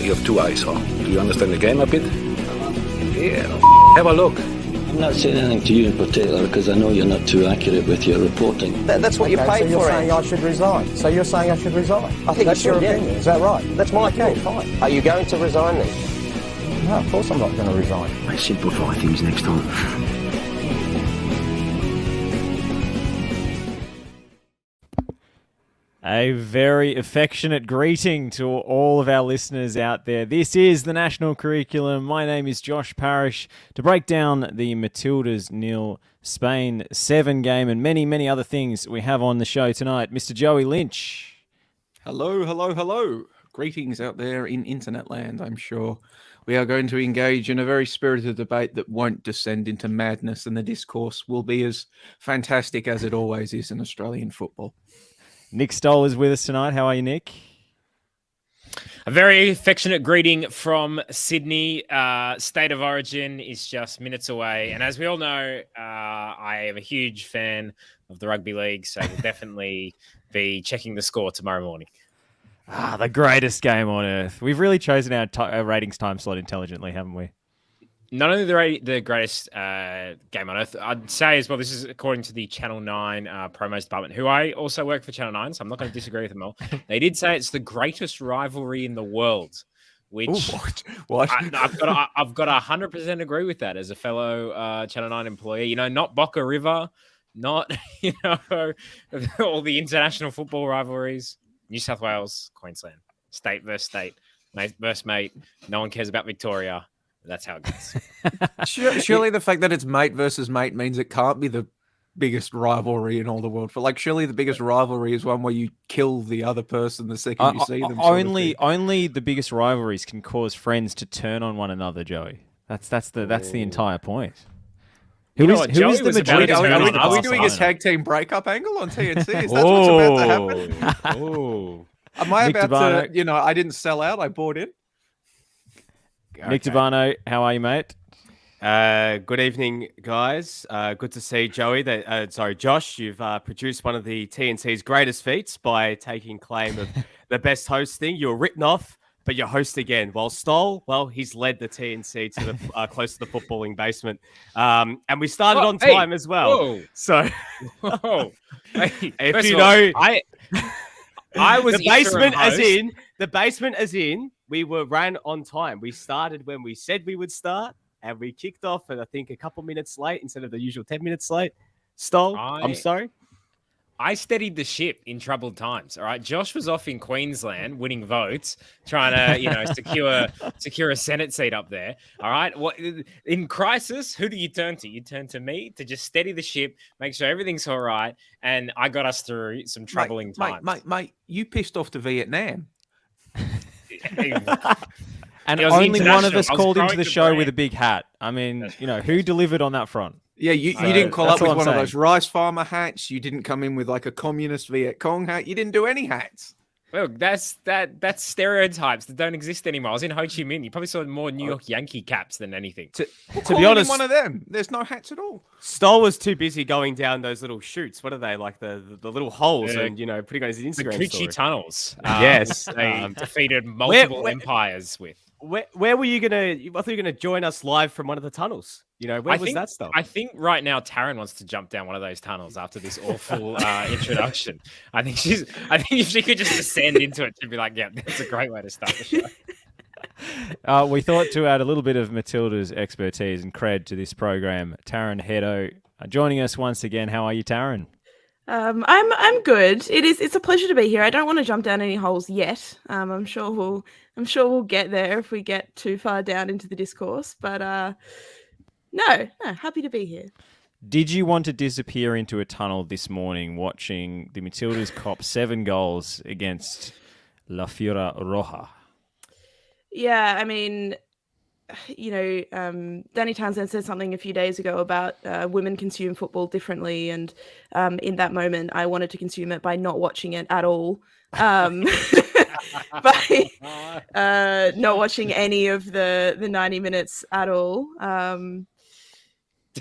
You have two eyes, huh? Do you understand the game a bit? Yeah, have a look. I'm not saying anything to you in particular because I know you're not too accurate with your reporting. That's what you paid so you're for. Saying I should resign. So you're saying I should resign? I think that's you should, your opinion. yeah. Is that right? That's my okay, opinion. fine. Are you going to resign then? No, of course I'm not going to resign. I simplify things next time. A very affectionate greeting to all of our listeners out there. This is the National Curriculum. My name is Josh Parish. To break down the Matildas 0, Spain 7 game and many, many other things we have on the show tonight, Mr. Joey Lynch. Hello, hello, hello. Greetings out there in internet land, I'm sure. We are going to engage in a very spirited debate that won't descend into madness, and the discourse will be as fantastic as it always is in Australian football. Nick Stoll is with us tonight. How are you, Nick? A very affectionate greeting from Sydney. State of Origin is just minutes away. And as we all know, I am a huge fan of the rugby league, so we'll definitely be checking the score tomorrow morning. The greatest game on earth. We've really chosen our ratings time slot intelligently, haven't we? Not only the greatest game on earth, I'd say as well, this is according to the Channel 9 promos department, who I also work for Channel 9, so I'm not going to disagree with them all. They did say it's the greatest rivalry in the world, which Ooh, what? I've got to 100% agree with that as a fellow Channel 9 employee. You know, not Boca River, not, you know, all the international football rivalries, New South Wales, Queensland, state versus state, mate versus mate. No one cares about Victoria. That's how it goes. Surely the fact that it's mate versus mate means it can't be the biggest rivalry in all the world. Surely the biggest rivalry is one where you kill the other person the second you see them. Only the biggest rivalries can cause friends to turn on one another, Joey. That's the entire point. Who is the majority? Are we doing a tag team breakup angle on TNC? Is that what's about to happen? Am I about to? I didn't sell out. I bought in. Nick D'Urbano, how are you, mate? Good evening, guys. Good to see Joey. Josh, you've produced one of the TNC's greatest feats by taking claim of the best hosting. You're written off, but you host again. While Stoll, he's led the TNC to the close to the footballing basement. And we started on time as well. Whoa. So, if you know, I was the basement as in. We ran on time. We started when we said we would start, and we kicked off, and I think a couple minutes late instead of the usual 10 minutes late. Stoll, I'm sorry. I steadied the ship in troubled times. All right, Josh was off in Queensland winning votes, trying to secure a Senate seat up there. All right, what in crisis? Who do you turn to? You turn to me to just steady the ship, make sure everything's all right, and I got us through some troubling times. Mate, you pissed off to Vietnam. And only one of us called into the show with a big hat. I mean, who delivered on that front? Yeah, you didn't call up with one of those rice farmer hats. You didn't come in with like a communist Viet Cong hat. You didn't do any hats. Well, that's stereotypes that don't exist anymore. I was in Ho Chi Minh. You probably saw more New York Yankee caps than anything. To be honest, one of them. There's no hats at all. Stoll was too busy going down those little chutes. What are they like? The little holes and putting on his Instagram the story. tunnels. Yes, they defeated multiple empires with. Where were you gonna? I thought you were gonna join us live from one of the tunnels. Where was that stuff? I think right now Taryn wants to jump down one of those tunnels after this awful introduction. I think if she could just descend into it, she'd be like, "Yeah, that's a great way to start the show." We thought to add a little bit of Matilda's expertise and cred to this program. Taryn Heddo joining us once again. How are you, Taryn? I'm good. It's a pleasure to be here. I don't want to jump down any holes yet. I'm sure we'll get there if we get too far down into the discourse. But no, happy to be here. Did you want to disappear into a tunnel this morning watching the Matildas cop 7 goals against La Fiera Roja? Yeah, I mean, Danny Townsend said something a few days ago about women consume football differently, and in that moment, I wanted to consume it by not watching it at all, by not watching any of the 90 minutes at all.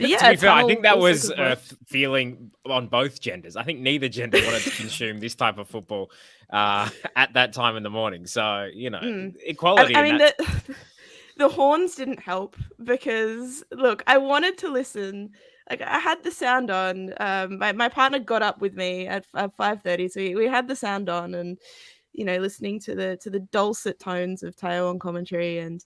Yeah, To be fair, I tunnel think that also was could a work. feeling on both genders. I think neither gender wanted to consume this type of football at that time in the morning. So, equality I in mean, that. the horns didn't help because, look, I wanted to listen. Like, I had the sound on. My partner got up with me at 5:30, so we had the sound on, and listening to the dulcet tones of Tao on commentary. And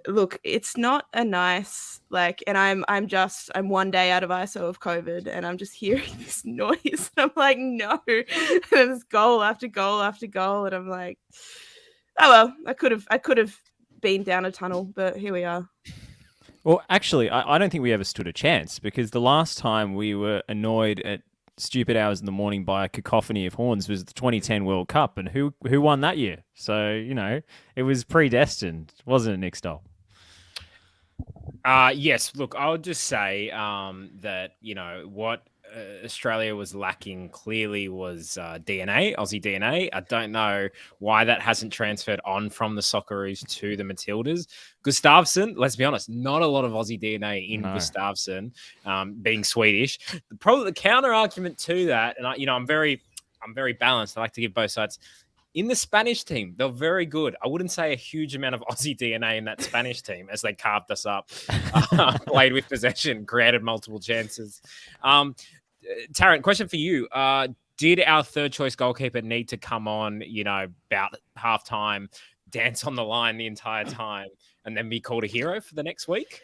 look, it's not a nice, like, and I'm 1 day out of ISO of COVID, and I'm just hearing this noise, and I'm like, no, and there's goal after goal after goal, and I'm like, oh well, I could have been down a tunnel, but here we are. Well, actually, I don't think we ever stood a chance, because the last time we were annoyed at stupid hours in the morning by a cacophony of horns was the 2010 World Cup, and who won that year? So, it was predestined, wasn't it, Nick Stoll? Yes, look, I'll just say that, what Australia was lacking clearly was DNA, Aussie DNA. I don't know why that hasn't transferred on from the Socceroos to the Matildas. Gustavsson, let's be honest, not a lot of Aussie DNA in Gustavsson, being Swedish. Probably the counter argument to that, and I'm very balanced. I like to give both sides. In the Spanish team, they're very good. I wouldn't say a huge amount of Aussie DNA in that Spanish team as they carved us up, played with possession, created multiple chances. Taryn, question for you. Did our third choice goalkeeper need to come on, about halftime, dance on the line the entire time, and then be called a hero for the next week?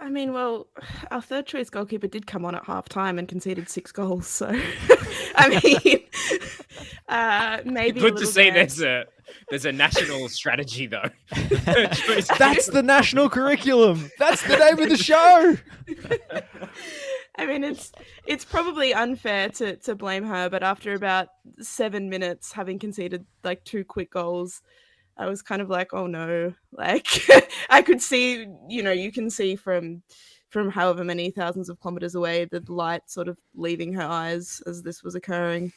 I mean, well, our third choice goalkeeper did come on at halftime and conceded 6 goals. So, I mean, maybe good to see. There's a national strategy though. That's the national curriculum. That's the name of the show. I mean, it's probably unfair to blame her, but after about 7 minutes, having conceded like 2 quick goals, I was kind of like, oh no, like I could see, you can see from however many thousands of kilometers away, the light sort of leaving her eyes as this was occurring.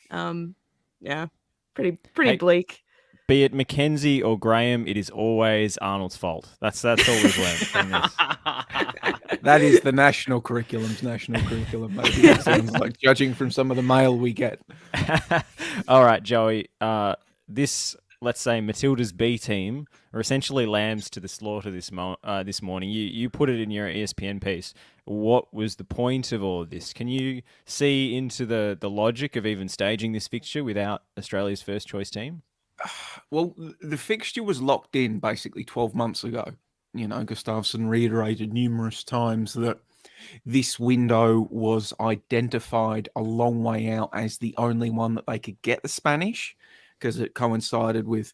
Yeah, pretty bleak. Be it Mackenzie or Graham, it is always Arnold's fault. That's all we've learned from this. That is the national curriculum's national curriculum. Maybe it sounds like, judging from some of the mail we get. All right, Joey. This, let's say, Matilda's B team are essentially lambs to the slaughter this morning. You put it in your ESPN piece. What was the point of all of this? Can you see into the logic of even staging this fixture without Australia's first choice team? Well, the fixture was locked in basically 12 months ago. Gustavsson reiterated numerous times that this window was identified a long way out as the only one that they could get the Spanish, because it coincided with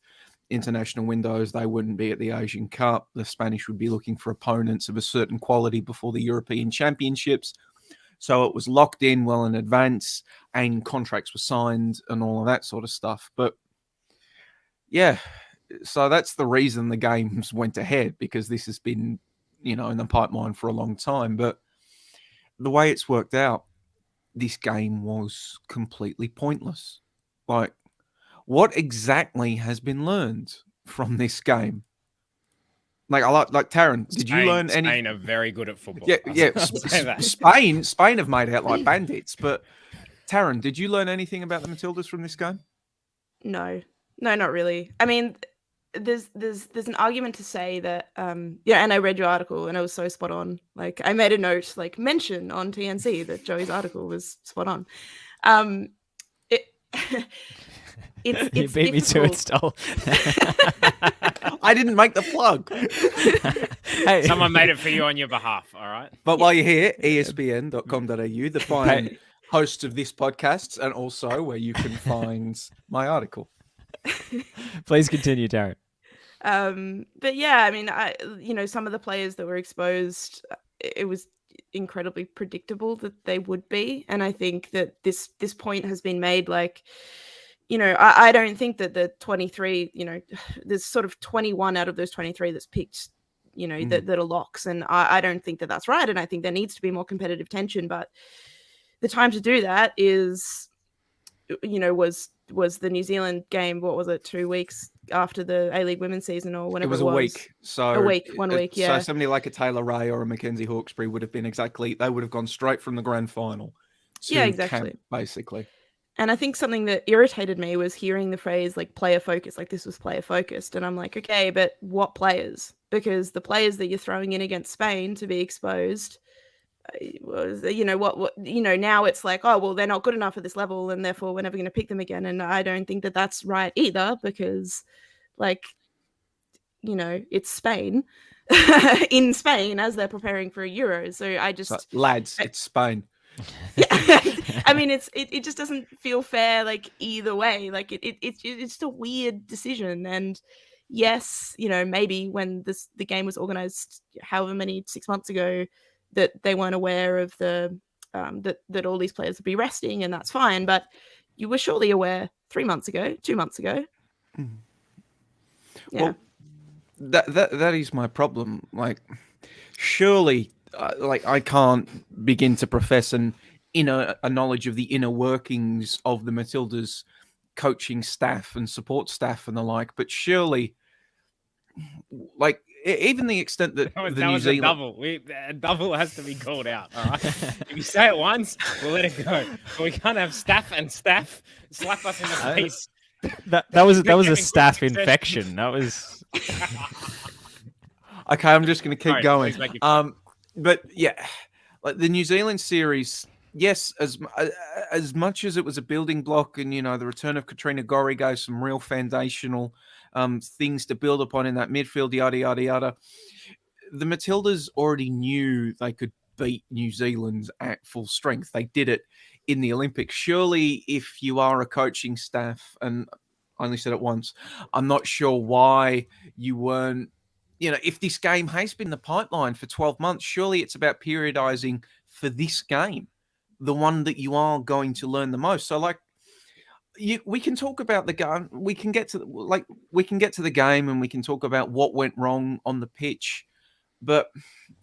international windows. They wouldn't be at the Asian Cup. The Spanish would be looking for opponents of a certain quality before the European Championships. So it was locked in well in advance, and contracts were signed and all of that sort of stuff. But yeah, so that's the reason the games went ahead, because this has been, in the pipeline for a long time. But the way it's worked out, this game was completely pointless. Like, what exactly has been learned from this game? Like Taryn, did you learn any? Spain are very good at football. Yeah. Spain have made out like bandits. But Taryn, did you learn anything about the Matildas from this game? No, not really. I mean, there's an argument to say that and I read your article and it was so spot on. Like, I made a note, like, mention on TNC that Joey's article was spot on. It's you beat me to it, Stoll. I didn't make the plug. Hey. Someone made it for you on your behalf, all right? But while you're here, espn.com.au, the fine host of this podcast, and also where you can find my article. Please continue, Taryn. But yeah, I mean, some of the players that were exposed, it was incredibly predictable that they would be. And I think that this point has been made, like, I don't think that the 23, there's sort of 21 out of those 23 that's picked, that are locks. And I don't think that that's right. And I think there needs to be more competitive tension. But the time to do that is, was the New Zealand game, what was it, 2 weeks after the A-League women's season or It whenever was a week. So a week, 1 week, yeah. So somebody like a Taylor Ray or a Mackenzie Hawkesbury would have been they would have gone straight from the grand final to Yeah, exactly. camp, basically. And I think something that irritated me was hearing the phrase like player focused, like this was player focused. And I'm like, okay, but what players? Because the players that you're throwing in against Spain to be exposed was, now it's like, oh, well, they're not good enough at this level and therefore we're never going to pick them again. And I don't think that that's right either, because like, it's Spain in Spain as they're preparing for a Euro. So I just... But lads, it's Spain. Yeah. I mean, it just doesn't feel fair, like either way. Like it's just a weird decision. And yes, maybe when the game was organized, however many 6 months ago, that they weren't aware of the that all these players would be resting, and that's fine. But you were surely aware 3 months ago, 2 months ago. Mm. Yeah. Well, that is my problem. Like, surely, I can't begin to profess a knowledge of the inner workings of the Matildas coaching staff and support staff and the like, but surely, like, even the extent that That New was Zealand... a double. A double has to be called out. All right. If you say it once, we'll let it go. But we can't have staff slap us in the face. That was a staff infection. That was... Okay, I'm just going to keep going. But yeah, like the New Zealand series, yes, as much as it was a building block, and the return of Katrina Gorry gave some real foundational things to build upon in that midfield, yada yada yada. The Matildas already knew they could beat New Zealand at full strength. They did it in the Olympics. Surely, if you are a coaching staff, and I only said it once, I'm not sure why you weren't. If this game has been the pipeline for 12 months, surely it's about periodizing for this game, the one that you are going to learn the most. So, like, we can talk about the game. We can get to the game, and we can talk about what went wrong on the pitch. But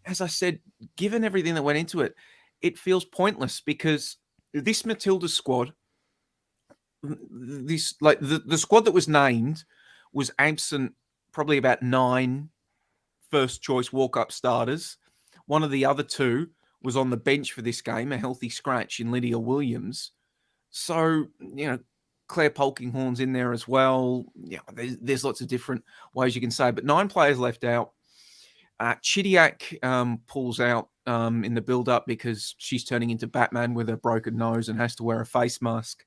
as I said, given everything that went into it, it feels pointless, because this Matilda squad, the squad that was named, was absent probably about 9 first choice walk-up starters. One of the other 2 was on the bench for this game, a healthy scratch in Lydia Williams. So, Claire Polkinghorn's in there as well. Yeah, there's lots of different ways you can say, but 9 players left out. Chidiac pulls out in the build-up because she's turning into Batman with a broken nose and has to wear a face mask.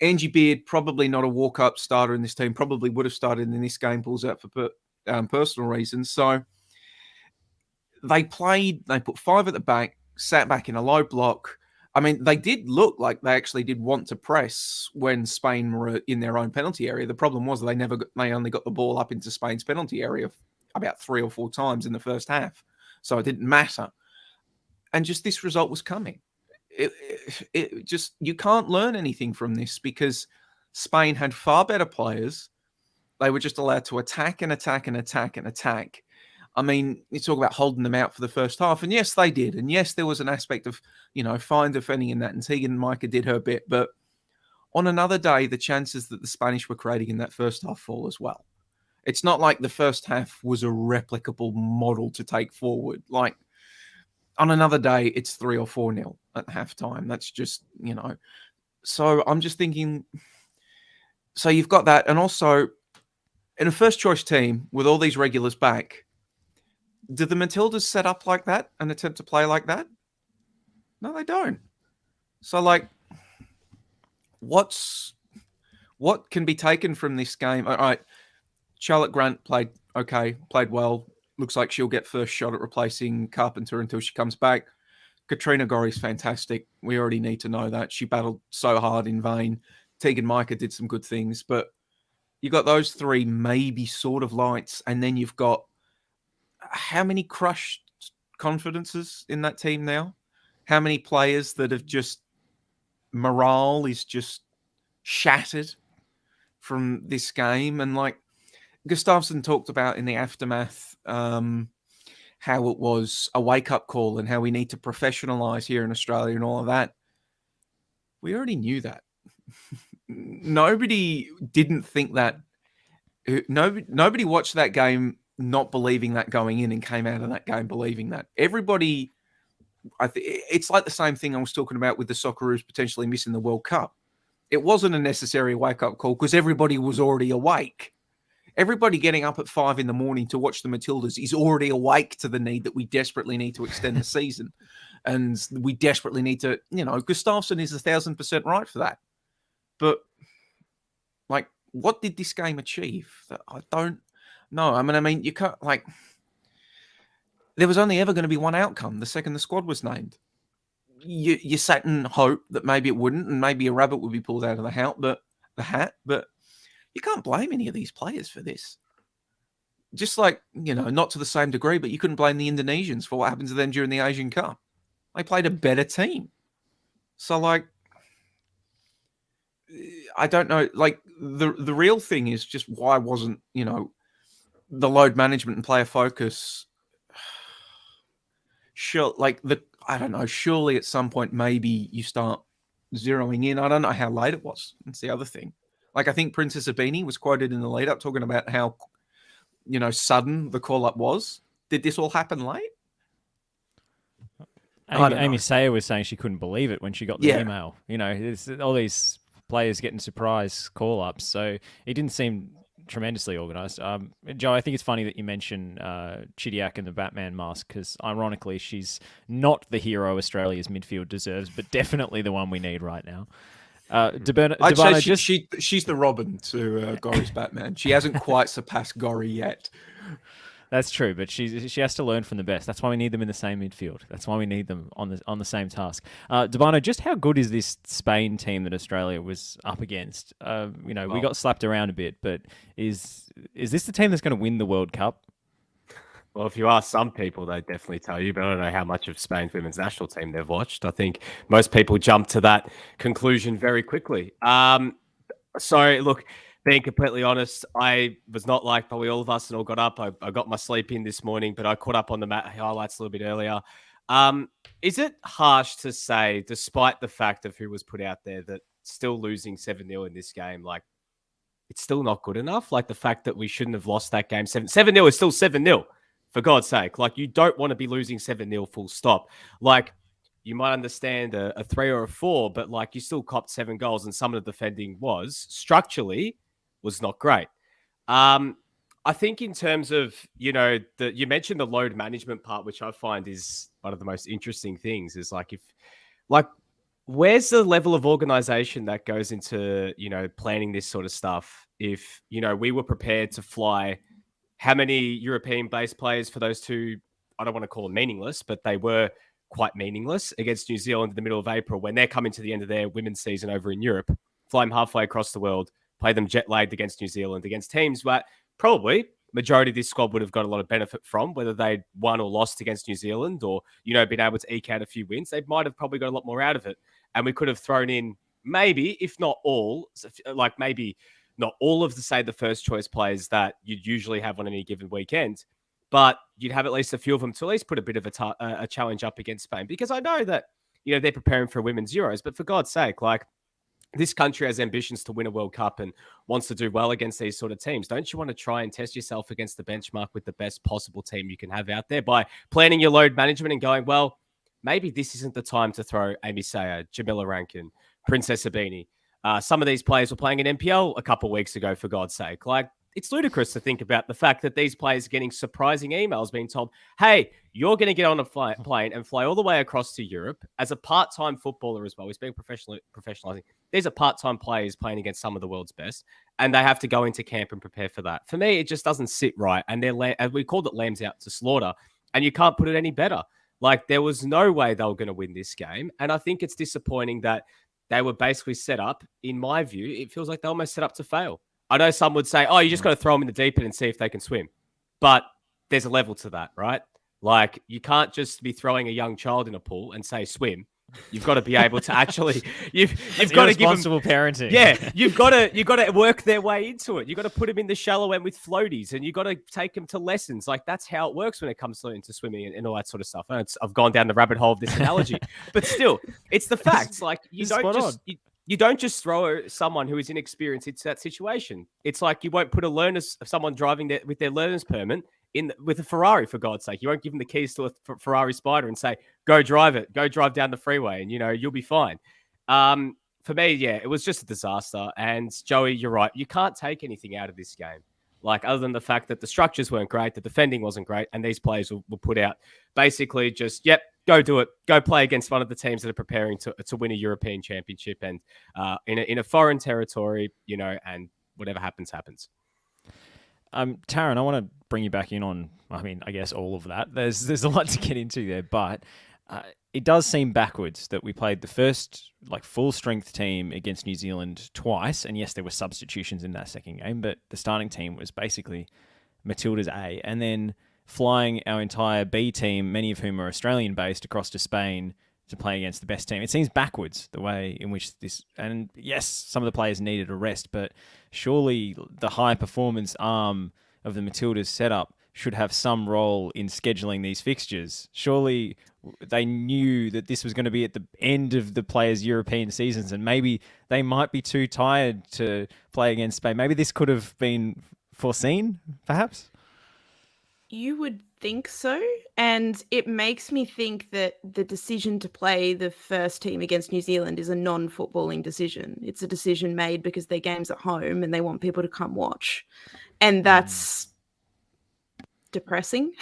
Angie Beard, probably not a walk-up starter in this team, probably would have started in this game, pulls out for personal reasons. So they put 5 at the back, sat back in a low block. I mean, they did look like they actually did want to press when Spain were in their own penalty area. The problem was they only got the ball up into Spain's penalty area about 3 or 4 times in the first half. So it didn't matter. And just this result was coming. It just, you can't learn anything from this, because Spain had far better players. They were just allowed to attack and attack and attack and attack. I mean, you talk about holding them out for the first half, and yes, they did. And yes, there was an aspect of, fine defending in that, and Tegan Micah did her bit. But on another day, the chances that the Spanish were creating in that first half fall as well. It's not like the first half was a replicable model to take forward. Like, on another day, it's 3 or 4-0 at halftime. That's just, So I'm just thinking, so you've got that. And also, in a first choice team with all these regulars back, do the Matildas set up like that and attempt to play like that? No, they don't. So, like, what can be taken from this game? All right, Charlotte Grant played okay, played well. Looks like she'll get first shot at replacing Carpenter until she comes back. Katrina Gorry's fantastic. We already need to know that. She battled so hard in vain. Tegan Micah did some good things, but you got those 3 maybe sort of lights, and then you've got how many crushed confidences in that team now? How many players that have just, morale is just shattered from this game? And like Gustafsson talked about in the aftermath, how it was a wake-up call and how we need to professionalize here in Australia and all of that. We already knew that. Nobody didn't think that Nobody watched that game not believing that going in and came out of that game believing that. Everybody, it's like the same thing I was talking about with the Socceroos potentially missing the World Cup. It wasn't a necessary wake-up call because everybody was already awake. Everybody getting up at 5 a.m. to watch the Matildas is already awake to the need that we desperately need to extend the season. And we desperately need to, Gustafsson is 1,000% right for that. But, what did this game achieve? I don't know. I mean, you can't, there was only ever going to be one outcome the second the squad was named. You sat and hope that maybe it wouldn't, and maybe a rabbit would be pulled out of the hat, but you can't blame any of these players for this. Just not to the same degree, but you couldn't blame the Indonesians for what happened to them during the Asian Cup. They played a better team. So, I don't know. The real thing is just why wasn't, the load management and player focus. Sure, I don't know. Surely at some point, maybe you start zeroing in. I don't know how late it was. That's the other thing. I think Princess Abini was quoted in the lead up talking about how, sudden the call up was. Did this all happen late? Amy Sayer was saying she couldn't believe it when she got the email. It's all these players getting surprise call ups. So it didn't seem tremendously organised. Joe, I think it's funny that you mention Chidiac and the Batman mask because ironically she's not the hero Australia's midfield deserves, but definitely the one we need right now. I'd say she's the Robin to Gori's Batman. She hasn't quite surpassed Gori yet. That's true, but she has to learn from the best. That's why we need them in the same midfield. That's why we need them on the same task. D'Urbano, just how good is this Spain team that Australia was up against? We got slapped around a bit, but is this the team that's going to win the World Cup? Well, if you ask some people, they definitely tell you, but I don't know how much of Spain's women's national team they've watched. I think most people jump to that conclusion very quickly. So, look, being completely honest, I was not like probably all of us and all got up. I got my sleep in this morning, but I caught up on the highlights a little bit earlier. Is it harsh to say, despite the fact of who was put out there, that still losing 7-0 in this game, it's still not good enough? The fact that we shouldn't have lost that game 7-0 is still 7-0. For God's sake, you don't want to be losing 7-0 full stop. You might understand a 3 or a 4, but you still copped 7 goals and some of the defending structurally was not great. I think in terms of, you mentioned the load management part, which I find is one of the most interesting things is where's the level of organization that goes into, planning this sort of stuff? If, we were prepared to fly how many European-based players for those two, I don't want to call them meaningless, but they were quite meaningless against New Zealand in the middle of April when they're coming to the end of their women's season over in Europe, fly them halfway across the world, play them jet-lagged against New Zealand, against teams that probably majority of this squad would have got a lot of benefit from, whether they'd won or lost against New Zealand or, been able to eke out a few wins. They might have probably got a lot more out of it. And we could have thrown in maybe, if not all, maybe not all of the first choice players that you'd usually have on any given weekend, but you'd have at least a few of them to at least put a bit of a challenge up against Spain. Because I know that, they're preparing for women's Euros, but for God's sake, this country has ambitions to win a World Cup and wants to do well against these sort of teams. Don't you want to try and test yourself against the benchmark with the best possible team you can have out there by planning your load management and going, well, maybe this isn't the time to throw Amy Sayer, Jamila Rankin, Princess Abini. Some of these players were playing in NPL a couple of weeks ago, for God's sake. It's ludicrous to think about the fact that these players are getting surprising emails being told, hey, you're going to get on a plane and fly all the way across to Europe as a part-time footballer as well. He's being professionalizing. These are part-time players playing against some of the world's best, and they have to go into camp and prepare for that. For me, it just doesn't sit right. And we called it lambs out to slaughter, and you can't put it any better. There was no way they were going to win this game. And I think it's disappointing that they were basically set up, in my view, it feels like they almost set up to fail. I know some would say, oh, you just got to throw them in the deep end and see if they can swim. But there's a level to that, right? You can't just be throwing a young child in a pool and say swim. You've got to be able to actually, you've got to give them responsible parenting. Yeah, you've got to work their way into it. You've got to put them in the shallow end with floaties, and you've got to take them to lessons. That's how it works when it comes into swimming and all that sort of stuff. I've gone down the rabbit hole of this analogy, but still, it's the facts. you don't just throw someone who is inexperienced into that situation. It's like you won't put someone driving with their learner's permit with a Ferrari, for God's sake. You won't give them the keys to a Ferrari Spider and say, go drive it, go drive down the freeway, and you'll be fine. For me, yeah, it was just a disaster. And Joey, you're right. You can't take anything out of this game. Like, other than the fact that the structures weren't great, the defending wasn't great, and these players were put out basically just, yep, go do it. Go play against one of the teams that are preparing to win a European championship and in a foreign territory, and whatever happens, happens. Taryn, I want to bring you back in on, I guess all of that. There's a lot to get into there, but it does seem backwards that we played the first full strength team against New Zealand twice, and yes, there were substitutions in that second game, but the starting team was basically Matildas A, and then flying our entire B team, many of whom are Australian based, across to Spain to play against the best team. It seems backwards the way in which this, and yes, some of the players needed a rest, but surely the high performance arm of the Matildas setup should have some role in scheduling these fixtures. Surely they knew that this was going to be at the end of the players' European seasons, and maybe they might be too tired to play against Spain. Maybe this could have been foreseen, perhaps? You would think so. And it makes me think that the decision to play the first team against New Zealand is a non-footballing decision. It's a decision made because their game's at home and they want people to come watch. And that's depressing.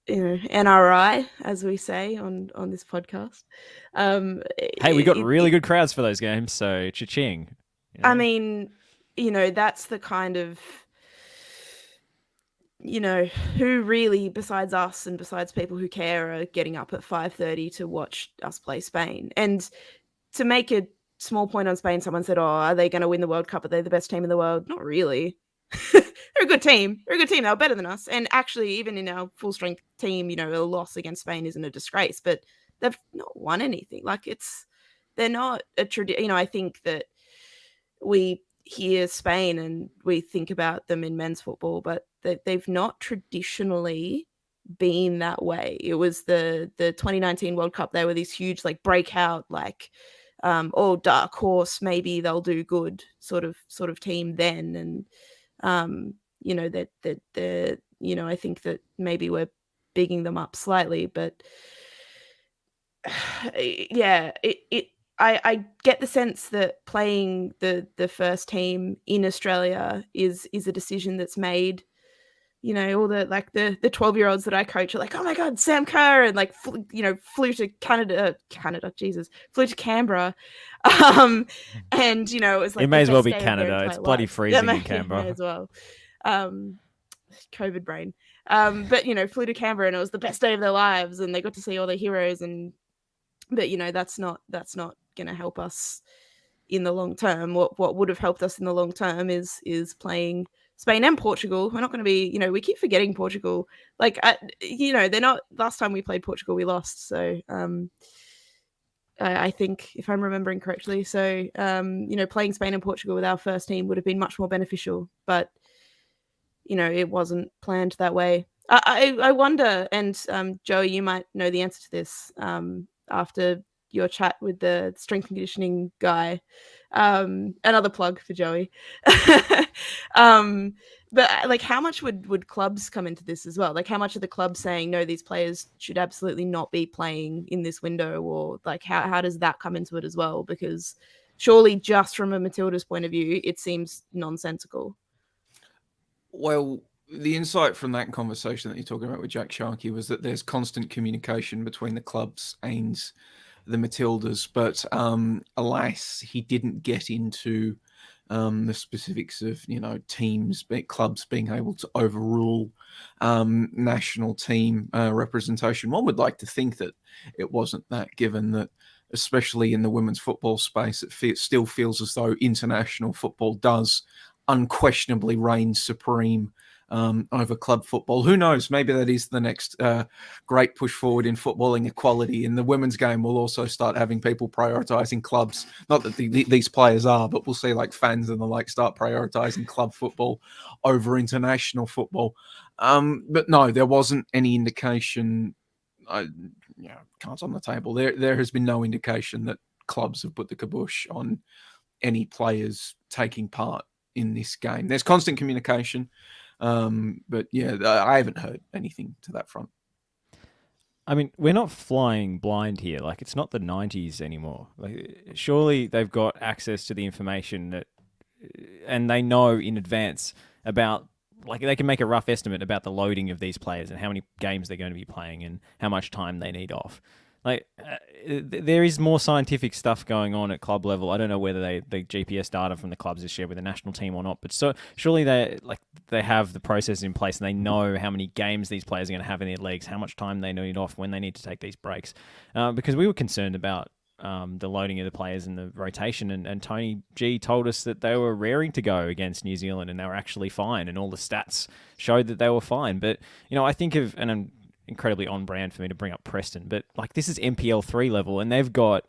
NRI, as we say on this podcast. Hey, we got really good crowds for those games, so cha-ching. I mean, that's the kind of, who really, besides us and besides people who care, are getting up at 5:30 to watch us play Spain. And to make a small point on Spain, someone said, are they going to win the World Cup? Are they the best team in the world? Not really. They're a good team. They were better than us. And actually, even in our full strength team, a loss against Spain isn't a disgrace, but they've not won anything. They're not a tradition. I think that we hear Spain and we think about them in men's football, but they've not traditionally been that way. It was the 2019 World Cup. They were this huge breakout, dark horse, maybe they'll do good sort of team then. And I think that maybe we're bigging them up slightly, but yeah, I get the sense that playing the first team in Australia is a decision that's made. All the 12-year-olds that I coach are like, oh my God, Sam Kerr, and flew to Canada, flew to Canberra. And it was it may as well be Canada. It's bloody freezing in Canberra. May as well. COVID brain. But flew to Canberra and it was the best day of their lives and they got to see all their heroes, but that's not going to help us in the long term. What would have helped us in the long term is playing Spain and Portugal. We're not going to be, we keep forgetting Portugal. They're not. Last time we played Portugal, we lost. So, I think if I'm remembering correctly, so playing Spain and Portugal with our first team would have been much more beneficial. But it wasn't planned that way. I wonder, and Joey, you might know the answer to this after your chat with the strength and conditioning guy. Another plug for Joey. But how much would clubs come into this as well? How much are the clubs saying, no, these players should absolutely not be playing in this window? Or how does that come into it as well? Because surely just from a Matilda's point of view, it seems nonsensical. Well, the insight from that conversation that you're talking about with Jack Sharkey was that there's constant communication between the clubs and the Matildas, but alas, he didn't get into the specifics of teams, clubs being able to overrule national team representation. One would like to think that it wasn't that, given that, especially in the women's football space, it still feels as though international football does unquestionably reign supreme over club football. Who knows? Maybe that is the next great push forward in footballing equality. In the women's game, we'll also start having people prioritising clubs. Not that these players are, but we'll see fans and the start prioritising club football over international football. But no, there wasn't any indication. Cards on the table. There has been no indication that clubs have put the kibosh on any players taking part in this game. There's constant communication, but yeah, I haven't heard anything to that front. I mean, we're not flying blind here. Like, it's not the 90s anymore. Like, surely they've got access to the information that, and they know in advance about, like, they can make a rough estimate about the loading of these players and how many games they're going to be playing and how much time they need off. Like, there is more scientific stuff going on at club level. I don't know whether the GPS data from the clubs is shared with the national team or not, but surely they have the process in place and they know how many games these players are going to have in their legs, how much time they need off, when they need to take these breaks. Because we were concerned about the loading of the players and the rotation, and Tony G told us that they were raring to go against New Zealand and they were actually fine, and all the stats showed that they were fine. But I think of, and I'm incredibly on brand for me to bring up Preston, but like, this is MPL 3 level, and they've got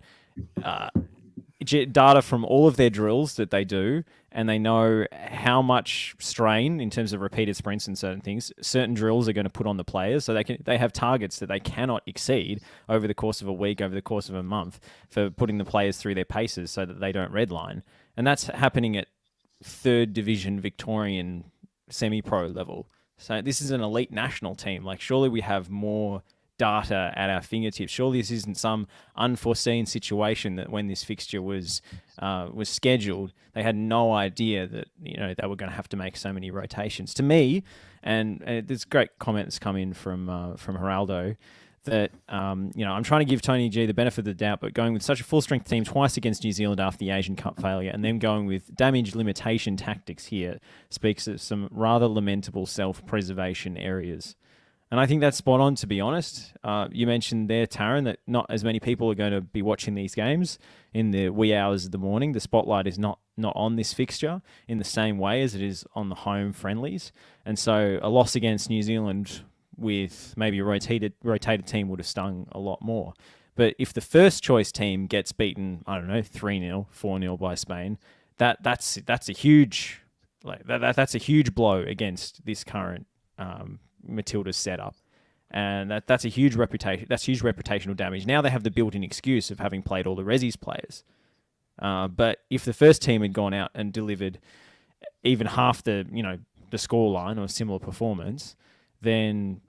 data from all of their drills that they do, and they know how much strain in terms of repeated sprints and certain drills are going to put on the players, so they have targets that they cannot exceed over the course of a week, over the course of a month, for putting the players through their paces so that they don't redline. And that's happening at 3rd division Victorian semi-pro level. So this is an elite national team. Like, surely we have more data at our fingertips. Surely this isn't some unforeseen situation that when this fixture was scheduled, they had no idea that they were going to have to make so many rotations. To me, and there's a great comment that's come in from Geraldo, that I'm trying to give Tony G the benefit of the doubt, but going with such a full-strength team twice against New Zealand after the Asian Cup failure, and then going with damage limitation tactics here, speaks of some rather lamentable self-preservation areas. And I think that's spot on, to be honest. You mentioned there, Taryn, that not as many people are going to be watching these games in the wee hours of the morning. The spotlight is not on this fixture in the same way as it is on the home friendlies. And so a loss against New Zealand with maybe a rotated team would have stung a lot more. But if the first choice team gets beaten, I don't know, 3-0, 4-0 by Spain, that's a huge that's a huge blow against this current Matildas setup. And that's a huge reputation. That's huge reputational damage. Now they have the built-in excuse of having played all the Resi's players. But if the first team had gone out and delivered even half the scoreline or a similar performance, then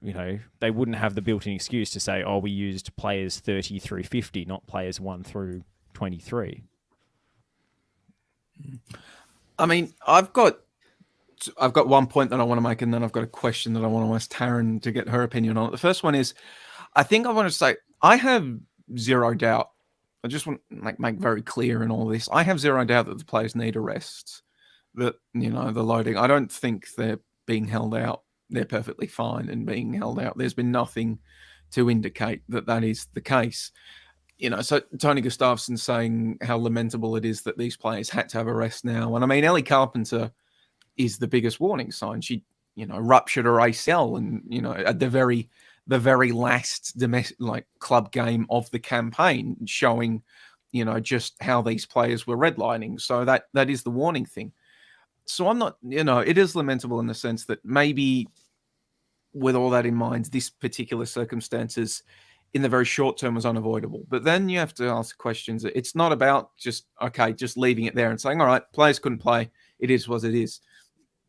they wouldn't have the built-in excuse to say, "Oh, we used players 30 through 50, not players 1 through 23." I mean, I've got one point that I want to make, and then I've got a question that I want to ask Taryn to get her opinion on it. The first one is, I think I want to say I have zero doubt. I just want to make very clear in all this. I have zero doubt that the players need a rest. That the loading. I don't think they're being held out. They're perfectly fine and being held out. There's been nothing to indicate that is the case. So Tony Gustafsson saying how lamentable it is that these players had to have a rest now. And I mean, Ellie Carpenter is the biggest warning sign. She, ruptured her ACL and, at the very last domestic, club game of the campaign, showing, just how these players were redlining. So that is the warning thing. So I'm not, it is lamentable in the sense that maybe with all that in mind, this particular circumstances in the very short term was unavoidable. But then you have to ask questions. It's not about just leaving it there and saying, all right, players couldn't play. It is what it is.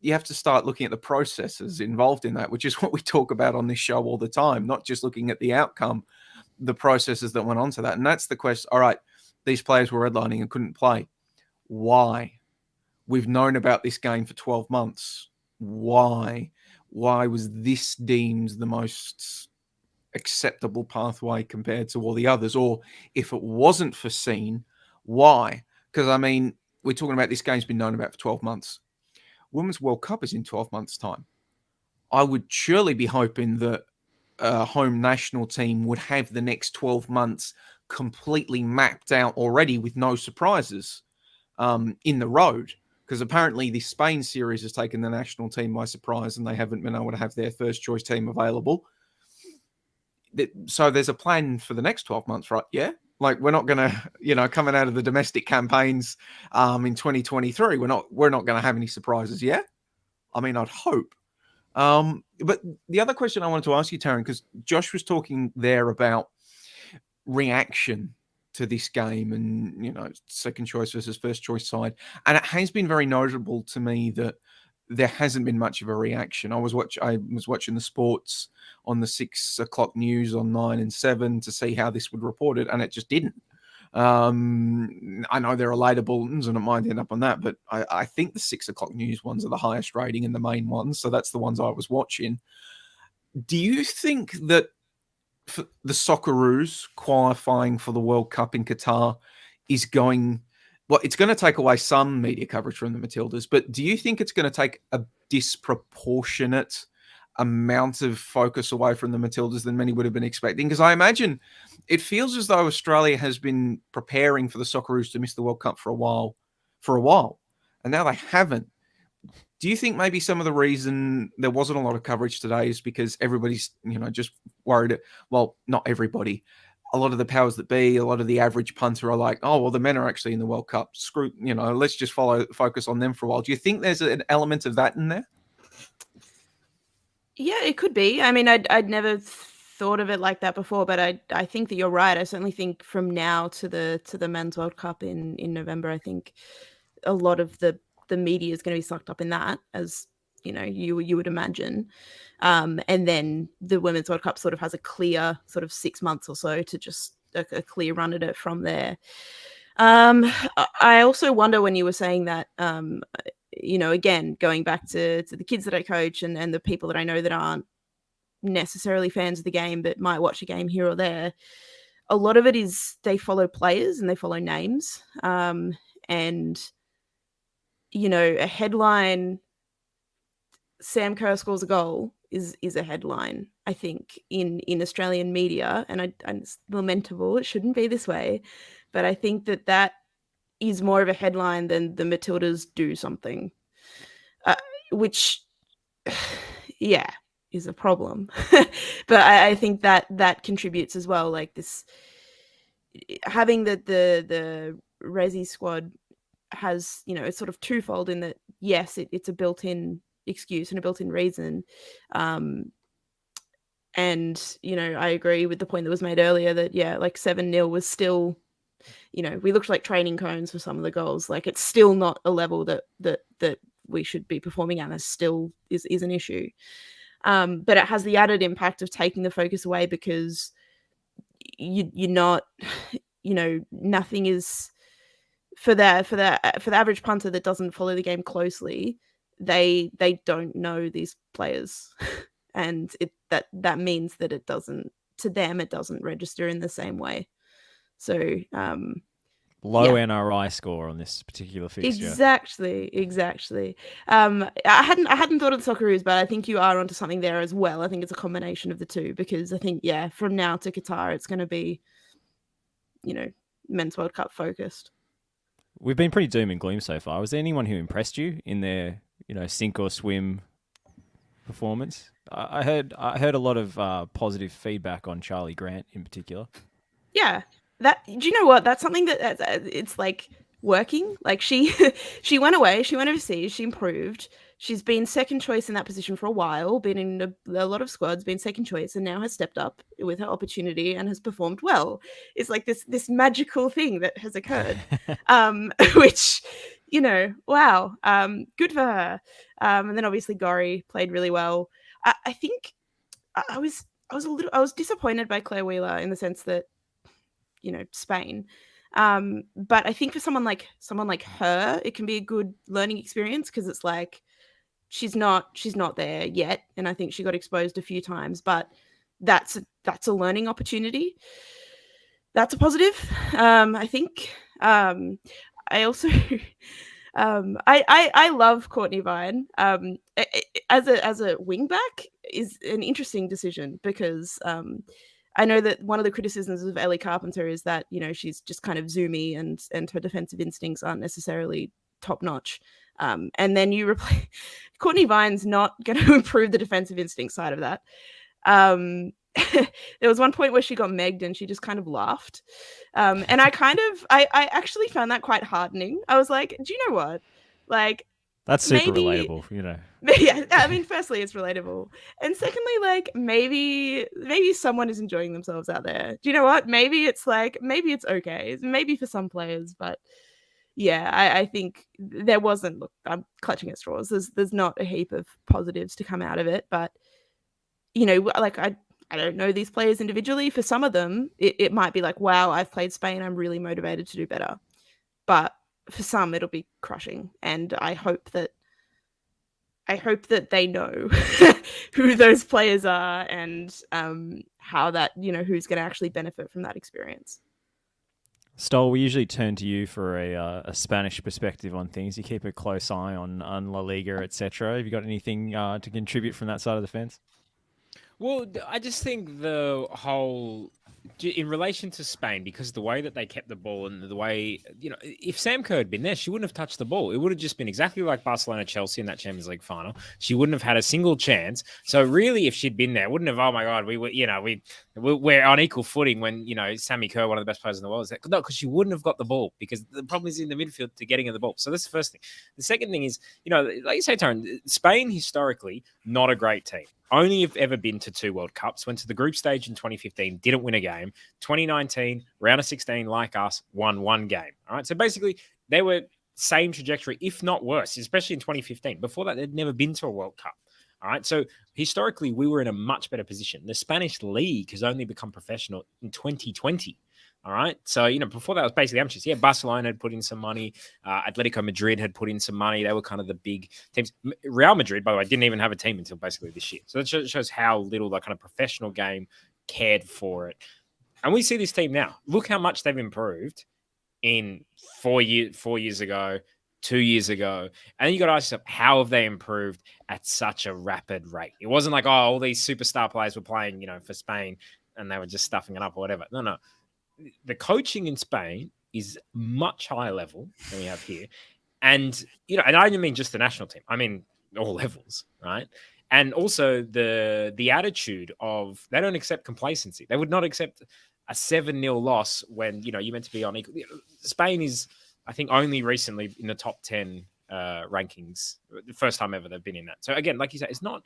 You have to start looking at the processes involved in that, which is what we talk about on this show all the time, not just looking at the outcome, the processes that went on to that. And that's the question. All right, these players were redlining and couldn't play. Why? We've known about this game for 12 months. Why? Why was this deemed the most acceptable pathway compared to all the others? Or if it wasn't foreseen, why? Because, I mean, we're talking about this game's been known about for 12 months. Women's World Cup is in 12 months' time. I would surely be hoping that a home national team would have the next 12 months completely mapped out already with no surprises in the road. Because apparently the Spain series has taken the national team by surprise and they haven't been able to have their first choice team available. So there's a plan for the next 12 months, right? Yeah. We're not going to, coming out of the domestic campaigns in 2023, we're not going to have any surprises. Yeah. I mean, I'd hope. But the other question I wanted to ask you, Taryn, because Josh was talking there about reaction to this game, and second choice versus first choice side. And it has been very notable to me that there hasn't been much of a reaction. I was watching the sports on the 6 o'clock news on 9 and 7 to see how this would report it, and it just didn't. I know there are later bulletins, and it might end up on that, but I think the 6 o'clock news ones are the highest rating and the main ones, so that's the ones I was watching. Do you think that for the Socceroos qualifying for the World Cup in Qatar is going... Well, it's going to take away some media coverage from the Matildas, but do you think it's going to take a disproportionate amount of focus away from the Matildas than many would have been expecting? Because I imagine it feels as though Australia has been preparing for the Socceroos to miss the World Cup for a while, and now they haven't. Do you think maybe some of the reason there wasn't a lot of coverage today is because everybody's, just worried? Well, not everybody. A lot of the powers that be, a lot of the average punter are like, oh, well, the men are actually in the World Cup. Screw, let's just focus on them for a while. Do you think there's an element of that in there? Yeah, it could be. I mean, I'd never thought of it like that before, but I think that you're right. I certainly think from now to the Men's World Cup in November, I think a lot of the media is going to be sucked up in that, as you would imagine. And then the Women's World Cup sort of has a clear sort of 6 months or so to just a clear run at it from there. I also wonder, when you were saying that, again, going back to the kids that I coach and the people that I know that aren't necessarily fans of the game but might watch a game here or there, a lot of it is they follow players and they follow names. And a headline, Sam Kerr scores a goal, is a headline, I think, in Australian media. And it's lamentable. It shouldn't be this way. But I think that is more of a headline than the Matildas do something, which, yeah, is a problem. But I think that contributes as well. Like this, having the Resi squad has, it's sort of twofold in that, yes, it's a built-in excuse and a built-in reason. And, I agree with the point that was made earlier that, yeah, like 7-0 was still, we looked like training cones for some of the goals. Like, it's still not a level that we should be performing at. It still is an issue. But it has the added impact of taking the focus away, because you're not, nothing is... For the average punter that doesn't follow the game closely, they don't know these players, and that means that it doesn't register in the same way. So low NRI score on this particular fixture. Exactly. I hadn't thought of the Socceroos, but I think you are onto something there as well. I think it's a combination of the two, because I think, yeah, from now to Qatar, it's going to be, Men's World Cup focused. We've been pretty doom and gloom so far. Was there anyone who impressed you in their, sink or swim performance? I heard a lot of positive feedback on Charlie Grant in particular. Yeah, do you know what? That's something that it's like working. Like she went away, she went overseas, she improved. She's been second choice in that position for a while, been in a lot of squads, been second choice, and now has stepped up with her opportunity and has performed well. It's like this magical thing that has occurred, which, wow, good for her. And then obviously Gori played really well. I think I was disappointed by Claire Wheeler in the sense that, Spain. But I think for someone like her, it can be a good learning experience, because it's like she's not there yet, and I think she got exposed a few times, but that's a learning opportunity. That's a positive. I think. I also I love Courtney Vine. As a wingback is an interesting decision, because I know that one of the criticisms of Ellie Carpenter is that, she's just kind of zoomy and her defensive instincts aren't necessarily top notch. And then you replace Courtney Vine's not going to improve the defensive instinct side of that. There was one point where she got megged and she just kind of laughed. And I actually found that quite heartening. I was like, do you know what? Like, That's super maybe, relatable, you know. Yeah, I mean, firstly, it's relatable, and secondly, like maybe someone is enjoying themselves out there. Do you know what? Maybe it's okay, maybe for some players, but yeah, I think there wasn't. Look, I'm clutching at straws. There's not a heap of positives to come out of it, but you know, like I don't know these players individually. For some of them, it might be like, wow, I've played Spain. I'm really motivated to do better. But for some, it'll be crushing. And I hope that they know who those players are and how that, you know, who's going to actually benefit from that experience. Stoll, we usually turn to you for a Spanish perspective on things. You keep a close eye on La Liga, etc. Have you got anything to contribute from that side of the fence? Well, I just think the whole, in relation to Spain, because the way that they kept the ball and the way, you know, if Sam Kerr had been there, she wouldn't have touched the ball. It would have just been exactly like Barcelona-Chelsea in that Champions League final. She wouldn't have had a single chance. So really, if she'd been there, wouldn't have, oh my God, we're on equal footing when, you know, Sammy Kerr, one of the best players in the world, is there. No, because she wouldn't have got the ball because the problem is in the midfield to getting her the ball. So that's the first thing. The second thing is, you know, like you say, Taryn, Spain historically, not a great team. Only have ever been to 2 World Cups, went to the group stage in 2015, didn't win a game. 2019, round of 16, like us, won 1 game. All right. So basically, they were same trajectory, if not worse, especially in 2015. Before that, they'd never been to a World Cup. All right. So historically, we were in a much better position. The Spanish league has only become professional in 2020. All right. So, you know, before that was basically amateurs. Yeah, Barcelona had put in some money. Atletico Madrid had put in some money. They were kind of the big teams. Real Madrid, by the way, didn't even have a team until basically this year. So that shows how little the kind of professional game cared for it. And we see this team now. Look how much they've improved in 4 years ago, 2 years ago. And then you got to ask yourself, how have they improved at such a rapid rate? It wasn't like, oh, all these superstar players were playing, you know, for Spain and they were just stuffing it up or whatever. No. The coaching in Spain is much higher level than we have here. And, you know, and I don't mean just the national team. I mean all levels, right? And also the attitude of they don't accept complacency. They would not accept a 7-0 loss when, you know, you're meant to be on equal. Spain is, I think, only recently in the top 10 rankings. The first time ever they've been in that. So again, like you say, it's not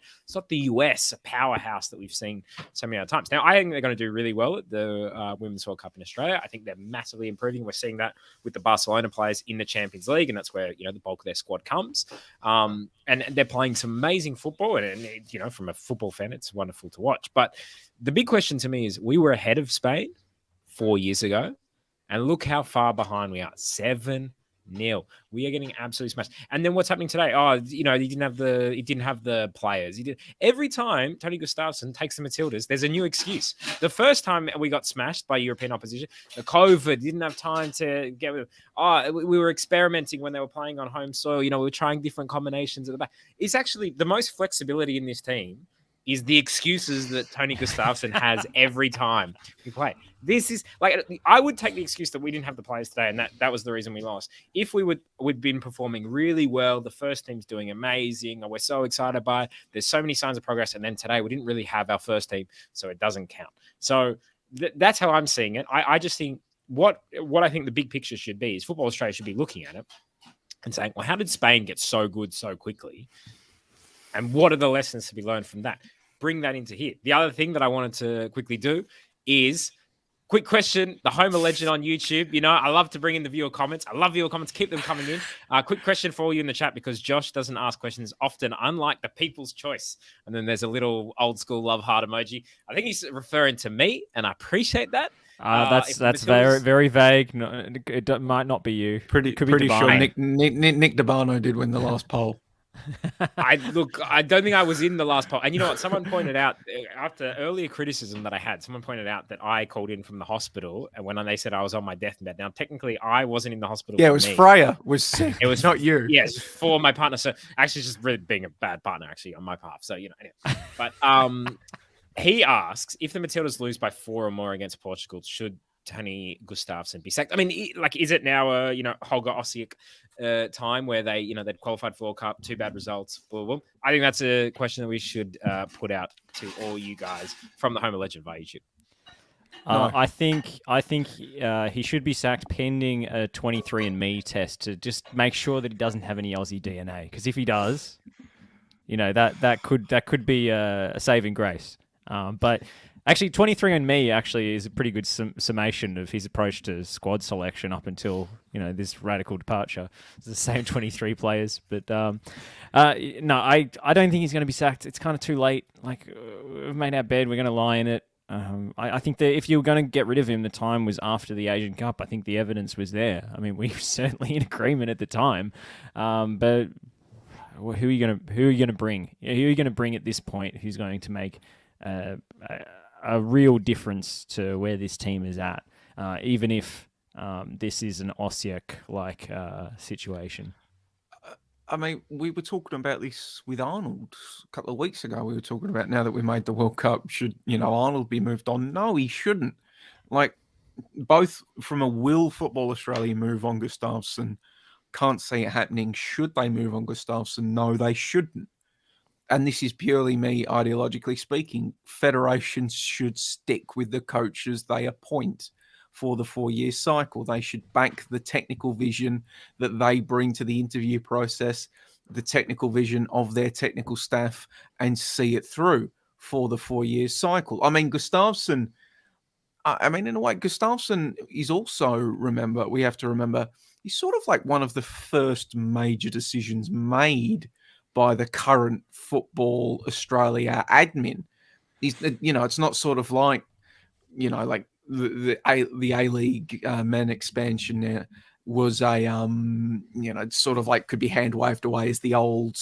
the US, a powerhouse that we've seen so many other times. Now, I think they're going to do really well at the Women's World Cup in Australia. I think they're massively improving. We're seeing that with the Barcelona players in the Champions League, and that's where, you know, the bulk of their squad comes. And they're playing some amazing football, and you know, from a football fan, it's wonderful to watch. But the big question to me is, we were ahead of Spain 4 years ago, and look how far behind we are. 7-0. We are getting absolutely smashed. And then what's happening today? Oh, you know, he didn't have the players. Every time Tony Gustafsson takes the Matildas, there's a new excuse. The first time we got smashed by European opposition, the COVID didn't have time to get with. Oh, we were experimenting when they were playing on home soil. You know, we were trying different combinations at the back. It's actually the most flexibility in this team is the excuses that Tony Gustafsson has every time we play. This is like, I would take the excuse that we didn't have the players today, and that was the reason we lost. If we'd been performing really well, the first team's doing amazing, and we're so excited by it. There's so many signs of progress, and then today we didn't really have our first team, so it doesn't count. So that's how I'm seeing it. I just think what I think the big picture should be is Football Australia should be looking at it and saying, well, how did Spain get so good so quickly? And what are the lessons to be learned from that? Bring that into here. The other thing that I wanted to quickly do is quick question. The Homer Legend on YouTube. You know, I love to bring in the viewer comments. I love viewer comments. Keep them coming in. Quick question for you in the chat, because Josh doesn't ask questions often, unlike the People's Choice. And then there's a little old school love heart emoji. I think he's referring to me, and I appreciate that. That's very, very vague. No, it might not be you. Pretty sure Nick D'Urbano did win the last poll. I don't think I was in the last poll. And you know what? Someone pointed out, after earlier criticism that I had, someone pointed out that I called in from the hospital, and when they said I was on my deathbed. Now, technically, I wasn't in the hospital. Yeah, it was Freya was sick. It was not you. Yes, for my partner. So actually, just really being a bad partner, actually, on my behalf. So, you know, anyway. But he asks, if the Matildas lose by 4 or more against Portugal, should Tony Gustafsson be sacked? I mean, like, is it now Holger Osijek time where they'd qualified for World Cup, 2 bad results, blah, blah, blah. I think that's a question that we should put out to all you guys from the Homer Legend via YouTube. I think he should be sacked pending a 23andMe test to just make sure that he doesn't have any Aussie DNA. Because if he does, that could be a saving grace. But actually, 23andMe actually is a pretty good summation of his approach to squad selection up until this radical departure. It's the same 23 players, but no, I don't think he's going to be sacked. It's kind of too late. Like we've made our bed, we're going to lie in it. I think that if you were going to get rid of him, the time was after the Asian Cup. I think the evidence was there. I mean, we were certainly in agreement at the time, but who are you going to bring? Who are you going to bring at this point? Who's going to make a real difference to where this team is at, even if this is an Osijek-like situation? I mean, we were talking about this with Arnold a couple of weeks ago. We were talking about now that we made the World Cup, should Arnold be moved on? No, he shouldn't. Like, both from a will Football Australia move on Gustafsson, can't see it happening. Should they move on Gustafsson? No, they shouldn't. And this is purely me ideologically speaking. Federations should stick with the coaches they appoint for the 4-year cycle. They should back the technical vision that they bring to the interview process, the technical vision of their technical staff, and see it through for the 4-year cycle. I mean, Gustafsson, in a way, Gustafsson is also, we have to remember, he's sort of like one of the first major decisions made by the current Football Australia admin. It's not sort of like, like the A-League men expansion there was a, sort of like could be hand waved away as the old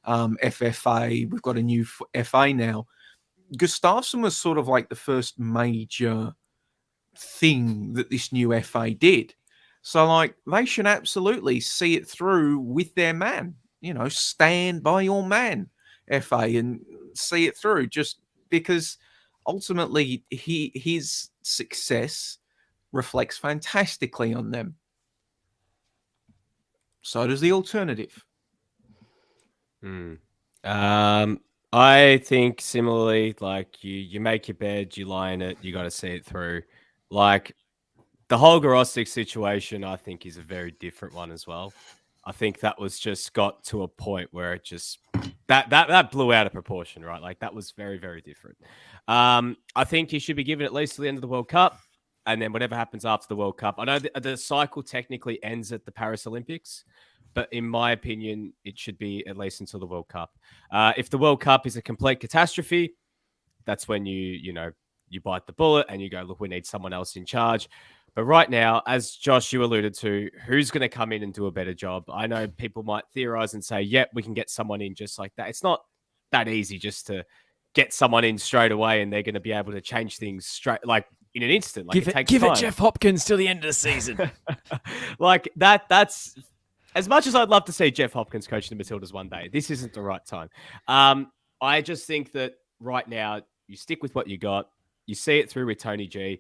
FFA. We've got a new FA now. Gustafsson was sort of like the first major thing that this new FA did. So, like, they should absolutely see it through with their man. Stand by your man, FA, and see it through. Just because ultimately his success reflects fantastically on them. So does the alternative. I think similarly, like you make your bed, you lie in it, you got to see it through. Like the whole Gorostik situation, I think is a very different one as well. I think that was just got to a point where it just that blew out of proportion, right? Like that was very, very different. I think he should be given at least to the end of the World Cup, and then whatever happens after the World Cup. I know the cycle technically ends at the Paris Olympics, but in my opinion, it should be at least until the World Cup. If the World Cup is a complete catastrophe, that's when you bite the bullet and you go, look, we need someone else in charge. But right now, as Josh, you alluded to, who's going to come in and do a better job? I know people might theorize and say, yep, we can get someone in just like that. It's not that easy just to get someone in straight away and they're going to be able to change things straight, like in an instant. Like give it Jeff Hopkins till the end of the season. Like that's as much as I'd love to see Jeff Hopkins coaching the Matildas one day, this isn't the right time. I just think that right now you stick with what you got. You see it through with Tony G.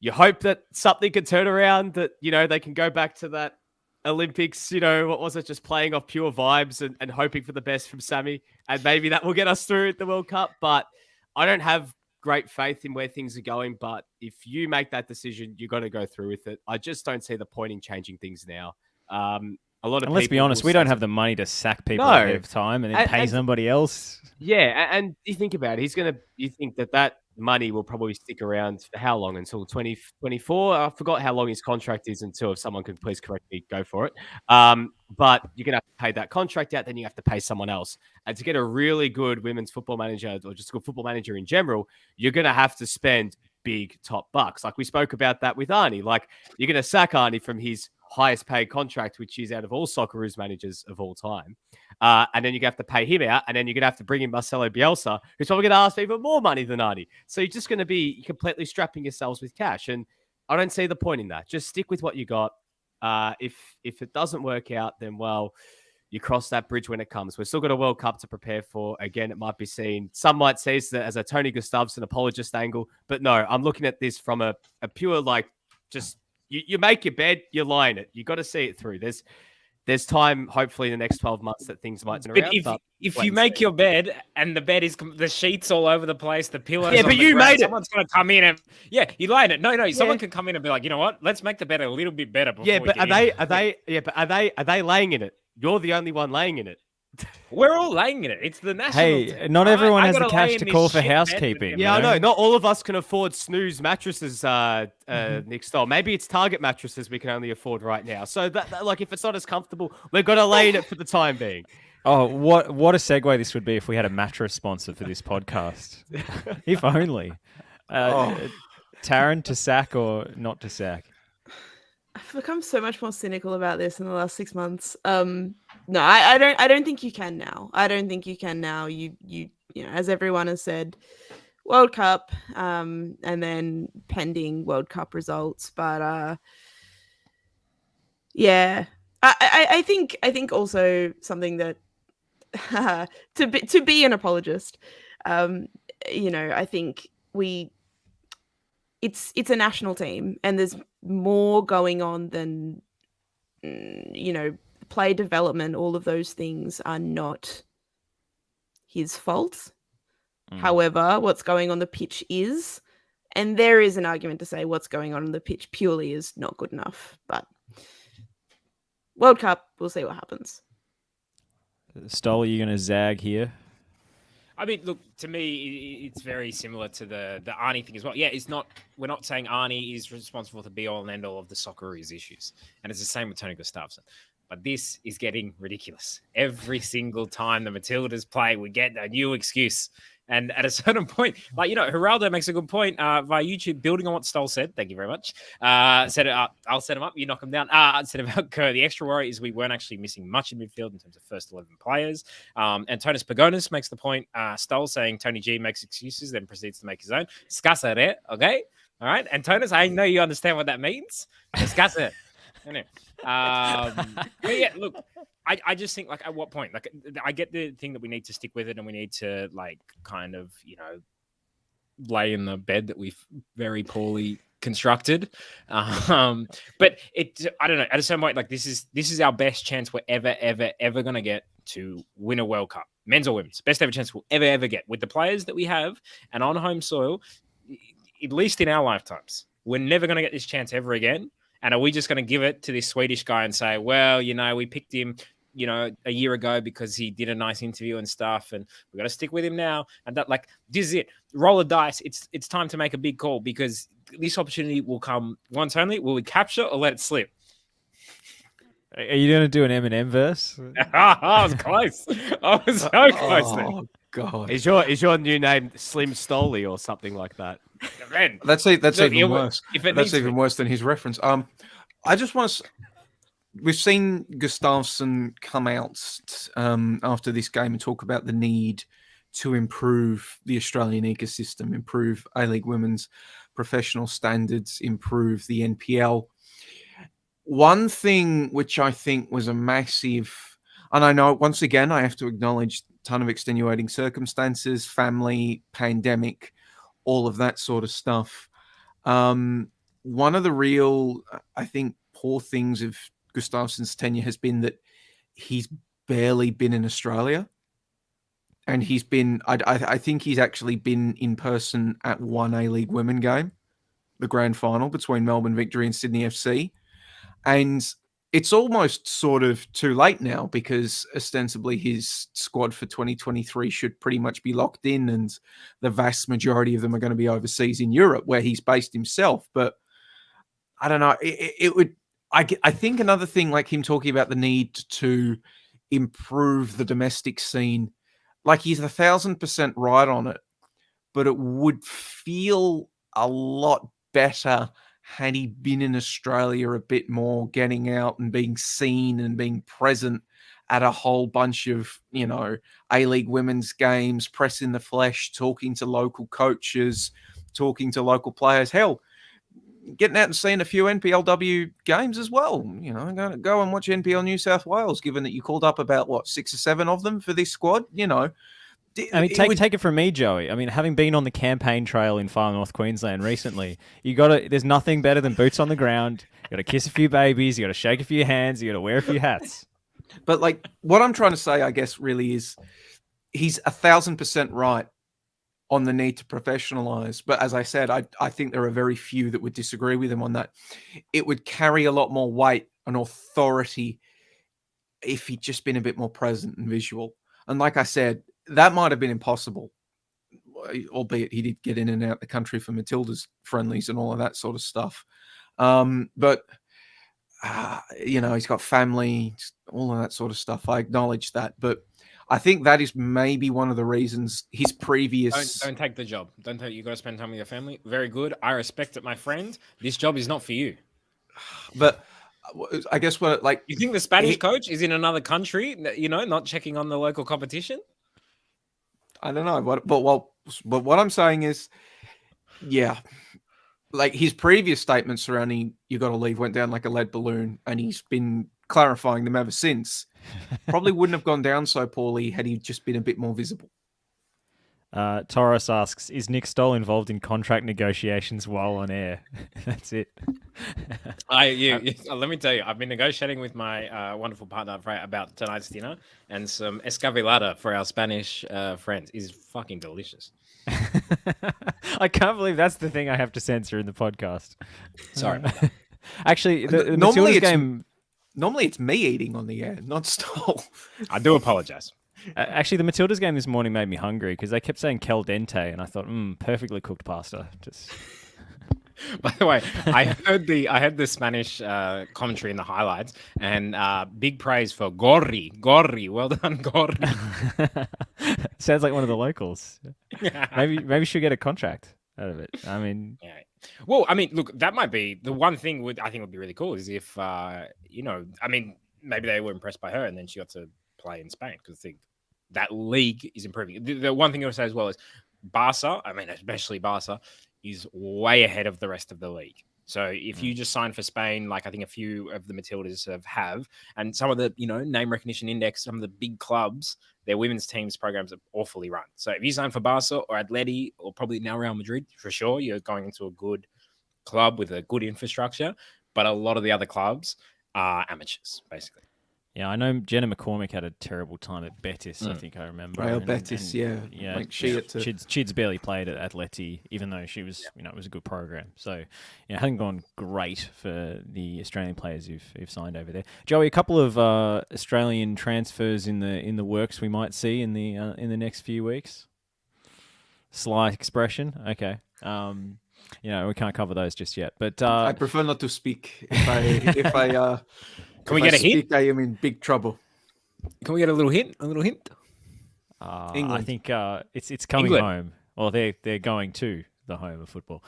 You hope that something can turn around, that, they can go back to that Olympics, what was it? Just playing off pure vibes and hoping for the best from Sammy. And maybe that will get us through the World Cup. But I don't have great faith in where things are going. But if you make that decision, you got to go through with it. I just don't see the point in changing things now. A lot of let's be honest, we don't have the money to sack people ahead of time and then pay somebody else. Yeah, and you think about it, you think that money will probably stick around for how long? Until 2024? I forgot how long his contract is until. If someone could please correct me, go for it. But you're going to have to pay that contract out, then you have to pay someone else. And to get a really good women's football manager, or just a good football manager in general, you're going to have to spend big top bucks. Like we spoke about that with Arnie. Like you're going to sack Arnie from his highest paid contract, which is out of all Socceroos managers of all time. And then you're going to have to pay him out. And then you're going to have to bring in Marcelo Bielsa, who's probably going to ask for even more money than Arnie. So you're just going to be completely strapping yourselves with cash. And I don't see the point in that. Just stick with what you got. If it doesn't work out, then, well, you cross that bridge when it comes. We've still got a World Cup to prepare for. Again, it might be seen. Some might see it as a Tony Gustafsson apologist angle. But no, I'm looking at this from a pure, like, just... You make your bed, you lie in it. You got to see it through. There's there's time, hopefully, in the next 12 months that things might turn But around. if wait you and make see. your bed and the bed is the sheets all over the place, the pillows. Yeah, on but the you ground, made it. Someone's going to come in and you lay in it. No, someone can come in and be like, you know what? Let's make the bed a little bit better. Before Yeah, we but get are they laying in it? You're the only one laying in it. We're all laying in it. It's the national. Hey, not everyone has the cash to call for housekeeping. Yeah, I you know. Not all of us can afford snooze mattresses, Nick Stoll. Maybe it's Target mattresses we can only afford right now. So that like, if it's not as comfortable, we're gonna lay in it for the time being. Oh, what a segue this would be if we had a mattress sponsor for this podcast. If only. Taryn, to sack or not to sack? I've become so much more cynical about this in the last 6 months. No, I don't think you can now. I don't think you can now. You know, as everyone has said, World Cup, and then pending World Cup results. But yeah, I think also something that to be an apologist, you know, I think it's a national team and there's more going on than, you know, play development. All of those things are not his fault. However, what's going on the pitch is, and there is an argument to say what's going on the pitch purely is not good enough. But World Cup, we'll see what happens. Stoll, are you going to zag here? I mean, look, to me, it's very similar to the Arnie thing as well. Yeah, we're not saying Arnie is responsible for the be all and end all of the Socceroos issues. And it's the same with Tony Gustafsson. But this is getting ridiculous. Every single time the Matildas play, we get a new excuse. And at a certain point, like, you know, Geraldo makes a good point via YouTube, building on what Stoll said. Thank you very much. Set it up. I'll set him up. You knock him down. Said about Kerr. The extra worry is we weren't actually missing much in midfield in terms of first 11 players. Antonis Pagonis makes the point. Stoll saying Tony G makes excuses, then proceeds to make his own. Scasare, okay? All right. Antonis, I know you understand what that means. Scasare. Anyway. But yeah, look, I just think, like, at what point? Like, I get the thing that we need to stick with it and we need to, like, kind of, you know, lay in the bed that we've very poorly constructed. But I don't know, at a certain point, like, this is our best chance we're ever gonna get to win a World Cup, men's or women's. Best ever chance we'll ever get with the players that we have and on home soil, at least in our lifetimes. We're never gonna get this chance ever again. And are we just going to give it to this Swedish guy and say, well, you know, we picked him, you know, a year ago because he did a nice interview and stuff, and we've got to stick with him now. And that, like, this is it. Roll a dice. It's time to make a big call because this opportunity will come once only. Will we capture or let it slip? Are you going to do an Eminem verse? I was close. I was so close. Oh, God. Is your new name Slim Stoley or something like that? Man, That's even worse. That's even worse than his reference. I just want to. We've seen Gustafsson come out after this game and talk about the need to improve the Australian ecosystem, improve A-League women's professional standards, improve the NPL. One thing which I think was a massive, and I know once again I have to acknowledge a ton of extenuating circumstances, family, pandemic, all of that sort of stuff. One of the real, I think, poor things of Gustafsson's tenure has been that he's barely been in Australia. And he's been, I think he's actually been in person at one A-League women game, the grand final between Melbourne Victory and Sydney FC. And it's almost sort of too late now because ostensibly his squad for 2023 should pretty much be locked in and the vast majority of them are going to be overseas in Europe where he's based himself. But I don't know. I think another thing, like him talking about the need to improve the domestic scene, like he's 1,000% right on it, but it would feel a lot better had he been in Australia a bit more, getting out and being seen and being present at a whole bunch of, you know, A-League women's games, press in the flesh, talking to local coaches, talking to local players. Hell, getting out and seeing a few NPLW games as well. You know, go and watch NPL New South Wales, given that you called up about, 6 or 7 of them for this squad, you know. I mean, take it from me, Joey. I mean, having been on the campaign trail in Far North Queensland recently, there's nothing better than boots on the ground. You got to kiss a few babies, you got to shake a few hands, you got to wear a few hats. But like what I'm trying to say, I guess, really is he's 1,000% right on the need to professionalize. But as I said, I think there are very few that would disagree with him on that. It would carry a lot more weight and authority if he'd just been a bit more present and visual. And like I said, that might have been impossible, albeit he did get in and out the country for Matildas friendlies and all of that sort of stuff. But he's got family, all of that sort of stuff. I acknowledge that, but I think that is maybe one of the reasons his previous. Don't take the job. Don't take. You got to spend time with your family. Very good. I respect it, my friend. This job is not for you. But I guess you think the Spanish coach is in another country? Not checking on the local competition. I don't know, but what I'm saying is, yeah, like his previous statements surrounding "you got to leave" went down like a lead balloon, and he's been clarifying them ever since. Probably wouldn't have gone down so poorly had he just been a bit more visible. Taurus asks, is Nick Stoll involved in contract negotiations while on air? That's it. Let me tell you, I've been negotiating with my wonderful partner about tonight's dinner, and some escabillada for our Spanish friends is fucking delicious. I can't believe that's the thing I have to censor in the podcast. Sorry. Actually, the Matildas game... Normally it's me eating on the air, not Stoll. I do apologize. Actually, the Matildas game this morning made me hungry because they kept saying "cal dente," and I thought, perfectly cooked pasta. Just. By the way, I heard the Spanish commentary in the highlights, and big praise for Gorri. Well done, Gorri. Sounds like one of the locals. Maybe she'll get a contract out of it. I mean, yeah. Well, I mean, look, that might be the one thing I think would be really cool is if maybe they were impressed by her, and then she got to play in Spain because I think that league is improving. The one thing I would say as well is Barca, especially Barca, is way ahead of the rest of the league. So if you just sign for Spain, like I think a few of the Matildas have, and some of the, name recognition index, some of the big clubs, their women's teams programs are awfully run. So if you sign for Barca or Atleti or probably now Real Madrid, for sure, you're going into a good club with a good infrastructure. But a lot of the other clubs are amateurs, basically. Yeah, I know Jenna McCormick had a terrible time at Betis. I think I remember. Real Betis, yeah. Like she'd barely played at Atleti, even though she was, it was a good program. So, it hadn't gone great for the Australian players who've signed over there. Joey, a couple of Australian transfers in the works we might see in the next few weeks. Sly expression, okay. We can't cover those just yet, but I prefer not to speak. If I can we get a hint? I am in big trouble. Can we get a little hint? I think it's coming home. Well, they're going to the home of football.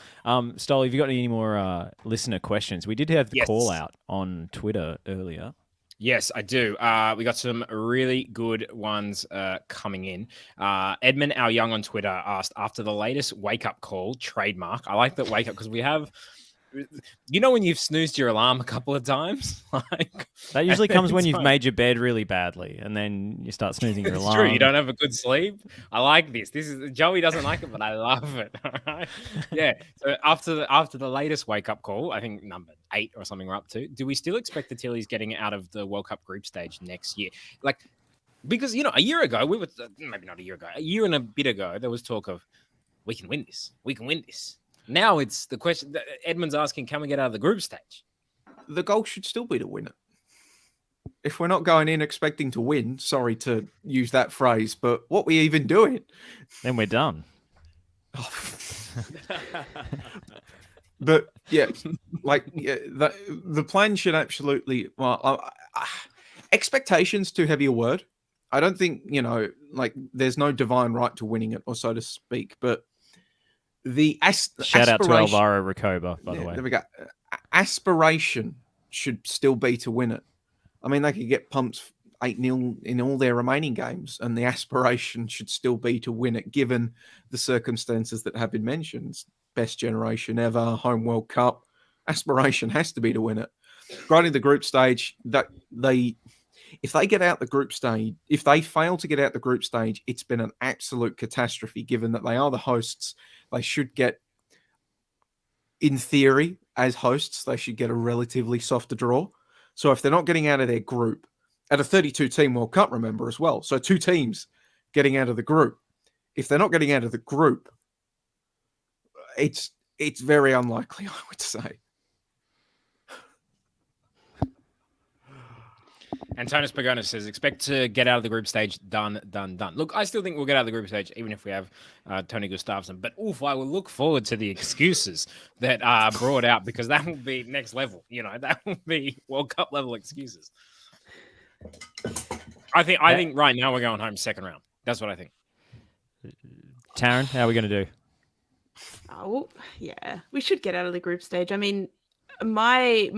Stoll, have you got any more listener questions? We did have the call out on Twitter earlier. Yes, I do. We got some really good ones coming in. Edmund, our young on Twitter, asked, after the latest wake-up call, trademark. I like that wake-up because we have... when you've snoozed your alarm a couple of times? That usually comes when you've made your bed really badly and then you start snoozing your alarm. It's true. You don't have a good sleep. I like this. Joey doesn't like it, but I love it. All right? Yeah. So after the latest wake-up call, I think number 8 or something we're up to, do we still expect the Tillies getting out of the World Cup group stage next year? Because, a year ago, we were, maybe not a year ago, a year and a bit ago, there was talk of, we can win this. We can win this. Now it's the question that Edmund's asking, can we get out of the group stage? The goal should still be to win it. If we're not going in expecting to win, sorry to use that phrase, but what we even doing? Then we're done. But the plan should absolutely, expectations too heavy a word. I don't think, there's no divine right to winning it, or so to speak, but shout out to Alvaro Recoba, by the way. There we go. Aspiration should still be to win it. I mean, they could get pumped 8-0 in all their remaining games, and the aspiration should still be to win it, given the circumstances that have been mentioned. Best generation ever, home World Cup. Aspiration has to be to win it. Right in the group stage, if they get out the group stage, if they fail to get out the group stage, it's been an absolute catastrophe, given that they are the hosts. They should get, in theory, as hosts, they should get a relatively softer draw. So if they're not getting out of their group, at a 32-team World Cup, remember, as well. So 2 teams getting out of the group. If they're not getting out of the group, it's very unlikely, I would say. Antonis Pagona says, expect to get out of the group stage. Done. Look, I still think we'll get out of the group stage, even if we have Tony Gustafsson. But I will look forward to the excuses that are brought out, because that will be next level. That will be World Cup level excuses. I think right now we're going home second round. That's what I think. Taryn, how are we going to do? Oh, yeah. We should get out of the group stage. I mean, I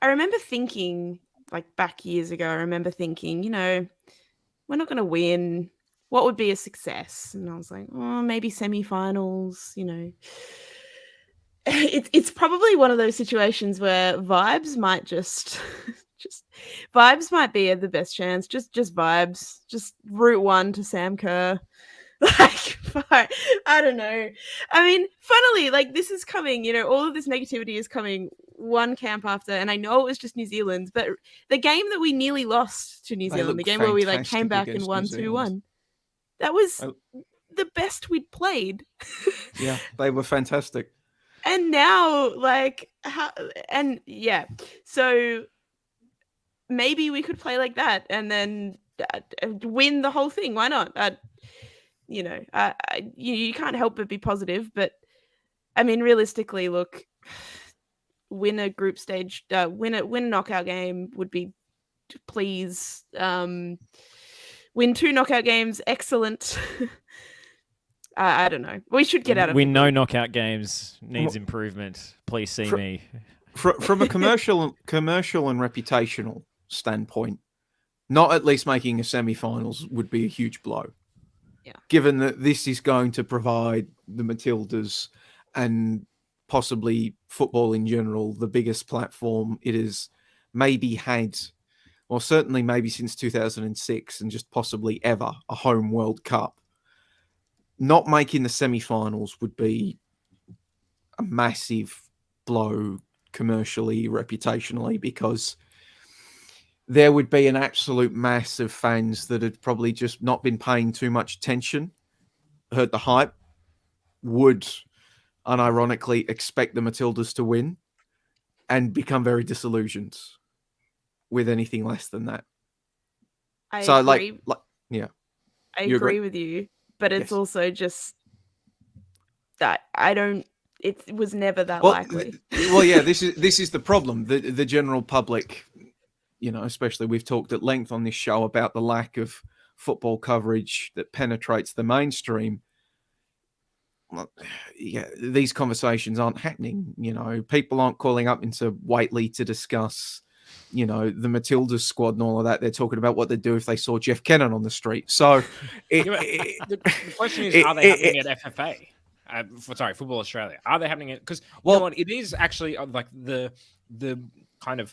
remember thinking, like back years ago, we're not going to win. What would be a success? And I was like, maybe semi-finals, It's probably one of those situations where vibes might just vibes might be the best chance. Just vibes. Just route 1 to Sam Kerr. Like, I don't know. I mean, funnily, like, this is coming, all of this negativity is coming one camp after, and I know it was just New Zealand, but the game that we nearly lost to New Zealand, the game where we came back and won 2-1, that was the best we'd played. Yeah, they were fantastic. And now, so maybe we could play like that and then win the whole thing. Why not? You can't help but be positive, but I mean, realistically, look, win a group stage, win a knockout game would be, please. Win 2 knockout games, excellent. I don't know. We should get out of. Win no knockout games needs improvement. Please see me. From a commercial and reputational standpoint, not at least making a semi-finals would be a huge blow. Yeah. Given that this is going to provide the Matildas and possibly football in general the biggest platform it has maybe had, or certainly maybe since 2006, and just possibly ever, a home World Cup. Not making the semi-finals would be a massive blow commercially, reputationally, because there would be an absolute mass of fans that had probably just not been paying too much attention, heard the hype, would unironically expect the Matildas to win, and become very disillusioned with anything less than that. I agree. Yeah. I agree with you, but it's also just that it was never that likely. Well, yeah, this is the problem. The general public, especially, we've talked at length on this show about the lack of football coverage that penetrates the mainstream. Well, yeah, these conversations aren't happening. People aren't calling up into Waitley to discuss, the Matildas squad and all of that. They're talking about what they'd do if they saw Jeff Kennan on the street. So the question is, are they happening at FFA? Football Australia. Are they happening at? Because it is actually like the kind of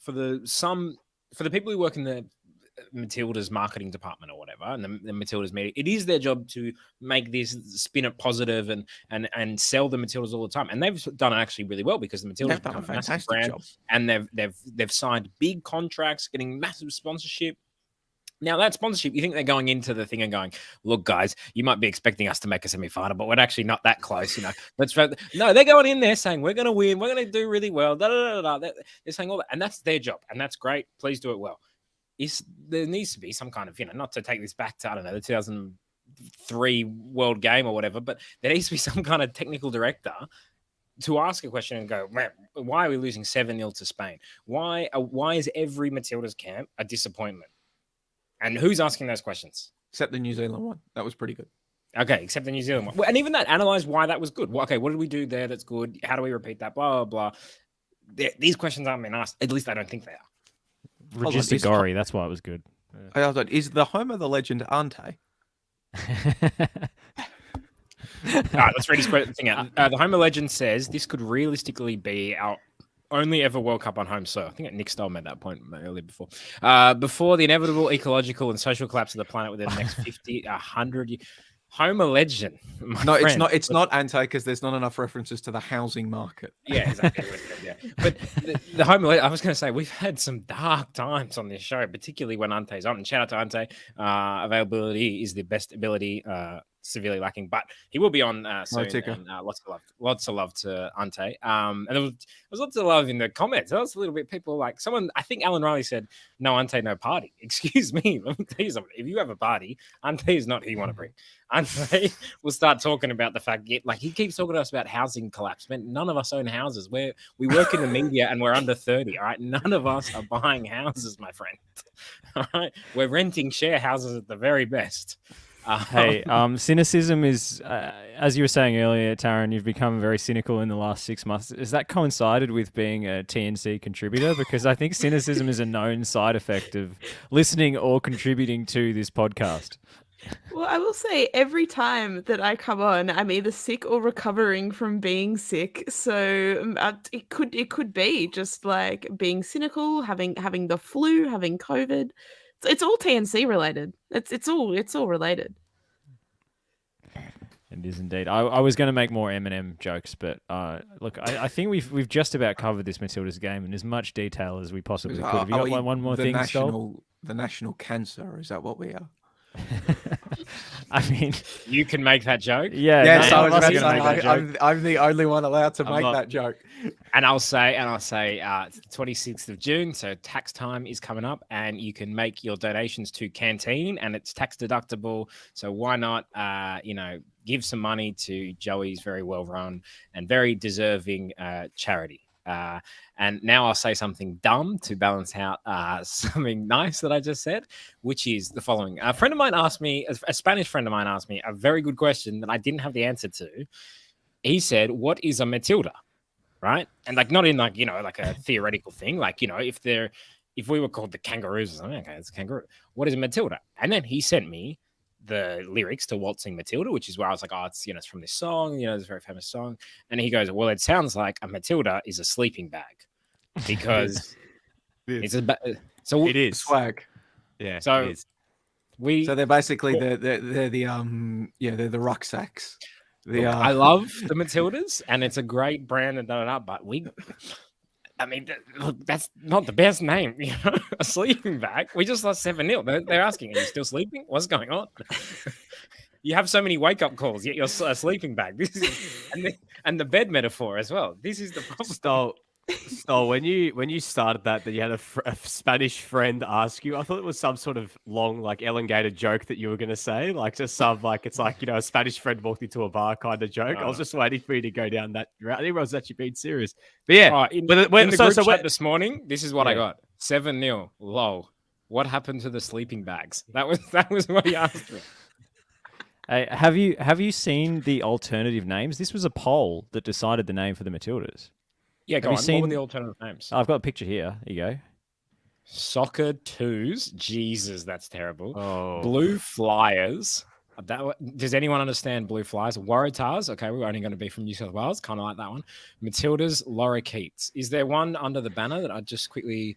for the people who work in the Matildas marketing department or whatever, and the Matildas media, it is their job to make this, spin it positive and sell the Matildas all the time. And they've done it actually really well, because the Matildas have become a massive brand, and they've signed big contracts, getting massive sponsorship. Now, that sponsorship, you think they're going into the thing and going, look, guys, you might be expecting us to make a semi-final, but we're actually not that close, No, they're going in there saying, we're going to win, we're going to do really well, They're saying all that, and that's their job, and that's great. Please do it well. There needs to be some kind of, not to take this back to, the 2003 World Game or whatever, but there needs to be some kind of technical director to ask a question and go, man, why are we losing 7-0 to Spain? Why is every Matildas camp a disappointment? And who's asking those questions? Except the New Zealand one. That was pretty good. Okay, except the New Zealand one. And even that, analyze why that was good. Okay, what did we do there that's good? How do we repeat that? Blah, blah, blah. These questions aren't being asked. At least I don't think they are. Regista Gorry, that's why it was good. Is the Homer the legend Ante? All right, let's read his thing out. The Homer legend says this could realistically be our only ever World Cup on home soil. I think Nick Stoll made that point earlier before. Before the inevitable ecological and social collapse of the planet within the next 50, 100 years. Homer legend. No, it's not Ante because there's not enough references to the housing market. Yeah, exactly. Yeah. But the home, I was going to say, we've had some dark times on this show, particularly when Ante's on. And shout out to Ante. Availability is the best ability, severely lacking, but he will be on soon. And, lots of love to Ante. And there was lots of love in the comments. There was a little bit people like someone. I think Alan Riley said, "No Ante, no party." Excuse me. Let me tell you something. If you have a party, Ante is not who you want to bring. Ante will start talking about the fact, like he keeps talking to us about housing collapse. Man, none of us own houses. We work in the media and we're under 30. All right, none of us are buying houses, my friend. All right, we're renting share houses at the very best. Hey, cynicism is, as you were saying earlier, Taryn, you've become very cynical in the last 6 months. Has that coincided with being a TNC contributor? Because I think cynicism is a known side effect of listening or contributing to this podcast. Well, I will say every time that I come on, I'm either sick or recovering from being sick. So it could be just like being cynical, having the flu, having COVID. It's all TNC related. It's all related. It is indeed. I was going to make more Eminem jokes, but look, I think we've just about covered this Matildas game in as much detail as we possibly could. Have you got one more thing, Stoll? The national cancer, is that what we are? I mean, you can make that joke. Yeah, yes, no, I was going to say I'm the only one allowed to make that joke. And I'll say, it's the 26th of June, so tax time is coming up, and you can make your donations to Canteen, and it's tax deductible. So why not, give some money to Joey's very well run and very deserving charity. And now I'll say something dumb to balance out something nice that I just said, which is the following. A friend of mine asked me, a Spanish friend of mine asked me a very good question that I didn't have the answer to. He said, "What is a Matilda?" Right? And not in like a theoretical thing. If we were called the Kangaroos or something, okay, it's a kangaroo. What is a Matilda? And then he sent me the lyrics to Waltzing Matilda, which is where I was like, oh, it's from this song, it's a very famous song. And he goes, well, it sounds like a Matilda is a sleeping bag because it is swag. Yeah. So it is. So they're basically they're the rucksacks. I love the Matildas and it's a great brand and but that's not the best name, a sleeping bag. We just lost 7-0. They're asking, are you still sleeping? What's going on? You have so many wake-up calls, yet you're a sleeping bag. This is and the bed metaphor as well. This is the problem. Stoll, when you started that you had a Spanish friend ask you, I thought it was some sort of long, elongated joke that you were going to say, it's a Spanish friend walked into a bar kind of joke. I was just waiting for you to go down that route. I didn't realize that you've been serious. But yeah, in the group chat this morning, this is what I got: 7-0. Lol. What happened to the sleeping bags? That was what he asked me. Hey, have you seen the alternative names? This was a poll that decided the name for the Matildas. Yeah, go on. What were the alternative names? I've got a picture here. Here you go. Soccer Twos. Jesus, that's terrible. Oh. Blue Flyers. Does anyone understand Blue Flyers? Waratahs. Okay, we're only going to be from New South Wales. Kind of like that one. Matildas, Lorikeets. Is there one under the banner that I just quickly...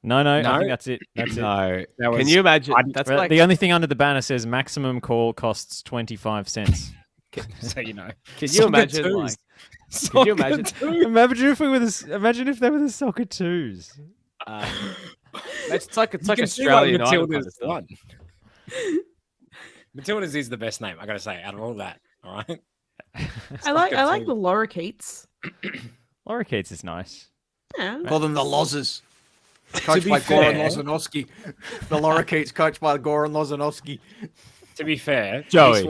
No, I think that's it. That's it. No. Can you imagine? That's the only thing under the banner says maximum call costs 25 cents. So you know. Can you imagine? Could you imagine? Imagine if they were the Soccer Twos. It's like Australian Idol kind of stuff. Matildas is the best name, I gotta say, out of all that. All right. I like the Lorikeets. Lorikeets is nice. Yeah. Call them the Lozzers. Coached by Goran Lozanovsky. The Lorikeets coached by Goran Lozanovsky. To be fair, Joey.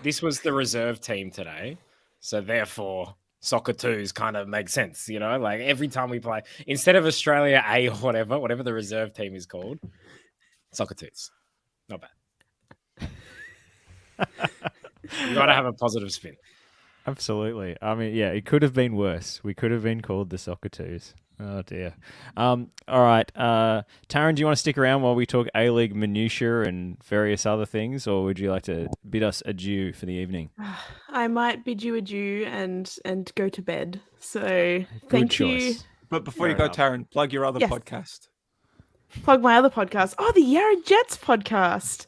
This was the reserve team today, so therefore Soccer Twos kind of makes sense, every time we play, instead of Australia A or whatever the reserve team is called, Soccer Twos. Not bad. You got to have a positive spin. Absolutely. I mean, yeah, it could have been worse. We could have been called the Soccer Twos. Oh, dear. All right. Taryn, do you want to stick around while we talk A-League minutiae and various other things, or would you like to bid us adieu for the evening? I might bid you adieu and go to bed. So thank you. But before you go, Taryn, plug your other podcast. Plug my other podcast. Oh, the Yarra Jets podcast.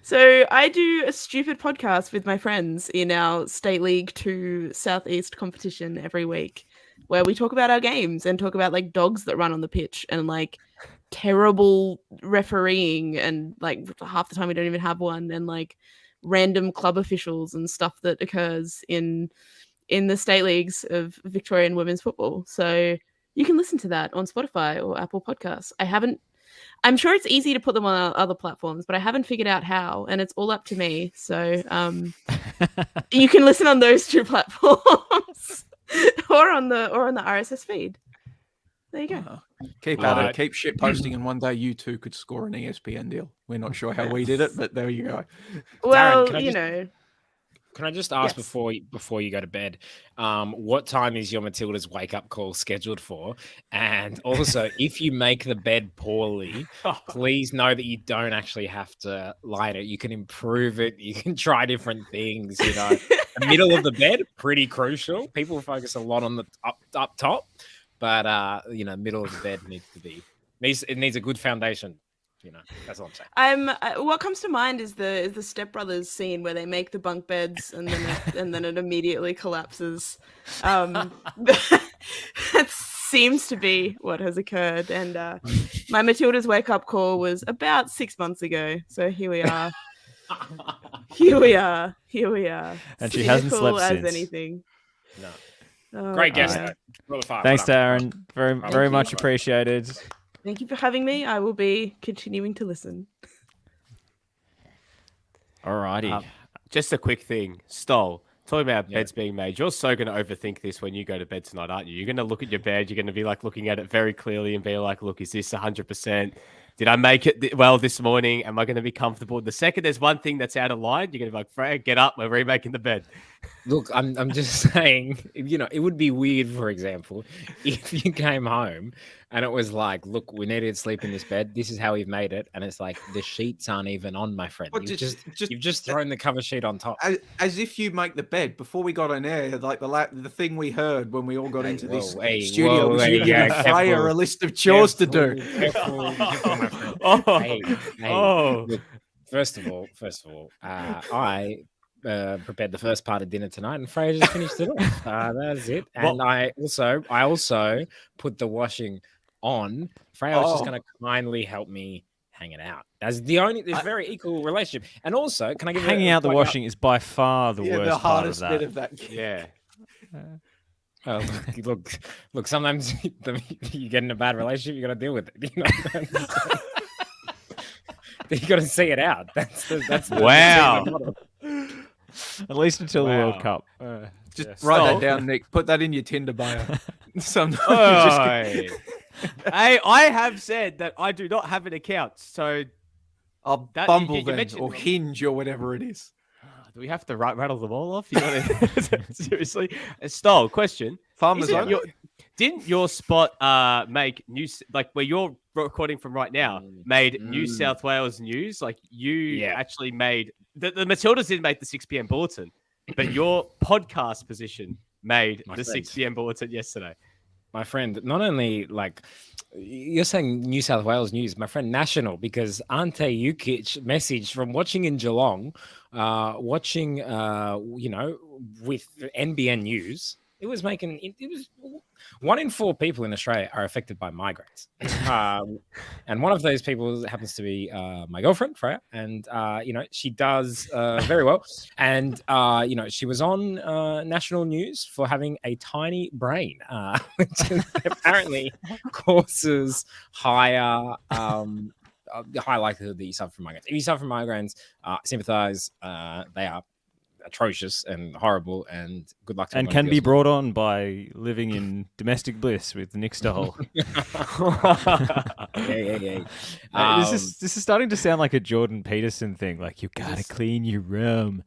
So I do a stupid podcast with my friends in our State League 2 Southeast competition every week, where we talk about our games and talk about like dogs that run on the pitch and like terrible refereeing, and like half the time we don't even have one, and like random club officials and stuff that occurs in the state leagues of Victorian women's football. So you can listen to that on Spotify or Apple Podcasts. I'm sure it's easy to put them on other platforms, but I haven't figured out how, and it's all up to me. So you can listen on those two platforms or on the RSS feed. There you go. Keep at it. Keep shit posting, and one day you too could score an ESPN deal. We're not sure how we did it, but there you go. Well, Darren, can I just ask before you go to bed, what time is your Matildas wake up call scheduled for? And also, if you make the bed poorly, please know that you don't actually have to lie to it. You can improve it. You can try different things. You know, the middle of the bed, pretty crucial. People focus a lot on the up top, but middle of the bed needs a good foundation. You know, that's all I'm saying. What comes to mind is the Step Brothers scene where they make the bunk beds and then it immediately collapses. That seems to be what has occurred. And my Matilda's wake up call was about 6 months ago. So here we are. Here we are. And she hasn't slept as since. Anything. No. Great guest. Thanks, Darren. Very much appreciated. Thank you for having me. I will be continuing to listen. Alrighty. Just a quick thing. Stoll, talking about beds being made, you're so going to overthink this when you go to bed tonight, aren't you? You're going to look at your bed, you're going to be like looking at it very clearly and be like, look, is this 100%? Did I make it well this morning? Am I going to be comfortable? The second there's one thing that's out of line, you're going to be like, Freya, get up. We're remaking the bed. Look, I'm just saying, it would be weird, for example, if you came home and it was like, look, we needed to sleep in this bed. This is how we've made it. And it's like, the sheets aren't even on, my friend. You've just thrown the cover sheet on top. As if you make the bed. Before we got on air, like the thing we heard when we all got into this studio was you giving Freya a list of chores to do. Careful, my friend. Look, first of all, I prepared the first part of dinner tonight, and Freya just finished it off. That's it. And I also put the washing on. Freya was just going to kindly help me hang it out. That's there's very equal relationship. And also, can I give hanging out the washing is by far the worst the hardest part bit of that. Yeah. Look. Sometimes you get in a bad relationship, you got to deal with it. You got to see it out. That's wow. At least until the World Cup. Just write that down, Nick. Put that in your Tinder bio. Hey, I have said that I do not have an account, so Bumble or Hinge or whatever it is. Do we have to rattle them all off? You seriously? Stoll, question. Farmers didn't your spot make news, like where you're recording from right now, made New South Wales news? Like you actually made the Matildas didn't make the 6 p.m. bulletin, but your podcast position made the 6 p.m. bulletin yesterday. My friend, not only like you're saying New South Wales news, my friend, national, because Ante Jukic messaged from watching in Geelong, with NBN News. It was 1 in 4 people in Australia are affected by migraines. And one of those people happens to be my girlfriend, Freya. And, she does very well. And, she was on national news for having a tiny brain, which apparently causes higher high likelihood that you suffer from migraines. If you suffer from migraines, sympathize. They are atrocious and horrible, and good luck to and can be brought on by living in domestic bliss with Nick Stoll. Yeah. This is starting to sound like a Jordan Peterson thing. Like, you gotta clean your room.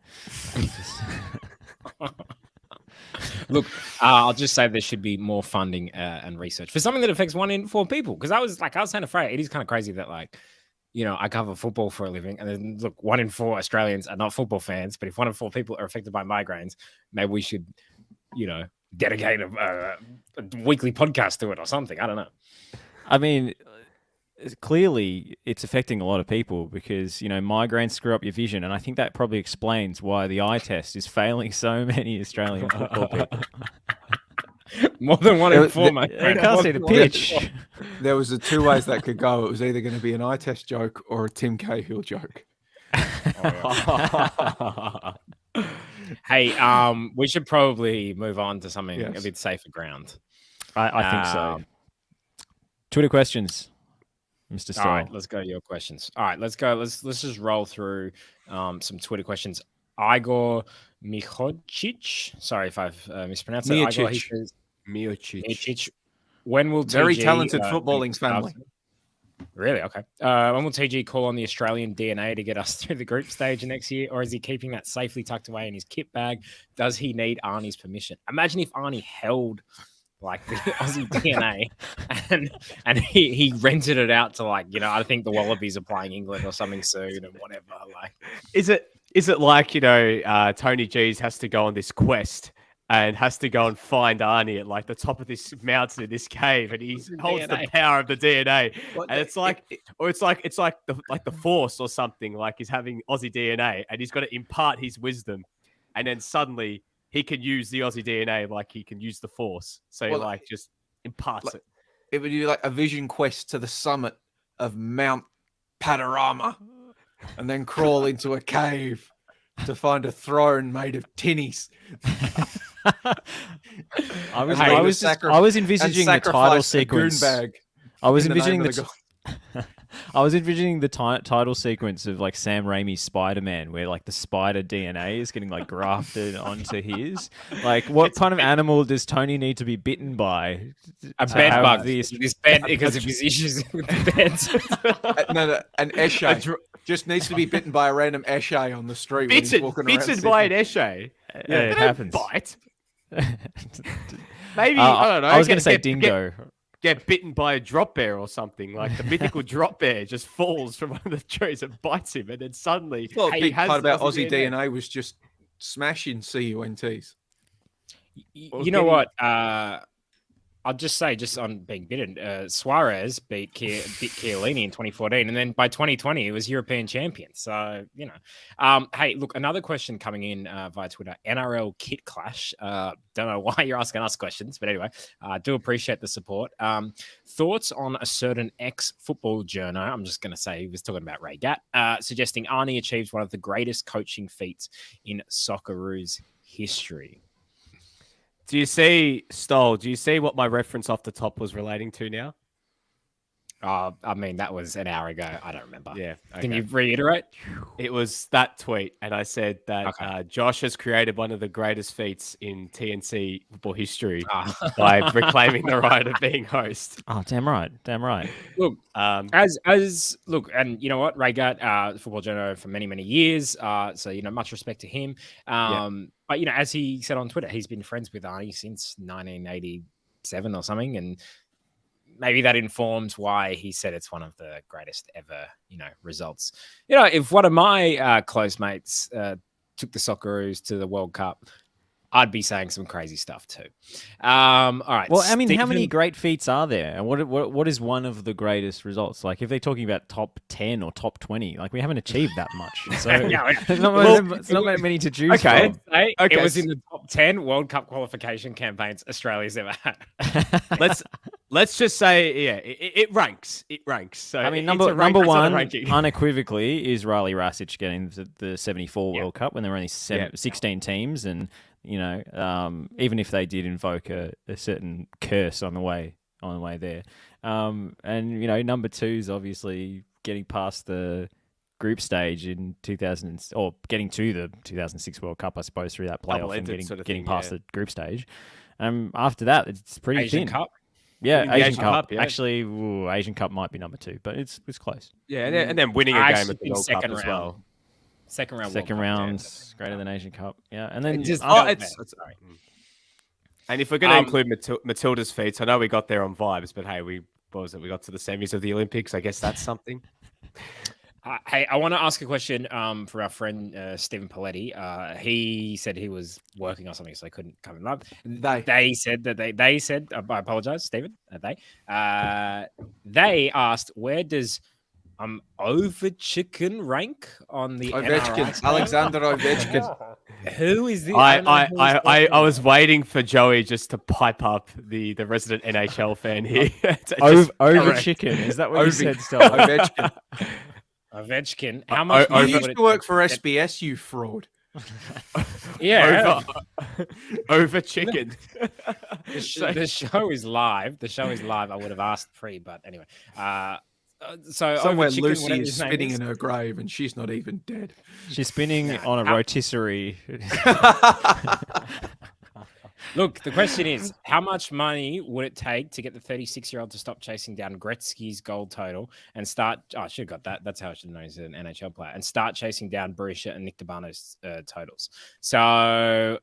Look, I'll just say there should be more funding and research for something that affects 1 in 4 people. Because I was saying to Freya, it is kind of crazy that I cover football for a living, and then look, 1 in 4 Australians are not football fans. But if 1 in 4 people are affected by migraines, maybe we should, dedicate a weekly podcast to it or something. I don't know. I mean, clearly it's affecting a lot of people because, migraines screw up your vision. And I think that probably explains why the eye test is failing so many Australian football people. More than one in four, mate. They can't see the pitch. There was the two ways that could go. It was either going to be an eye test joke or a Tim Cahill joke. Hey, we should probably move on to something a bit safer ground. I think so. Twitter questions, Mr. Stoll. All right, let's go to your questions. All right, let's go. Let's just roll through some Twitter questions. Igor Mihodzic. Sorry if I've mispronounced it. Igor, he says, Mihodzic. When will very TG, talented footballing family? Really? Okay. When will TG call on the Australian DNA to get us through the group stage next year? Or is he keeping that safely tucked away in his kit bag? Does he need Arnie's permission? Imagine if Arnie held like the Aussie DNA and he rented it out to I think the Wallabies are playing England or something soon and whatever. Is it like, Tony G's has to go on this quest and has to go and find Arnie at the top of this mountain in this cave, and he holds the power of the DNA, and it's like the Force or something. Like he's having Aussie DNA, and he's got to impart his wisdom, and then suddenly he can use the Aussie DNA like he can use the Force. So he just imparts it. It would be like a vision quest to the summit of Mount Panorama, and then crawl into a cave to find a throne made of tinnies. I was envisaging the title sequence. I was envisioning the title sequence of Sam Raimi's Spider-Man, where the spider DNA is getting grafted onto his. What kind of animal does Tony need to be bitten by? A bed bug. This bed because of his issues with the beds. No, an esche. Just needs to be bitten by a random esche on the street. Bitten by an esche. Yeah, it happens. Bite. Maybe I don't know. I was going to say dingo. Get bitten by a drop bear or something. Like the mythical drop bear just falls from one of the trees and bites him, and then suddenly he has. Part about Aussie DNA was just smashing CUNTs. You know what? I'll just say, just on being bitten, Suarez beat Chiellini in 2014, and then by 2020, he was European champion. So, hey, look, another question coming in via Twitter, NRL Kit Clash. Don't know why you're asking us questions, but anyway, I do appreciate the support. Thoughts on a certain ex-football journo, I'm just going to say he was talking about Ray Gatt, suggesting Arnie achieves one of the greatest coaching feats in Socceroos history. Do you see, Stoll, what my reference off the top was relating to now? I mean, that was an hour ago. I don't remember. Yeah. Okay. Can you reiterate? It was that tweet. And I said that Josh has created one of the greatest feats in TNC football history by reclaiming the right of being host. Oh, damn right. Damn right. Look, look, and you know what? Ray Gatt, football journal for many, many years. So, much respect to him. But, as he said on Twitter, he's been friends with Arnie since 1987 or something. And maybe that informs why he said it's one of the greatest ever, results. If one of my close mates took the Socceroos to the World Cup, I'd be saying some crazy stuff too. All right. Well, I mean, how many great feats are there? And what is one of the greatest results? Like, if they're talking about top 10 or top 20, we haven't achieved that much. So there's not many to choose from. It was in the top 10 World Cup qualification campaigns Australia's ever had. Let's just say, it ranks. It ranks. So I mean, number one, unequivocally, is Riley Rasic getting the 74 World Cup when there were only 16 teams, and even if they did invoke a certain curse on the way there, and number two is obviously getting past the group stage in 2000, or getting to the 2006 World Cup, I suppose, through that playoff and getting past the group stage. After that, it's pretty Asian thin. Cup. Yeah, Asian Cup. Actually, Asian Cup might be number two, but it's close. Yeah, and then winning a game at the World Cup as well. Second round's greater than Asian Cup. Yeah, and then sorry. And if we're going to include Matilda's feats, I know we got there on vibes, but hey, we got to the semis of the Olympics. I guess that's something. Hey, I want to ask a question for our friend Stephen Paletti. He said he was working on something, so they couldn't come in live. They said that they said, I apologize, Stephen. They asked, where does Ovechkin rank on the Ovechkin, NRI? Alexander Ovechkin. Who is this? I was waiting for Joey just to pipe up the resident NHL fan here. Ovechkin, is that what you said, Stoll? Ovechkin. Ovechkin. How much You used to work for SBS, you fraud. Yeah. Over chicken. The show is live. The show is live. I would have asked pre, but anyway. So somewhere Ovechkin, Lucy is his name spinning in her grave, and she's not even dead. She's spinning on a rotisserie. Look, the question is, how much money would it take to get the 36-year-old to stop chasing down Gretzky's gold total and start? Oh, I should have got that. That's how I should know he's an NHL player, and start chasing down Barisha and Nick D'Urbano's totals. So,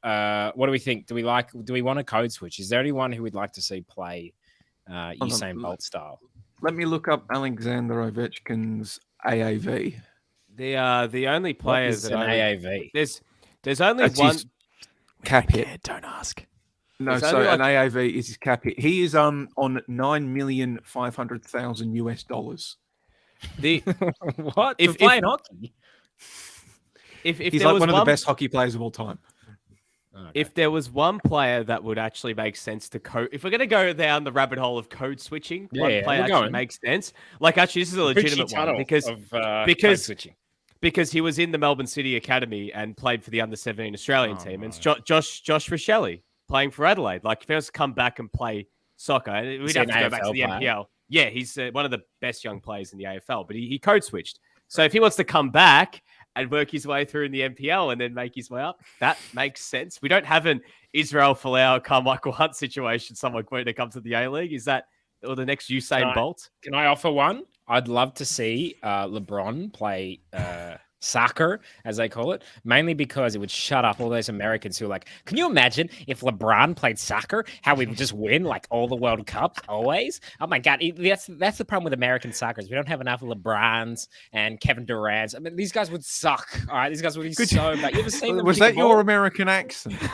what do we think? Do we want a code switch? Is there anyone who would like to see play Usain Bolt style? Let me look up Alexander Ovechkin's AAV. The only players that AAV. There's only That's one his cap hit. Don't ask. No, There's so only an AAV is his cap hit. He is on $9,500,000 US. The What? If playing hockey? If He's there like was one of the best hockey players of all time. Okay. If there was one player that would actually make sense to code, if we're going to go down the rabbit hole of code switching, one player actually makes sense. Like, actually, this is a legitimate one because he was in the Melbourne City Academy and played for the under-17 Australian team. And Josh Richelli playing for Adelaide. Like, if he wants to come back and play soccer, we'd have to go back to the NPL. Yeah, he's one of the best young players in the AFL, but he code switched. So if he wants to come back and work his way through in the NPL and then make his way up, that makes sense. We don't have an Israel Folau, Carmichael Hunt situation somewhere when it comes to the A-League. Is that or the next Usain Bolt? Can I offer one? I'd love to see LeBron play soccer, as they call it, mainly because it would shut up all those Americans who are like, can you imagine if LeBron played soccer, how we would just win like all the World Cups always? Oh my God, that's the problem with American soccer is we don't have enough Lebrons and Kevin Durant's. I mean, these guys would suck. All right, these guys would be so bad. You ever seen them? Was that your American accent? Shout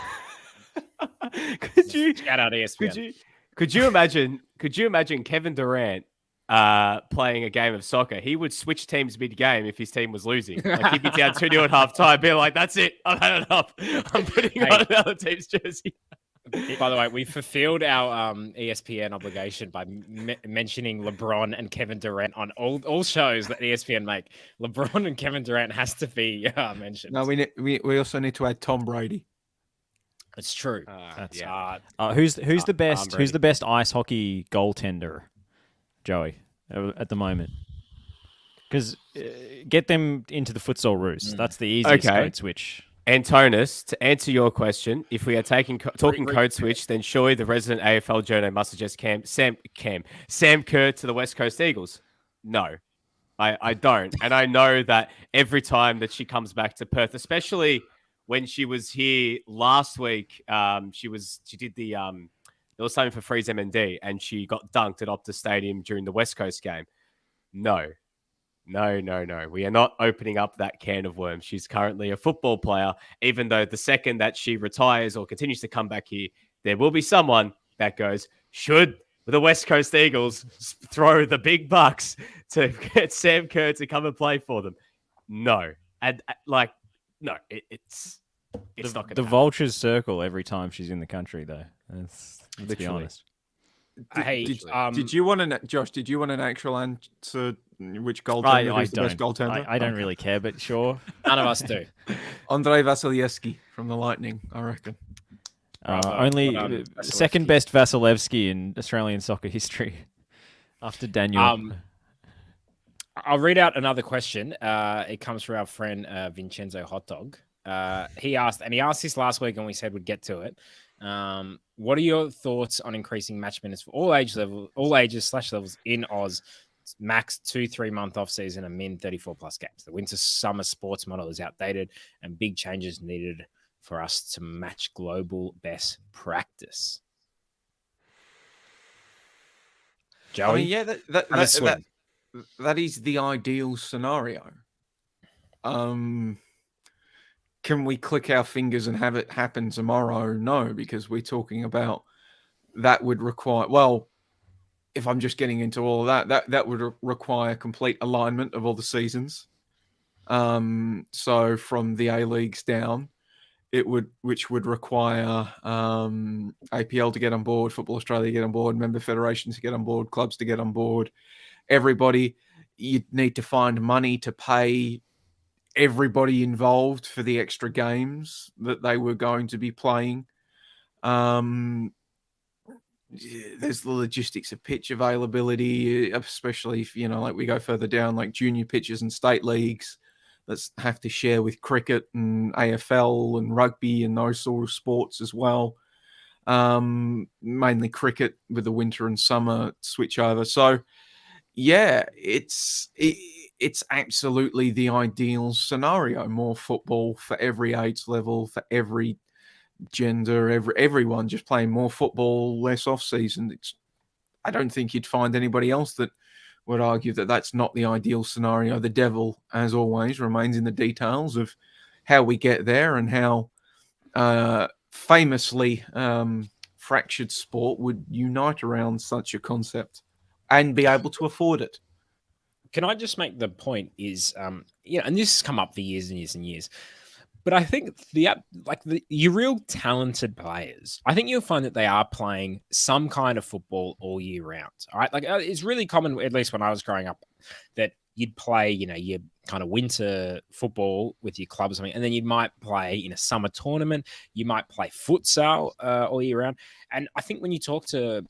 out ESPN. Could you imagine Kevin Durant playing a game of soccer? He would switch teams mid-game if his team was losing. Like, he'd be down 2-0 at half-time, be like, that's it, I've had enough. I'm putting on another team's jersey. By the way, we fulfilled our ESPN obligation by mentioning LeBron and Kevin Durant on all shows that ESPN make. LeBron and Kevin Durant has to be mentioned. No, we also need to add Tom Brady. It's true. That's hard. Who's the best? Who's the best ice hockey goaltender, Joey, at the moment? Because get them into the futsal roost. That's the easiest code switch. Antonis, to answer your question, if we are talking code switch, then surely the resident AFL journo must suggest Sam Kerr to the West Coast Eagles. No, I don't. And I know that every time that she comes back to Perth, especially when she was here last week, she did the there was something for Freeze MND and she got dunked at Optus Stadium during the West Coast game. No. We are not opening up that can of worms. She's currently a football player, even though the second that she retires or continues to come back here, there will be someone that goes, should the West Coast Eagles throw the big bucks to get Sam Kerr to come and play for them? No. And no, it's not going to The Vultures circle every time she's in the country, though. Let's be honest. Did you want an Josh? Did you want an actual answer? Which goaltender is the best goaltender? I don't really care, but sure. None of us do. Andrei Vasilevsky from the Lightning, I reckon. Only second best Vasilevsky in Australian soccer history after Daniel. I'll read out another question. It comes from our friend Vincenzo Hotdog. He asked this last week, and we said we'd get to it. What are your thoughts on increasing match minutes for all ages/levels in Oz? Max 2-3 month off season and min 34 plus games. The winter summer sports model is outdated, and big changes needed for us to match global best practice. Joey, I mean, that is the ideal scenario. Can we click our fingers and have it happen tomorrow? No, because we're talking about that would require, well, if I'm just getting into all of that would require complete alignment of all the seasons. So from the A leagues down, which would require APL to get on board, Football Australia to get on board, member federations to get on board, clubs to get on board, everybody. You'd need to find money to pay everybody involved for the extra games that they were going to be playing. There's the logistics of pitch availability, especially if, like we go further down, like junior pitches and state leagues that have to share with cricket and AFL and rugby and those sort of sports as well. Mainly cricket with the winter and summer switch over. So yeah, it's absolutely the ideal scenario. More football for every age level, for every gender, everyone just playing more football, less off season. I don't think you'd find anybody else that would argue that that's not the ideal scenario. The devil, as always, remains in the details of how we get there and how famously fractured sport would unite around such a concept and be able to afford it. Can I just make the point is, and this has come up for years and years and years, but I think your real talented players, I think you'll find that they are playing some kind of football all year round. All right. Like it's really common, at least when I was growing up, that you'd play, your kind of winter football with your club or something. And then you might play in a summer tournament. You might play futsal all year round. And I think when you talk to,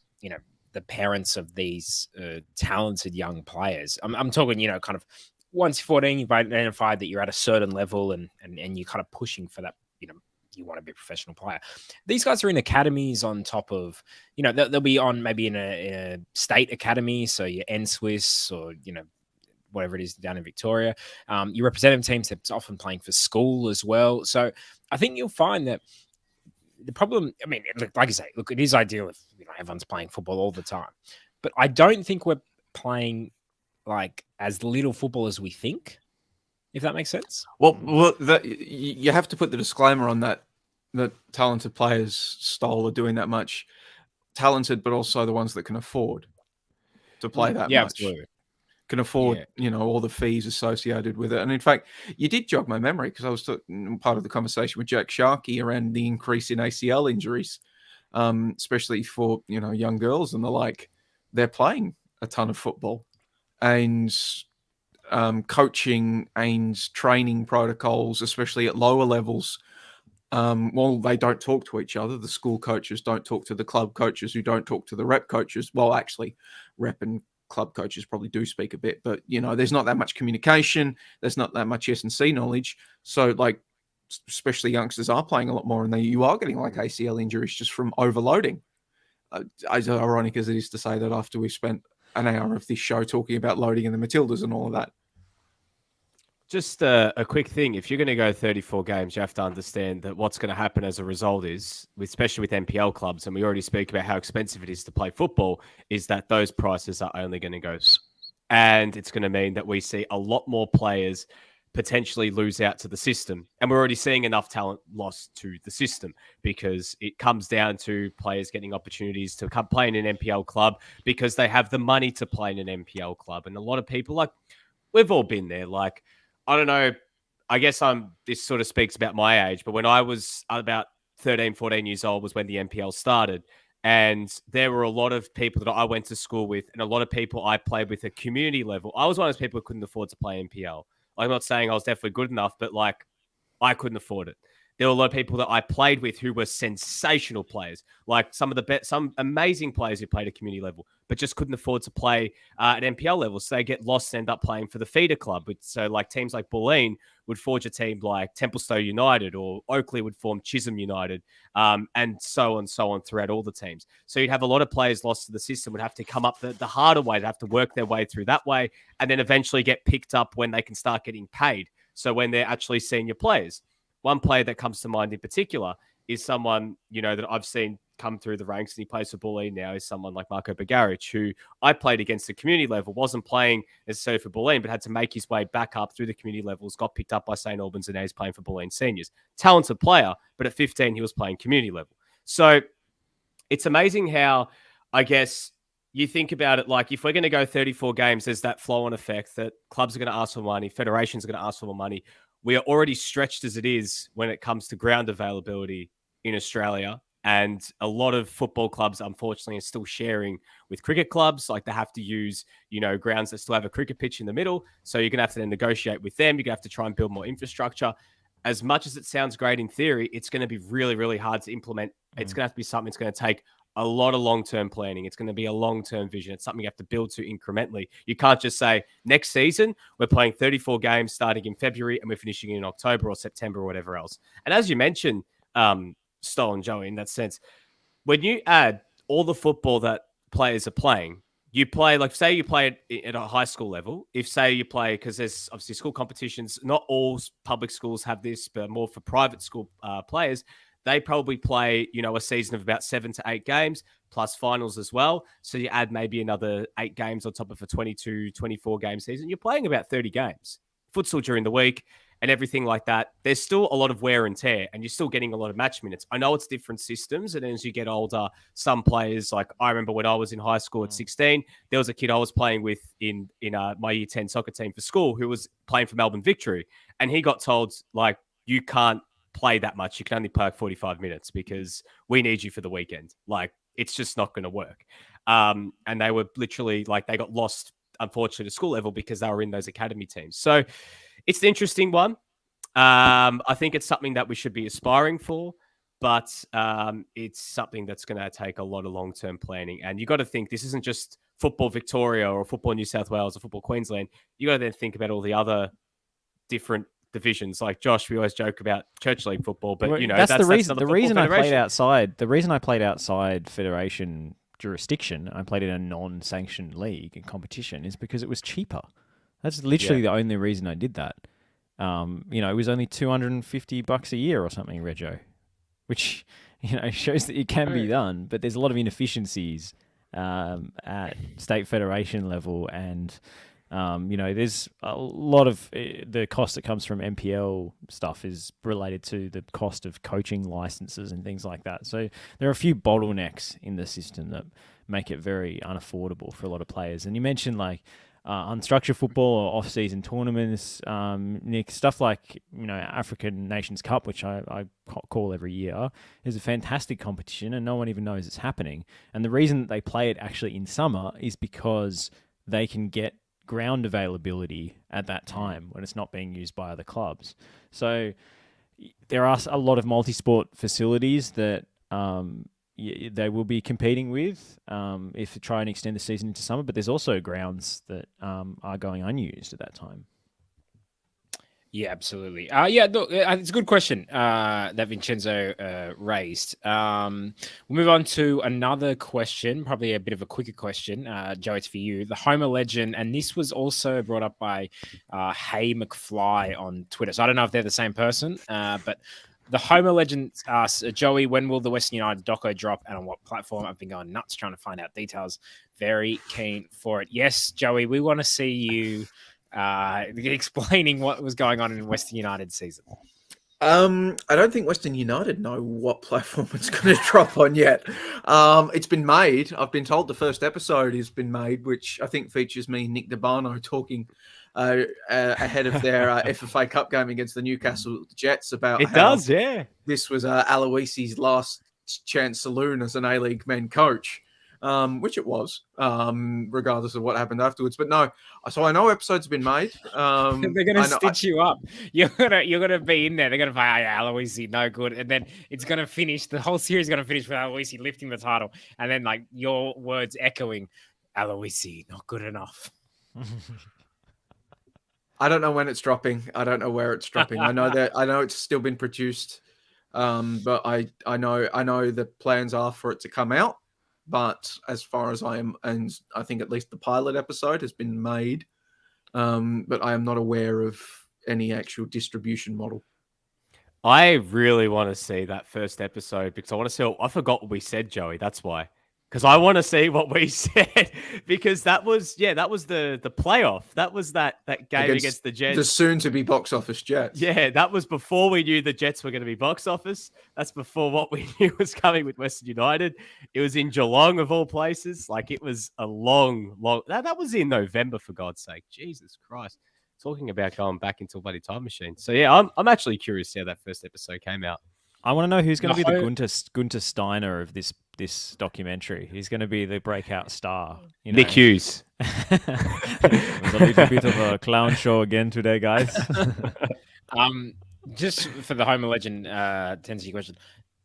the parents of these talented young players, I'm talking, kind of, once you're 14, you've identified that you're at a certain level and you're kind of pushing for that, you want to be a professional player. These guys are in academies on top of, they'll be on maybe in a state academy. So your N-Swiss or, whatever it is down in Victoria. Your representative teams are often playing for school as well. So I think you'll find that the problem, like you say, look, it is ideal if everyone's playing football all the time. But I don't think we're playing like as little football as we think, if that makes sense. Well, you have to put the disclaimer on that talented players, Stoll, are doing that much. Talented, but also the ones that can afford to play that much. Absolutely. Can afford, all the fees associated with it. And in fact, you did jog my memory because I was part of the conversation with Jack Sharkey around the increase in ACL injuries, especially for, young girls and the like. They're playing a ton of football. And coaching and training protocols, especially at lower levels, they don't talk to each other. The school coaches don't talk to the club coaches who don't talk to the rep coaches. Well, actually, rep and club coaches probably do speak a bit, but, there's not that much communication. There's not that much S&C knowledge. So, especially youngsters are playing a lot more, and you are getting ACL injuries just from overloading. As ironic as it is to say that after we've spent an hour of this show talking about loading and the Matildas and all of that. Just a quick thing. If you're going to go 34 games, you have to understand that what's going to happen as a result is, especially with NPL clubs, and we already speak about how expensive it is to play football, is that those prices are only going to go. And it's going to mean that we see a lot more players potentially lose out to the system. And we're already seeing enough talent lost to the system because it comes down to players getting opportunities to come play in an NPL club because they have the money to play in an NPL club. And a lot of people, we've all been there. I don't know, I guess this sort of speaks about my age, but when I was about 13, 14 years old was when the NPL started. And there were a lot of people that I went to school with and a lot of people I played with at community level. I was one of those people who couldn't afford to play NPL. I'm not saying I was definitely good enough, but I couldn't afford it. There were a lot of people that I played with who were sensational players, some amazing players who played at community level, but just couldn't afford to play at NPL level. So they get lost and end up playing for the feeder club. So teams like Bulleen would forge a team like Templestowe United, or Oakley would form Chisholm United, and so on throughout all the teams. So you'd have a lot of players lost to the system, would have to come up the harder way, to have to work their way through that way, and then eventually get picked up when they can start getting paid. So when they're actually senior players. One player that comes to mind in particular is someone, that I've seen come through the ranks and he plays for Bulleen now is someone like Marco Bagaric, who I played against the community level, wasn't playing necessarily for Bulleen, but had to make his way back up through the community levels, got picked up by St. Albans, and now he's playing for Bulleen seniors. Talented player, but at 15, he was playing community level. So it's amazing how, I guess, you think about it, like if we're going to go 34 games, there's that flow-on effect that clubs are going to ask for money, federations are going to ask for more money. We are already stretched as it is when it comes to ground availability in Australia. And a lot of football clubs, unfortunately, are still sharing with cricket clubs. Like they have to use, grounds that still have a cricket pitch in the middle. So you're going to have to then negotiate with them. You're going to have to try and build more infrastructure. As much as it sounds great in theory, it's going to be really, really hard to implement. It's going to have to be something that's going to take a lot of long-term planning. It's going to be a long-term vision. It's something you have to build to incrementally. You can't just say, next season, we're playing 34 games starting in February and we're finishing in October or September or whatever else. And as you mentioned, Stoll and Joey, in that sense, when you add all the football that players are playing, you play, like, say you play at a high school level. If, say, you play, because there's obviously school competitions, not all public schools have this, but more for private school players, they probably play, a season of about 7 to 8 games plus finals as well. So you add maybe another 8 games on top of a 22, 24 game season. You're playing about 30 games. Futsal during the week and everything like that. There's still a lot of wear and tear, and you're still getting a lot of match minutes. I know it's different systems, and as you get older, some players, like I remember when I was in high school at 16, there was a kid I was playing with in my year 10 soccer team for school who was playing for Melbourne Victory, and he got told, like, you can't play that much. You can only play like 45 minutes because we need you for the weekend. Like, it's just not going to work. And they were literally, like, they got lost, unfortunately, to school level because they were in those academy teams. So it's an interesting one. I think it's something that we should be aspiring for, but it's something that's going to take a lot of long-term planning. And you got to think, this isn't just Football Victoria or Football New South Wales or Football Queensland. You got to then think about all the other different divisions. Like Josh, we always joke about Church League football, but that's the reason. The reason I played federation. outside. The reason I played outside federation jurisdiction, I played in a non-sanctioned league and competition, is because it was cheaper. That's literally the only reason I did that. It was only $250 a year or something, Rego, which shows that it can be done. But there's a lot of inefficiencies at state federation level, and there's a lot of the cost that comes from MPL stuff is related to the cost of coaching licenses and things like that. So there are a few bottlenecks in the system that make it very unaffordable for a lot of players. And you mentioned unstructured football or off-season tournaments, Nick, stuff like African Nations Cup, which I call every year, is a fantastic competition, and no one even knows it's happening. And the reason that they play it actually in summer is because they can get ground availability at that time when it's not being used by other clubs. So there are a lot of multi-sport facilities that they will be competing with if they try and extend the season into summer, but there's also grounds that are going unused at that time. Yeah, absolutely. Look, it's a good question that Vincenzo raised. We'll move on to another question, probably a bit of a quicker question. Joe, it's for you. The Homer legend, and this was also brought up by Hey McFly on Twitter. So I don't know if they're the same person, but the Homer legend asks, Joey, when will the Western United doco drop and on what platform? I've been going nuts trying to find out details. Very keen for it. Yes, Joey, we want to see you explaining what was going on in Western United season. I don't think Western United know what platform it's going to drop on yet. It's been made. I've been told the first episode has been made, which I think features me, Nick D'Urbano, talking ahead of their FFA Cup game against the Newcastle Jets about this was Aloisi's last chance saloon as an A-League men coach. Which it was, regardless of what happened afterwards. But no, so I know episodes have been made. They're going to stitch you up. You're gonna be in there. They're going to say, Aloisi, no good. And then it's going to finish, the whole series is going to finish with Aloisi lifting the title. And then your words echoing, Aloisi, not good enough. I don't know when it's dropping. I don't know where it's dropping. I know it's still been produced. But I know the plans are for it to come out. But as far as I am, and I think at least the pilot episode has been made, but I am not aware of any actual distribution model. I really want to see that first episode because I want to see. I forgot what we said, Joey. That's why. Because I want to see what we said because that was the playoff. That was that game against the Jets. The soon-to-be box office Jets. Yeah, that was before we knew the Jets were going to be box office. That's before what we knew was coming with Western United. It was in Geelong of all places. Like it was a long. That was in November for God's sake. Jesus Christ. Talking about going back into a bloody time machine. So yeah, I'm actually curious how that first episode came out. I want to know who's going to be the Gunter Steiner of this documentary. He's going to be the breakout star. Nick Hughes. It was a little bit of a clown show again today, guys. Just for the Homer Legend Tennessee question,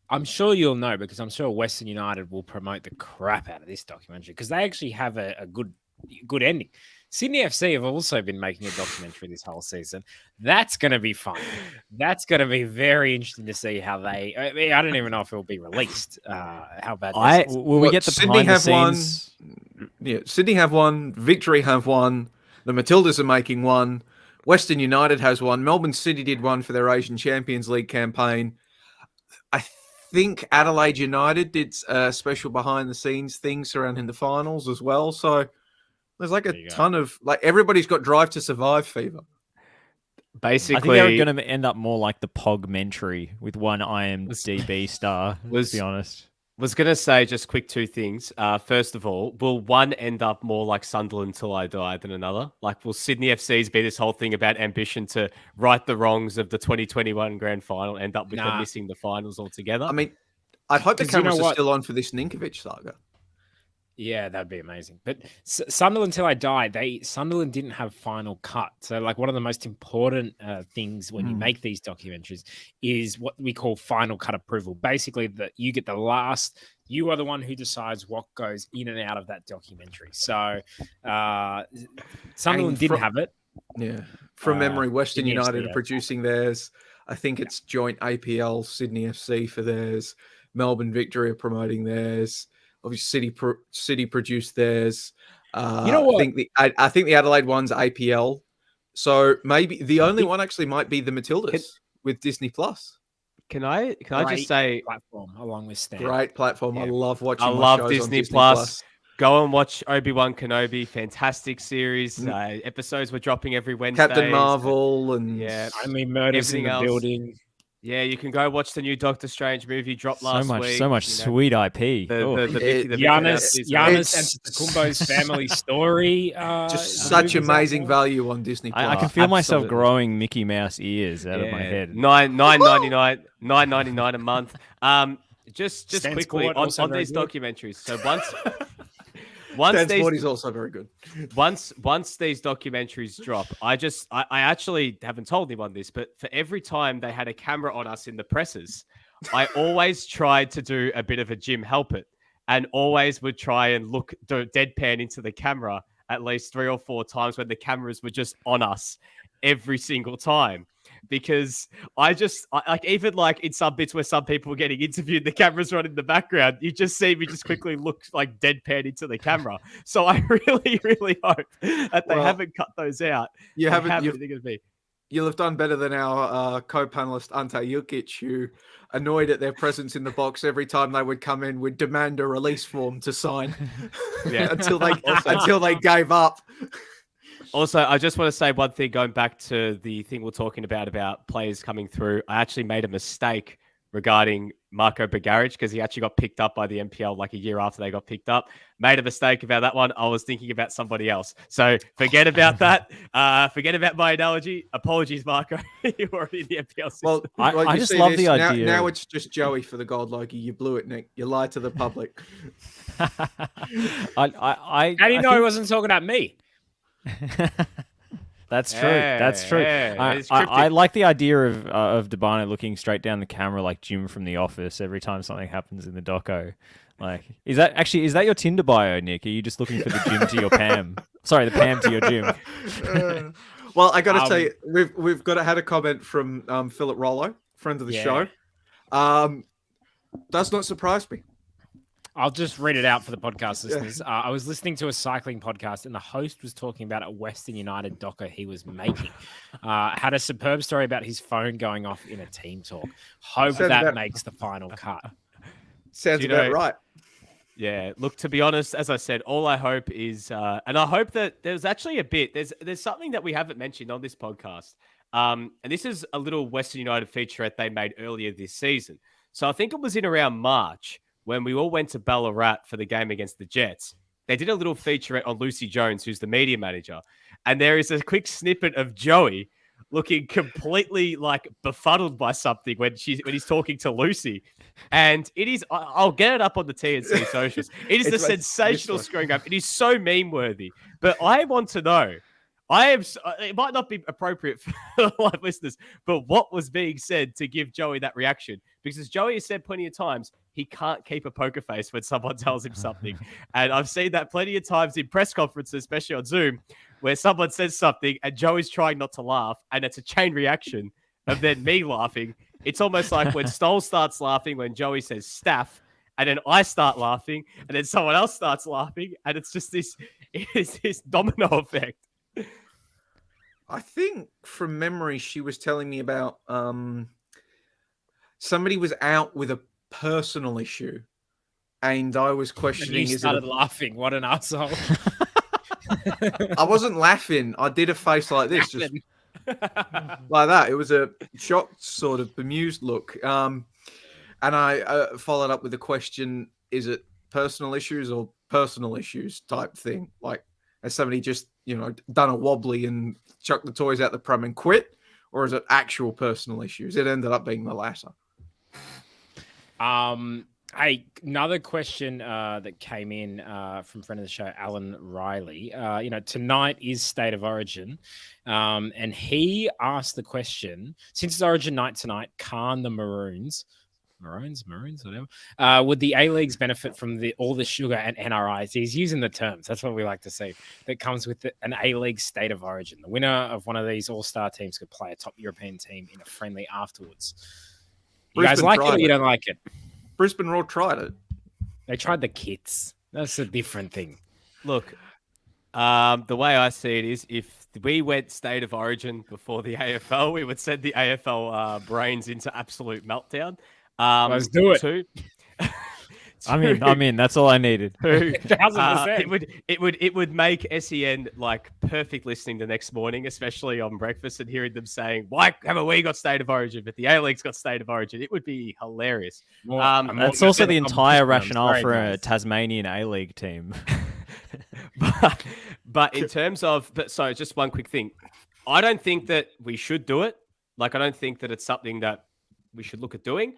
I'm sure you'll know because I'm sure Western United will promote the crap out of this documentary because they actually have a good ending. Sydney FC have also been making a documentary this whole season. That's going to be fun. That's going to be very interesting to see how they. I don't even know if it will be released. How bad? Will we get the Sydney behind have the scenes? one? Yeah, Sydney have one. Victory have one. The Matildas are making one. Western United has one. Melbourne City did one for their Asian Champions League campaign. I think Adelaide United did a special behind the scenes thing surrounding the finals as well. So. There's like a ton of everybody's got Drive to Survive fever. Basically, I think they're going to end up more like the Pogmentary with one IMDb star. Let's be honest. Was going to say just quick two things. First of all, will one end up more like Sunderland Till I Die than another? Like, will Sydney FC's be this whole thing about ambition to right the wrongs of the 2021 grand final, end up with them missing the finals altogether? I mean, I'd hope the cameras are still on for this Ninkovic saga. Yeah, that'd be amazing. But Sunderland Till I Die, Sunderland didn't have final cut. So, like, one of the most important things when you make these documentaries is what we call final cut approval. Basically, that you get the last. You are the one who decides what goes in and out of that documentary. So, Sunderland didn't have it. Yeah, from memory, Western United are producing theirs. I think it's joint APL Sydney FC for theirs. Melbourne Victory are promoting theirs. Obviously, City produced theirs. You know what? I think the Adelaide one's APL. So maybe the only one actually might be the Matildas with Disney Plus. Can I just say platform along with Stan. Great platform. Yeah. I love watching. I love Disney Plus. Go and watch Obi-Wan Kenobi. Fantastic series. Episodes were dropping every Wednesday. Captain Marvel and Only Murders in the Building. Yeah, you can go watch the new Doctor Strange movie dropped last week. So much sweet IP. Giannis Antetokounmpo's family story. Just such amazing value on Disney Plus. I can feel myself growing Mickey Mouse ears out of my head. $9.99 a month. Just quickly on these documentaries. So once Sport is also very good. Once these documentaries drop, I actually haven't told anyone this, but for every time they had a camera on us in the presses, I always tried to do a bit of a Jim Halpert and always would try and look deadpan into the camera at least 3 or 4 times when the cameras were just on us every single time. Because even in some bits where some people were getting interviewed, the camera's right in the background. You just see me just quickly look like deadpan into the camera. So I really, really hope that they haven't cut those out. You'll have done better than our co-panelist Ante Jukic, who, annoyed at their presence in the box every time they would come in, would demand a release form to sign until they gave up. Also, I just want to say one thing, going back to the thing we're talking about players coming through. I actually made a mistake regarding Marco Bagaric because he actually got picked up by the NPL like a year after they got picked up. Made a mistake about that one. I was thinking about somebody else. So forget about that. Forget about my analogy. Apologies, Marco. You were in the NPL system. Well, I just love the idea. Now it's just Joey for the gold, Logie. You blew it, Nick. You lied to the public. How do you know he wasn't talking about me? That's true. That's true. I like the idea of D'Urbano looking straight down the camera like Jim from The Office every time something happens in the doco. Like, is that your Tinder bio, Nick? Are you just looking for the Jim to your Pam? Sorry, the Pam to your Jim. Well, I got to tell you, we've had a comment from Philip Rollo, friend of the show. Does not surprise me. I'll just read it out for the podcast listeners. I was listening to a cycling podcast and the host was talking about a Western United docker he was making. Had a superb story about his phone going off in a team talk. Hope that makes the final cut. Sounds about right. Yeah, look, to be honest, as I said, all I hope is, and I hope that there's actually there's something that we haven't mentioned on this podcast. And this is a little Western United featurette they made earlier this season. So I think it was in around March when we all went to Ballarat for the game against the Jets. They did a little featurette on Lucy Jones, who's the media manager. And there is a quick snippet of Joey looking completely like befuddled by something when he's talking to Lucy. And it is, I'll get it up on the TNC socials. It is a sensational screen grab. It is so meme worthy. But I want to know, it might not be appropriate for live listeners, but what was being said to give Joey that reaction? Because as Joey has said plenty of times, he can't keep a poker face when someone tells him something. And I've seen that plenty of times in press conferences, especially on Zoom, where someone says something and Joey's trying not to laugh, and it's a chain reaction of then me laughing. It's almost like when Stoll starts laughing when Joey says staff, and then I start laughing, and then someone else starts laughing, and it's just this domino effect. I think from memory, she was telling me about somebody was out with a personal issue, and I was questioning. And you started laughing. What an asshole! I wasn't laughing. I did a face like this, just like that. It was a shocked, sort of bemused look. And I followed up with the question: is it personal issues or personal issues type thing? Like, has somebody just done a wobbly and chucked the toys out the pram and quit, or is it actual personal issues? It ended up being the latter. Hey, another question that came in from friend of the show, Alan Riley. Tonight is State of Origin, and he asked the question: since it's Origin night tonight, can't the Maroons, whatever, would the A-Leagues benefit from all the sugar and NRIs? He's using the terms. That's what we like to see. That comes with an A-League State of Origin. The winner of one of these all-star teams could play a top European team in a friendly afterwards. You guys like it or you don't like it? Brisbane Roar tried it. They tried the kits. That's a different thing. Look, the way I see it is if we went State of Origin before the AFL, we would send the AFL brains into absolute meltdown. Let's do it. I'm in. That's all I needed. 1,000%. It would make SEN like perfect listening the next morning, especially on breakfast, and hearing them saying, "Why haven't we got State of Origin, but the A-League's got State of Origin?" It would be hilarious. That's also the entire rationale for a Tasmanian A-League team. but in terms of, so just one quick thing, I don't think that we should do it. Like, I don't think that it's something that we should look at doing,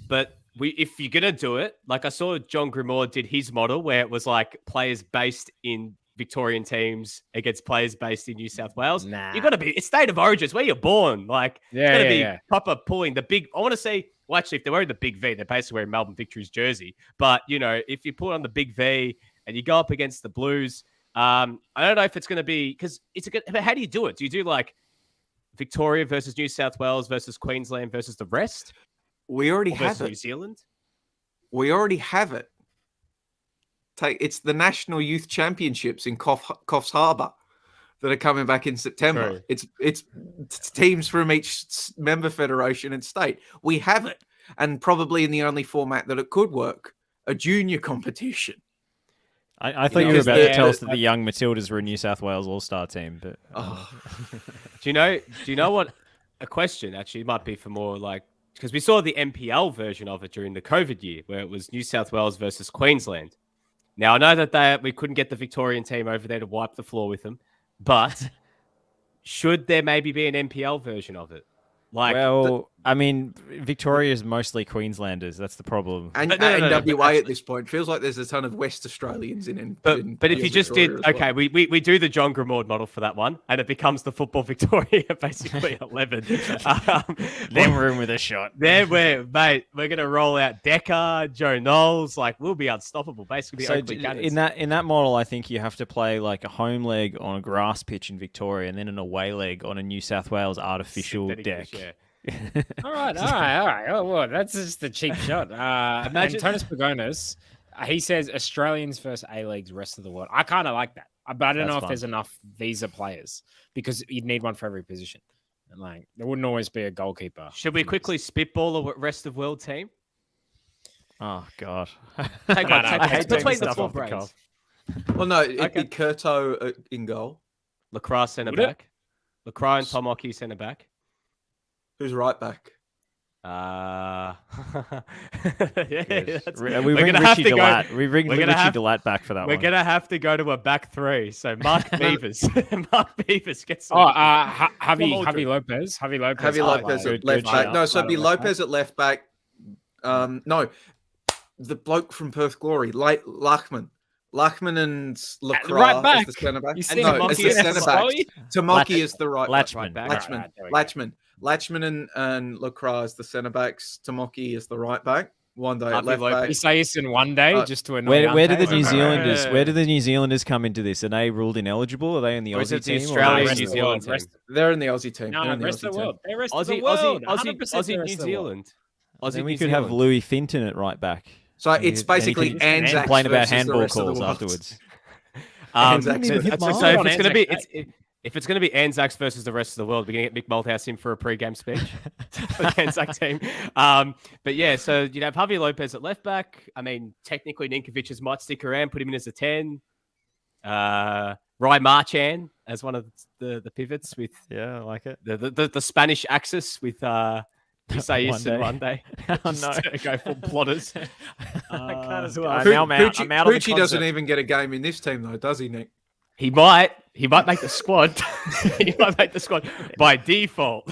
but if you're going to do it, like I saw John Grimoire did his model where it was like players based in Victorian teams against players based in New South Wales. Nah. You got to be, it's State of Origin. It's where you're born. Like, it's going to be proper pulling the big, I want to say, well, actually, if they're wearing the big V, they're basically wearing Melbourne Victory's jersey. But, if you put on the big V and you go up against the Blues, I don't know if it's going to be, because but how do you do it? Do you do like Victoria versus New South Wales versus Queensland versus the rest? We already have it. New Zealand. We already have it. It's the National Youth Championships in Coffs Harbour that are coming back in September. True. It's teams from each member federation and state. We have it, and probably in the only format that it could work, a junior competition. I thought you were about to tell us that the young Matildas were a New South Wales All-Star team, but Do you know what a question actually might be for more like, because we saw the NPL version of it during the COVID year where it was New South Wales versus Queensland. Now, I know that we couldn't get the Victorian team over there to wipe the floor with them, but should there maybe be an NPL version of it? Like, Victoria is mostly Queenslanders. That's the problem. And NWA at this point feels like there's a ton of West Australians in. But if you just did, okay, we do the John Grimoire model for that one, and it becomes the Football Victoria, basically 11. Then we're in with a shot. Then we're going to roll out Decker, Joe Knowles, like we'll be unstoppable. Basically, So Oakley Cannons. in that model, I think you have to play like a home leg on a grass pitch in Victoria, and then an away leg on a New South Wales artificial deck. All right. Oh, well, that's just a cheap shot. Imagine Antonis Pagonis He says Australians versus A-Leagues, rest of the world. I kind of like that, but I don't know if there's enough visa players because you'd need one for every position. And like, there wouldn't always be a goalkeeper. Should we quickly spitball a rest of world team? Oh God! Take one. I hate taking Between the stuff four off the brains. cuff. Well, no, it'd be Curto in goal. Lacroix centre Would it? back. Lacroix and Tomoki centre back. Who's right back? Yeah, We bring Richie Delat. We bring Richie Delat back for that We're one. gonna have to go to a back three. So Mark Beavers. Mark Beavers gets. Javi Lopez. Javi Lopez at left back. No, so it'd be Lopez at left back. No, the bloke from Perth Glory, Lachman and Lacroix right back. as the centre back. You see No, as the centre back. Tamoki is the right back. Latchman. Latchman and Lacroix as the centre backs. Tamoki is the right back. One day at left back. Isaias in one day just to annoy. Where do the New Zealanders? Where do the New Zealanders come into this? Are they ruled ineligible? Are they in the Or is Aussie it the team? Australian New Zealand team? They're in the Aussie team. No, They're in the rest of Aussie the team. world. They're rest of Aussie, the world. Aussie, 100% Aussie, the New rest of the world. Zealand. Then we could have Louis Finton at right back. So it's basically Anzacs complain about versus the handball rest of the calls world. afterwards. So if it's going to be Anzacs versus the rest of the world, we're going to get Mick Malthouse in for a pre-game speech for the Anzac team. But yeah, so you'd have Javi Lopez at left back. I mean, technically Ninkovic's might stick around, put him in as a 10. Rai Marchand as one of the pivots with I like it. The Spanish axis with Isaias and one day. Oh, no. Just go full plotters. Pucci doesn't even get a game in this team though, does he, Nick? He might make the squad. He might make the squad by default.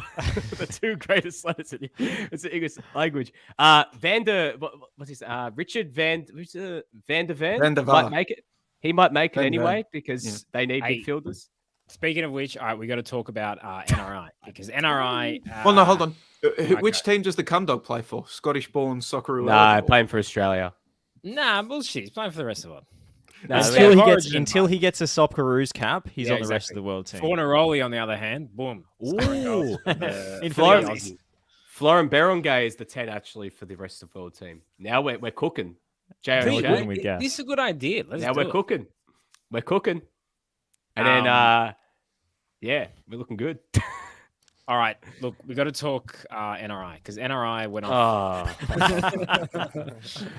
The two greatest letters in the English language. Richard Van der Ven might make it. He might make it anyway because they need midfielders. Speaking of which, all right, we got to talk about NRI because NRI. Well, no, hold on. Which team does the Cumdog play for? Scottish-born Socceroo? Nah, playing for Australia. Nah, bullshit. He's playing for the rest of the world. No, until he gets a Socceroos cap, he's on the rest of the world team. Fornaroli, on the other hand, boom. Ooh. Florin Berengay is the 10 actually for the rest of the world team. Now we're cooking. This is a good idea. We're cooking. We're cooking. And then, we're looking good. All right, look, we got to talk NRI because NRI went off.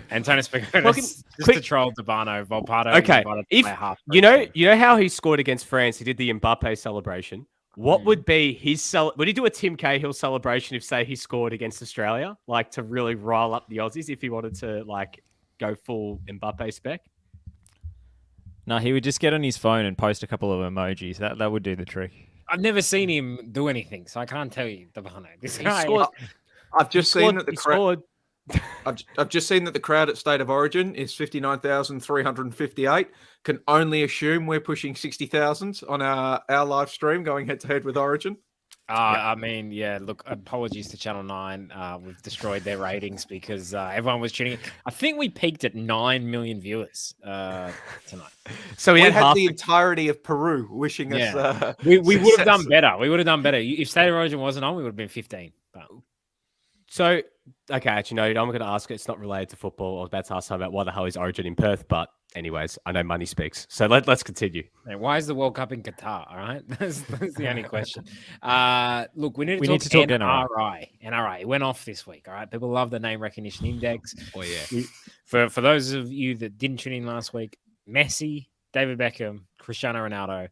Antonio Spigonis just to troll D'Urbano, Volpato. Okay, you know how he scored against France, he did the Mbappe celebration. What would be his would he do a Tim Cahill celebration if, say, he scored against Australia, like to really rile up the Aussies if he wanted to like go full Mbappe spec? No, he would just get on his phone and post a couple of emojis. That would do the trick. I've never seen him do anything, so I can't tell you, D'Urbano. I've just seen that the crowd. I've just seen that the crowd at State of Origin is 59,358. Can only assume we're pushing 60,000 on our live stream going head to head with Origin. I mean, yeah, look, apologies to Channel 9. We've destroyed their ratings because everyone was tuning in. I think we peaked at 9 million viewers tonight. So we had the entirety of Peru wishing us. We would have done better. We would have done better. If State of Origin wasn't on, we would have been 15. But... So, okay, actually, no, I'm going to ask. It's not related to football. I was about to ask something about why the hell is Origin in Perth, but anyways, I know money speaks. So let's continue. And why is the World Cup in Qatar? All right, that's the only question. Look, we need to talk NRI. NRI. It went off this week. All right, people love the name recognition index. Oh yeah. For those of you that didn't tune in last week, Messi, David Beckham, Cristiano Ronaldo,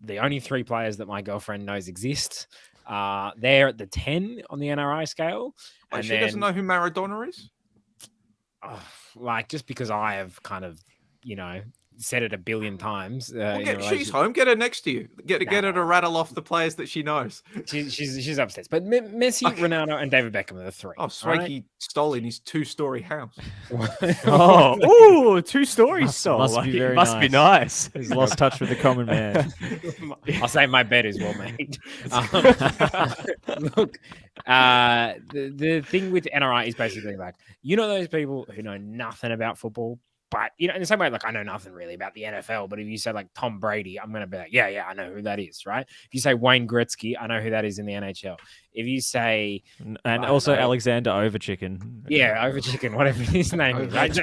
the only three players that my girlfriend knows exist. They're at the 10 on the NRI scale. And she doesn't know who Maradona is? Like, just because I have kind of, said it a billion times. She's home. Get her next to you. Get her to rattle off the players that she knows. She's upstairs. But Messi, Ronaldo, and David Beckham are the three. Oh, Swanky Stoll in his 2-story house. Two-story Stoll. Must be nice. He's lost touch with the common man. I'll say my bed is well made. Look, the thing with NRI is basically like, those people who know nothing about football. But, in the same way, like, I know nothing really about the NFL, but if you say, like, Tom Brady, I'm going to be like, yeah, I know who that is, right? If you say Wayne Gretzky, I know who that is in the NHL. If you say... And also Alexander Overchicken. Yeah, Overchicken, whatever his name is. Right?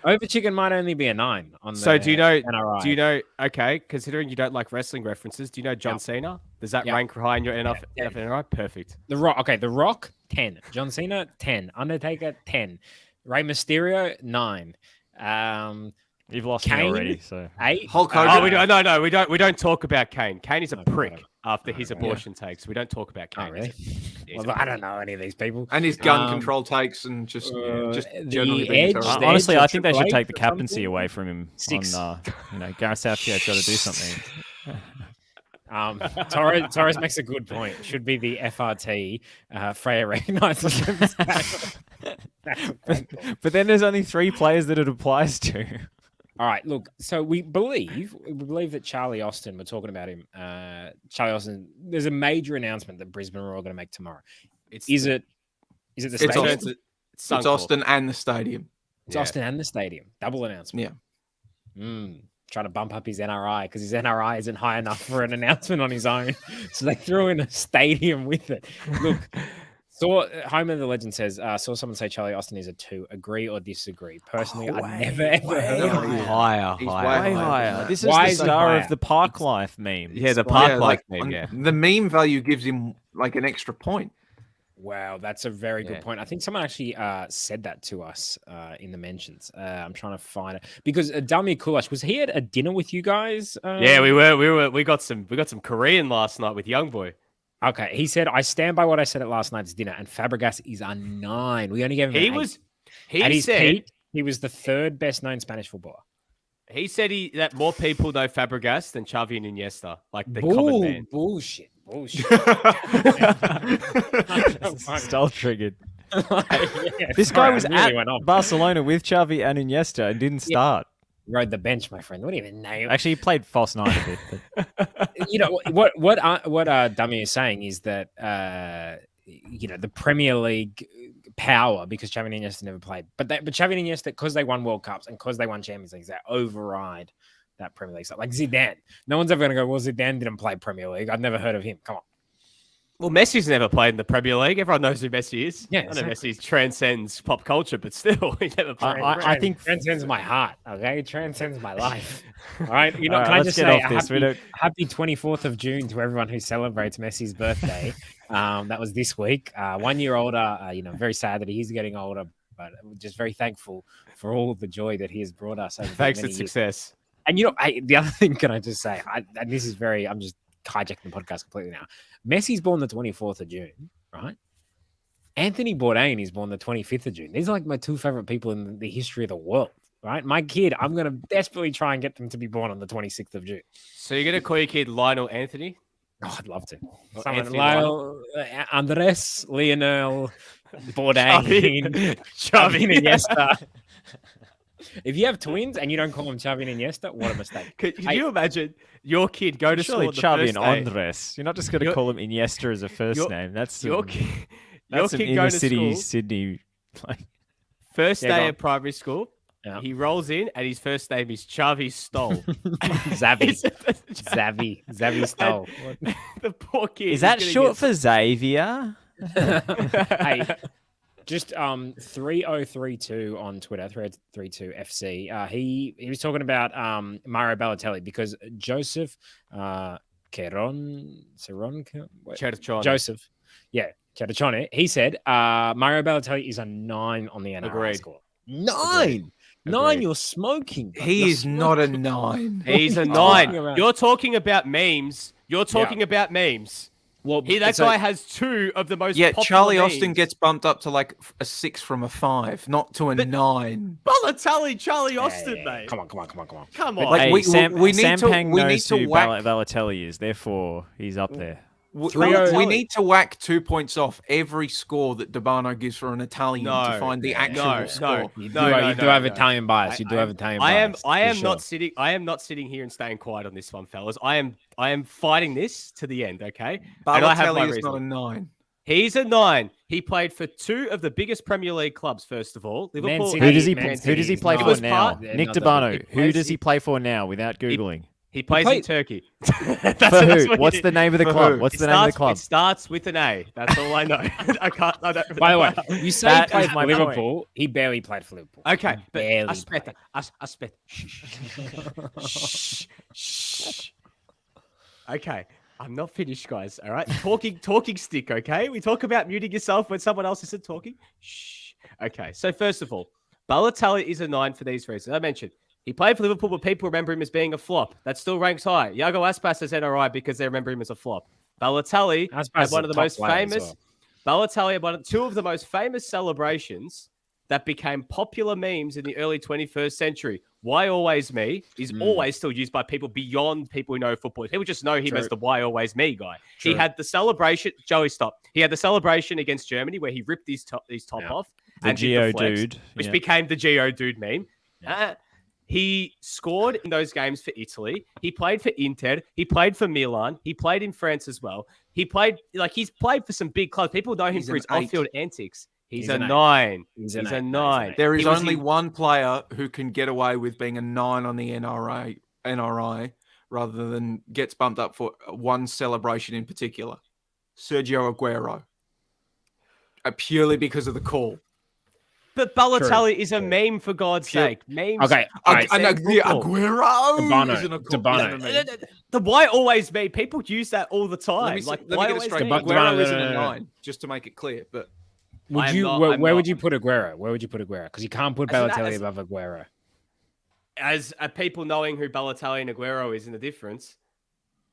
Over chicken might only be a 9 on the So do you know? NRI. Do you know? Okay, considering you don't like wrestling references, do you know John Cena? Does that rank high in your NRI? Perfect. The Rock. Okay, The Rock 10. John Cena 10. Undertaker 10. Rey Mysterio 9. You've lost Kane, me already. So 8. Hulk Hogan. No, we don't talk about Kane. Kane is a prick after his abortion takes. We don't talk about Kane. Oh, really? Well, I don't know any of these people. And his gun control takes and just generally being Edge, terrible. the honestly, Edge I or think they should Triple take the H or captaincy something? away from him. 6. On, Gareth Southgate's got to do something. Torres makes a good point. Should be the FRT. Freya recognizes him. But then there's only 3 players that it applies to. All right, look. So we believe that Charlie Austin. We're talking about him. Charlie Austin. There's a major announcement that Brisbane are all going to make tomorrow. Is it the stadium? It's Austin and the stadium. It's Austin and the stadium. Double announcement. Yeah. Trying to bump up his NRI because his NRI isn't high enough for an announcement on his own. So they threw in a stadium with it. Look. Homer the Legend says, saw someone say Charlie Austin is a 2. Agree or disagree? Personally, I've never ever heard of him. Higher. Way higher. This is Why the is he star higher? of the Park Life meme. Yeah, the Park Life meme. Yeah. The meme value gives him like an extra point. Wow, that's a very good point. I think someone actually said that to us in the mentions. I'm trying to find it because Damir Kulash, was he at a dinner with you guys? Yeah, we were. We got some Korean last night with Young Boy. Okay, he said, I stand by what I said at last night's dinner, and Fabregas is a 9. We only gave him an 8. At his peak, he was the 3rd best known Spanish footballer. He said that more people know Fabregas than Xavi and Iniesta, like the common man. Bullshit. Stoll triggered. This guy was at Barcelona with Xavi and Iniesta and didn't start. Rode the bench, my friend. What do you even know? Actually, he played false 9 a bit. But... You know what Dummy is saying is that the Premier League power, because Xavi and Iniesta never played, but Xavi and Iniesta, because they won World Cups and because they won Champions Leagues, they override that Premier League stuff. Like Zidane, no one's ever going to go, well, Zidane didn't play Premier League. I've never heard of him. Come on. Well, Messi's never played in the Premier League. Everyone knows who Messi is. Yeah, I know Messi transcends pop culture, but still, he never played. I think transcends my heart. Okay, it transcends my life. All right, can right, I just say happy 24th of June to everyone who celebrates Messi's birthday. That was this week. 1 year older. Very sad that he's getting older, but just very thankful for all the joy that he has brought us. Thanks to success. And the other thing, can I just say, and this is I'm just hijacking the podcast completely now. Messi's born the 24th of June, right? Anthony Bourdain is born the 25th of June. These are like my 2 favorite people in the history of the world, right? My kid, I'm going to desperately try and get them to be born on the 26th of June. So you're going to call your kid Lionel Anthony? Oh, I'd love to. Lionel, Andres, Lionel, Bourdain, Xavi and Iniesta. If you have twins and you don't call them Xavi and Iniesta, what a mistake. Can you imagine your kid go to surely school on the Xavi first and day? Andres. You're not just going to call him Iniesta as a first name. That's your kid some going inner to city school, Sydney. first day of primary school. Yeah. He rolls in and his first name is Xavi Stoll. Zavi Stoll. The poor kid. Is that short for Xavier? Hey, just 3032 on Twitter, 3032FC. He was talking about Mario Balotelli because Joseph Cerrone, Joseph, Cerrone, he said Mario Balotelli is a 9 on the NRI score. 9. 9, you're smoking. He is not a 9. He's a 9. You're talking about memes. About memes. Well, that guy has 2 of the most. Yeah, popular Charlie memes. Austin gets bumped up to like a 6 from a 5, not to a 9. Balotelli, Charlie Austin, mate. Come on. Come on. Like, Hey, we Sampang need knows to who whack. Balotelli is, therefore he's up there. We need to whack 2 points off every score that D'Urbano gives for an Italian to find the actual score. You do have Italian bias. You do have Italian bias. I am not sitting here and staying quiet on this one, fellas. I am fighting this to the end, okay? And I have my Balotelli is reason. not a 9. He's a 9. He played for 2 of the biggest Premier League clubs. First of all, Liverpool. Who does he play for now? Nick Nick D'Urbano. Who does he play for now? Without googling. He plays in played- Turkey. For who? What's the name of the club? What's the name of the club? It starts with an A. That's all I know. I can't. I don't, By the way, you say he That played is for my point. Liverpool. He barely played for Liverpool. Okay, but barely aspetta, played. aspetta. Shh. Okay, I'm not finished, guys. All right, talking stick. Okay, we talk about muting yourself when someone else isn't talking. Shh. Okay, so first of all, Balotelli is a 9 for these reasons. I mentioned he played for Liverpool, but people remember him as being a flop. That still ranks high. Iago Aspas is NRI because they remember him as a flop. Balotelli Aspas had is one a of the top most player as famous. well. Balotelli had two of the most famous celebrations that became popular memes in the early 21st century. Why always me is always still used by people beyond people who know football. People just know him as the why always me guy. True. He had the celebration. Joey, stop. He had the celebration against Germany where he ripped his top off. The and did Geo flex, dude. which Yeah. became the Geo dude meme. He scored in those games for Italy. He played for Inter. He played for Milan. He played in France as well. He's played for some big clubs. People know him for his off-field antics. He's a 9. He's a 9. There is only one player who can get away with being a 9 on the NRI rather than gets bumped up for one celebration in particular. Sergio Aguero. Purely because of the call. But Balotelli is a meme, for God's sake. Memes. Okay, all right. Aguero. D'Urbano. The why always me? People use that all the time. Let me get it straight. D'Urbano, Aguero isn't no. a 9, just to make it clear. But Where would you put Aguero? Where would you put Aguero? Because you can't put Balotelli above Aguero. As people knowing who Balotelli and Aguero is in the difference.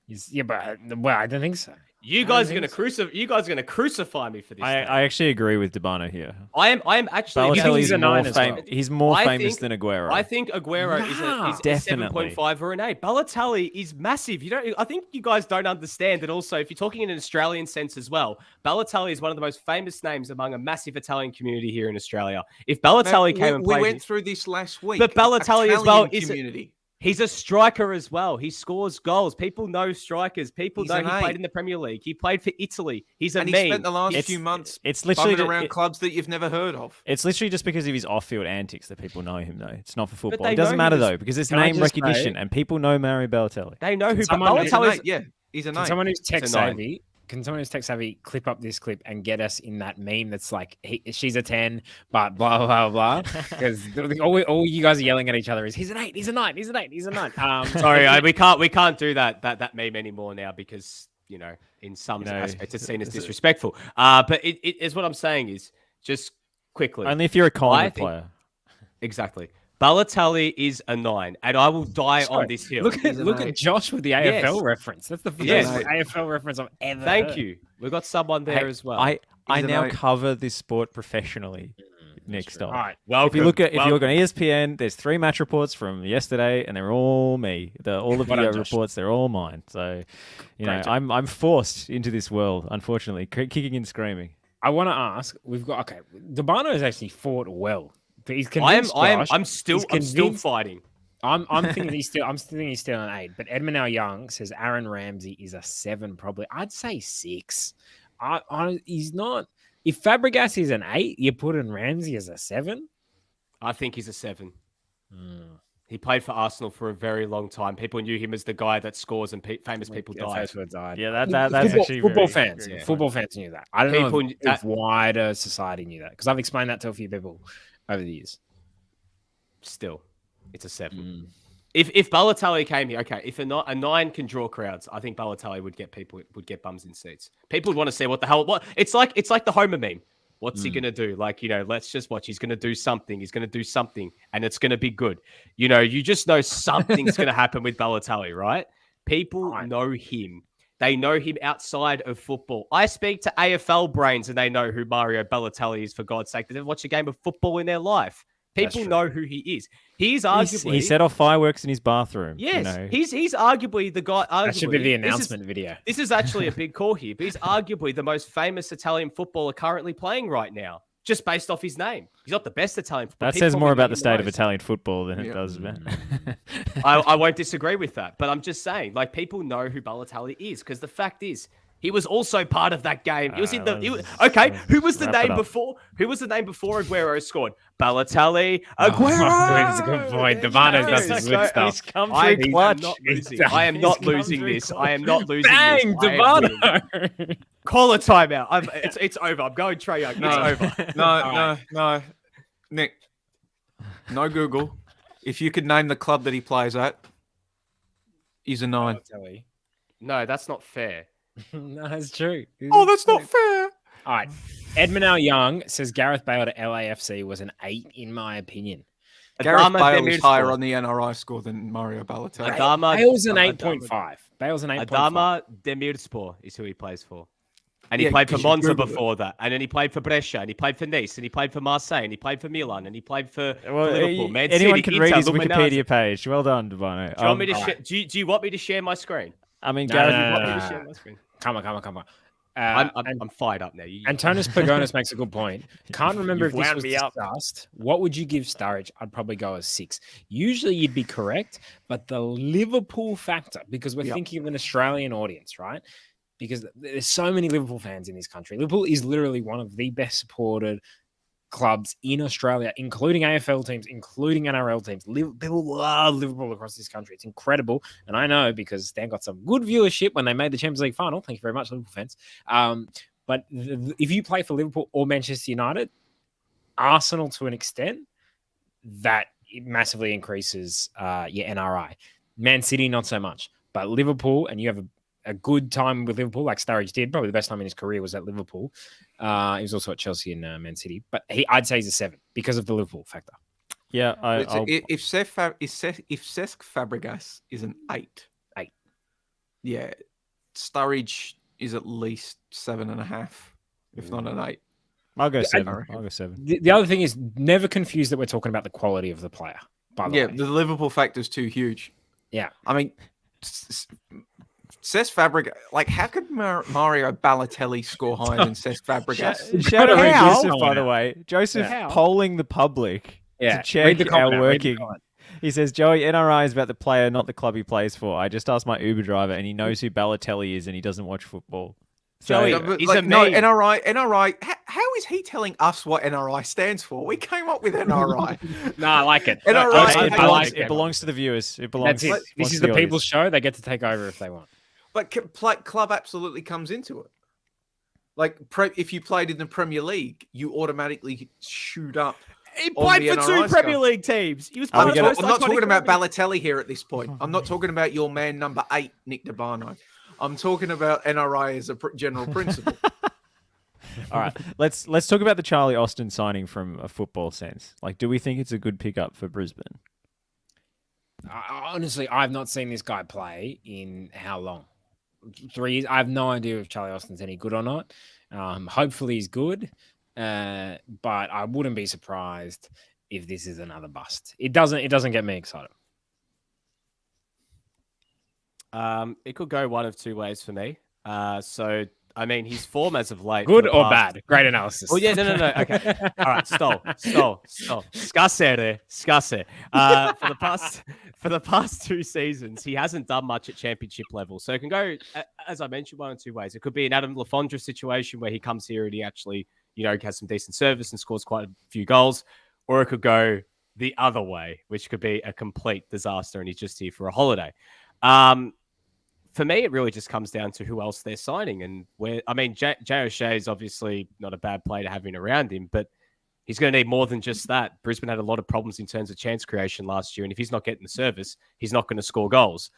Well, I don't think so. You guys are going to crucify me for this. I actually agree with D'Urbano here. I am actually. Balotelli's a 9 as well. He's more famous than Aguero. I think Aguero is a Definitely. 7.5 or an 8. Balotelli is massive. I think you guys don't understand that. Also, if you're talking in an Australian sense as well, Balotelli is one of the most famous names among a massive Italian community here in Australia. If Balotelli came and played, we went through this last week. But Balotelli as well is community. He's a striker as well. He scores goals. People know strikers. People know he played in the Premier League. He played for Italy. He's a meme. He spent the last few months literally around clubs that you've never heard of. It's literally just because of his off-field antics that people know him, though. It's not for football. they It doesn't know matter, him as- though, because it's Can I name just recognition, say- and people know Mario Balotelli. They know who Someone- Balotelli is. Yeah, he's a 9. Someone who's tech It's a 9. savvy. Can someone who's tech savvy clip up this clip and get us in that meme that's like, she's a 10, but blah, blah, blah. Because all you guys are yelling at each other is, he's an 8, he's a 9, he's an 8, he's a 9. Sorry, we can't do that meme anymore now because, in some aspects it's seen as disrespectful. But it is what I'm saying is just quickly. Only if you're a Collingwood player. Exactly. Balotelli is a 9, and I will die on this hill. Look at Josh with the AFL reference. That's the first AFL reference I've ever Thank heard. you. We've got someone there as well. I He's now an 8. cover this sport professionally. Next All up. right. Welcome. If you look on ESPN, there's 3 match reports from yesterday, and they're all me. All the video reports, they're all mine. So, I'm forced into this world, unfortunately, kicking and screaming. I want to ask, D'Urbano has actually fought well. But he's convinced I'm still fighting. I'm thinking he's still an 8. But Edmund L. Young says Aaron Ramsey is a 7 probably. I'd say 6. He's not. If Fabregas is an 8, you put in Ramsey as a 7. I think he's a 7. He played for Arsenal for a very long time. People knew him as the guy that scores and famous people died. Yeah, that's actually football very, fans. very Football fans knew that. I don't know People- if wider society knew that because I've explained that to a few people over the years. Still, it's a 7. If Balotelli came here, if a 9 can draw crowds, I think Balotelli would get bums in seats. People would want to see what it's like the Homer meme. What's he gonna do? Let's just watch. He's gonna do something. He's gonna do something, and it's gonna be good. You just know something's gonna happen with Balotelli, right? People know him. They know him outside of football. I speak to AFL brains, and they know who Mario Balotelli is. For God's sake, they never watched a game of football in their life. People know who he is. He's arguably he set off fireworks in his bathroom. Yes, he's arguably the guy. That should be the announcement video. This is actually a big call here, but he's arguably the most famous Italian footballer currently playing right now, just based off his name. He's not the best Italian footballer. That says more about the state of Italian football than it does. I won't disagree with that, but I'm just saying, people know who Balotelli is because the fact is, He was also part of that game. He was in the. Who was the name before? Who was the name before Aguero scored? Balotelli. Aguero. That's a good point. D'Urbano does his good stuff. He's come through clutch. I am not losing this. I am not losing Bang, this. D'Urbano. Call a timeout. It's over. I'm going Trae Young. It's over. No. Nick, no Google. If you could name the club that he plays at, he's a 9. No, that's not fair. No, that's true. Oh, that's not fair. All right. Edmund L. Young says Gareth Bale to LAFC was an 8, in my opinion. Gareth Bale is higher on the NRI score than Mario Balotelli. Bale's an 8.5. Bale's an 8.5. Adama Demirspor is who he plays for. And he played for Monza before that. And then he played for Brescia, and he played for Nice, and he played for Marseille, and he played for Milan, and he played for Liverpool. Man Anyone City, can Inter, read his Luminati. Wikipedia page. Well done, D'Urbano. Do you want me to do you want me to share my screen? I mean, No, Gareth, Come on. I'm fired up now. Antonis Pagonis makes a good point. Can't remember if You've this wound was me up. discussed. What would you give Sturridge? I'd probably go as 6. Usually you'd be correct, but the Liverpool factor, because we're thinking of an Australian audience, right? Because there's so many Liverpool fans in this country. Liverpool is literally one of the best supported clubs in Australia, including AFL teams, including NRL teams. People love Liverpool across this country. It's incredible. And I know because Stan got some good viewership when they made the Champions League final. Thank you very much, Liverpool fans. But if you play for Liverpool or Manchester United, Arsenal to an extent, that it massively increases your NRI. Man City, not so much. But Liverpool, and you have a good time with Liverpool, like Sturridge did. Probably the best time in his career was at Liverpool. He was also at Chelsea and Man City. But I'd say he's a 7 because of the Liverpool factor. Yeah, if Cesc Fabregas is an 8. Yeah, Sturridge is at least 7.5, if not an 8. I'll go 7. I'll go 7. The other thing is never confuse that we're talking about the quality of the player. By the way, the Liverpool factor is too huge. Yeah, I mean, Cesc Fabregas. Like, how could Mario Balotelli score higher than Cesc Fabregas? Shout out to Joseph, by the way. Joseph polling the public to Read check the our comment, working. He says, Joey, NRI is about the player, not the club he plays for. I just asked my Uber driver, and he knows who Balotelli is, and he doesn't watch football. So, Joey, he's NRI. How is he telling us what NRI stands for? We came up with NRI. No, I like it. NRI. It belongs to the viewers. It belongs. That's it. This is the people's show. They get to take over if they want. But club absolutely comes into it. Like, if you played in the Premier League, you automatically shoot up. He played for 2 Premier League teams. He was. I'm not talking about Balotelli here at this point. I'm not talking about your man number 8, Nick D'Urbano. I'm talking about NRI as a general principle. All right, let's talk about the Charlie Austin signing from a football sense. Like, do we think it's a good pickup for Brisbane? Honestly, I've not seen this guy play in how long? 3 years. I have no idea if Charlie Austin's any good or not. Hopefully he's good, but I wouldn't be surprised if this is another bust. It doesn't get me excited. It could go one of 2 ways for me. So, I mean, his form as of late. Good or bad? Great analysis. Oh, yeah, no. Okay. All right, Stoll. Scassere. For the past 2 seasons, he hasn't done much at championship level. So it can go, as I mentioned, one of 2 ways. It could be an Adam Lafondra situation where he comes here and he actually, has some decent service and scores quite a few goals. Or it could go the other way, which could be a complete disaster and he's just here for a holiday. For me, it really just comes down to who else they're signing and where. I mean, Jay O'Shea is obviously not a bad player to have in around him, but he's going to need more than just that. Brisbane had a lot of problems in terms of chance creation last year, and if he's not getting the service, he's not going to score goals.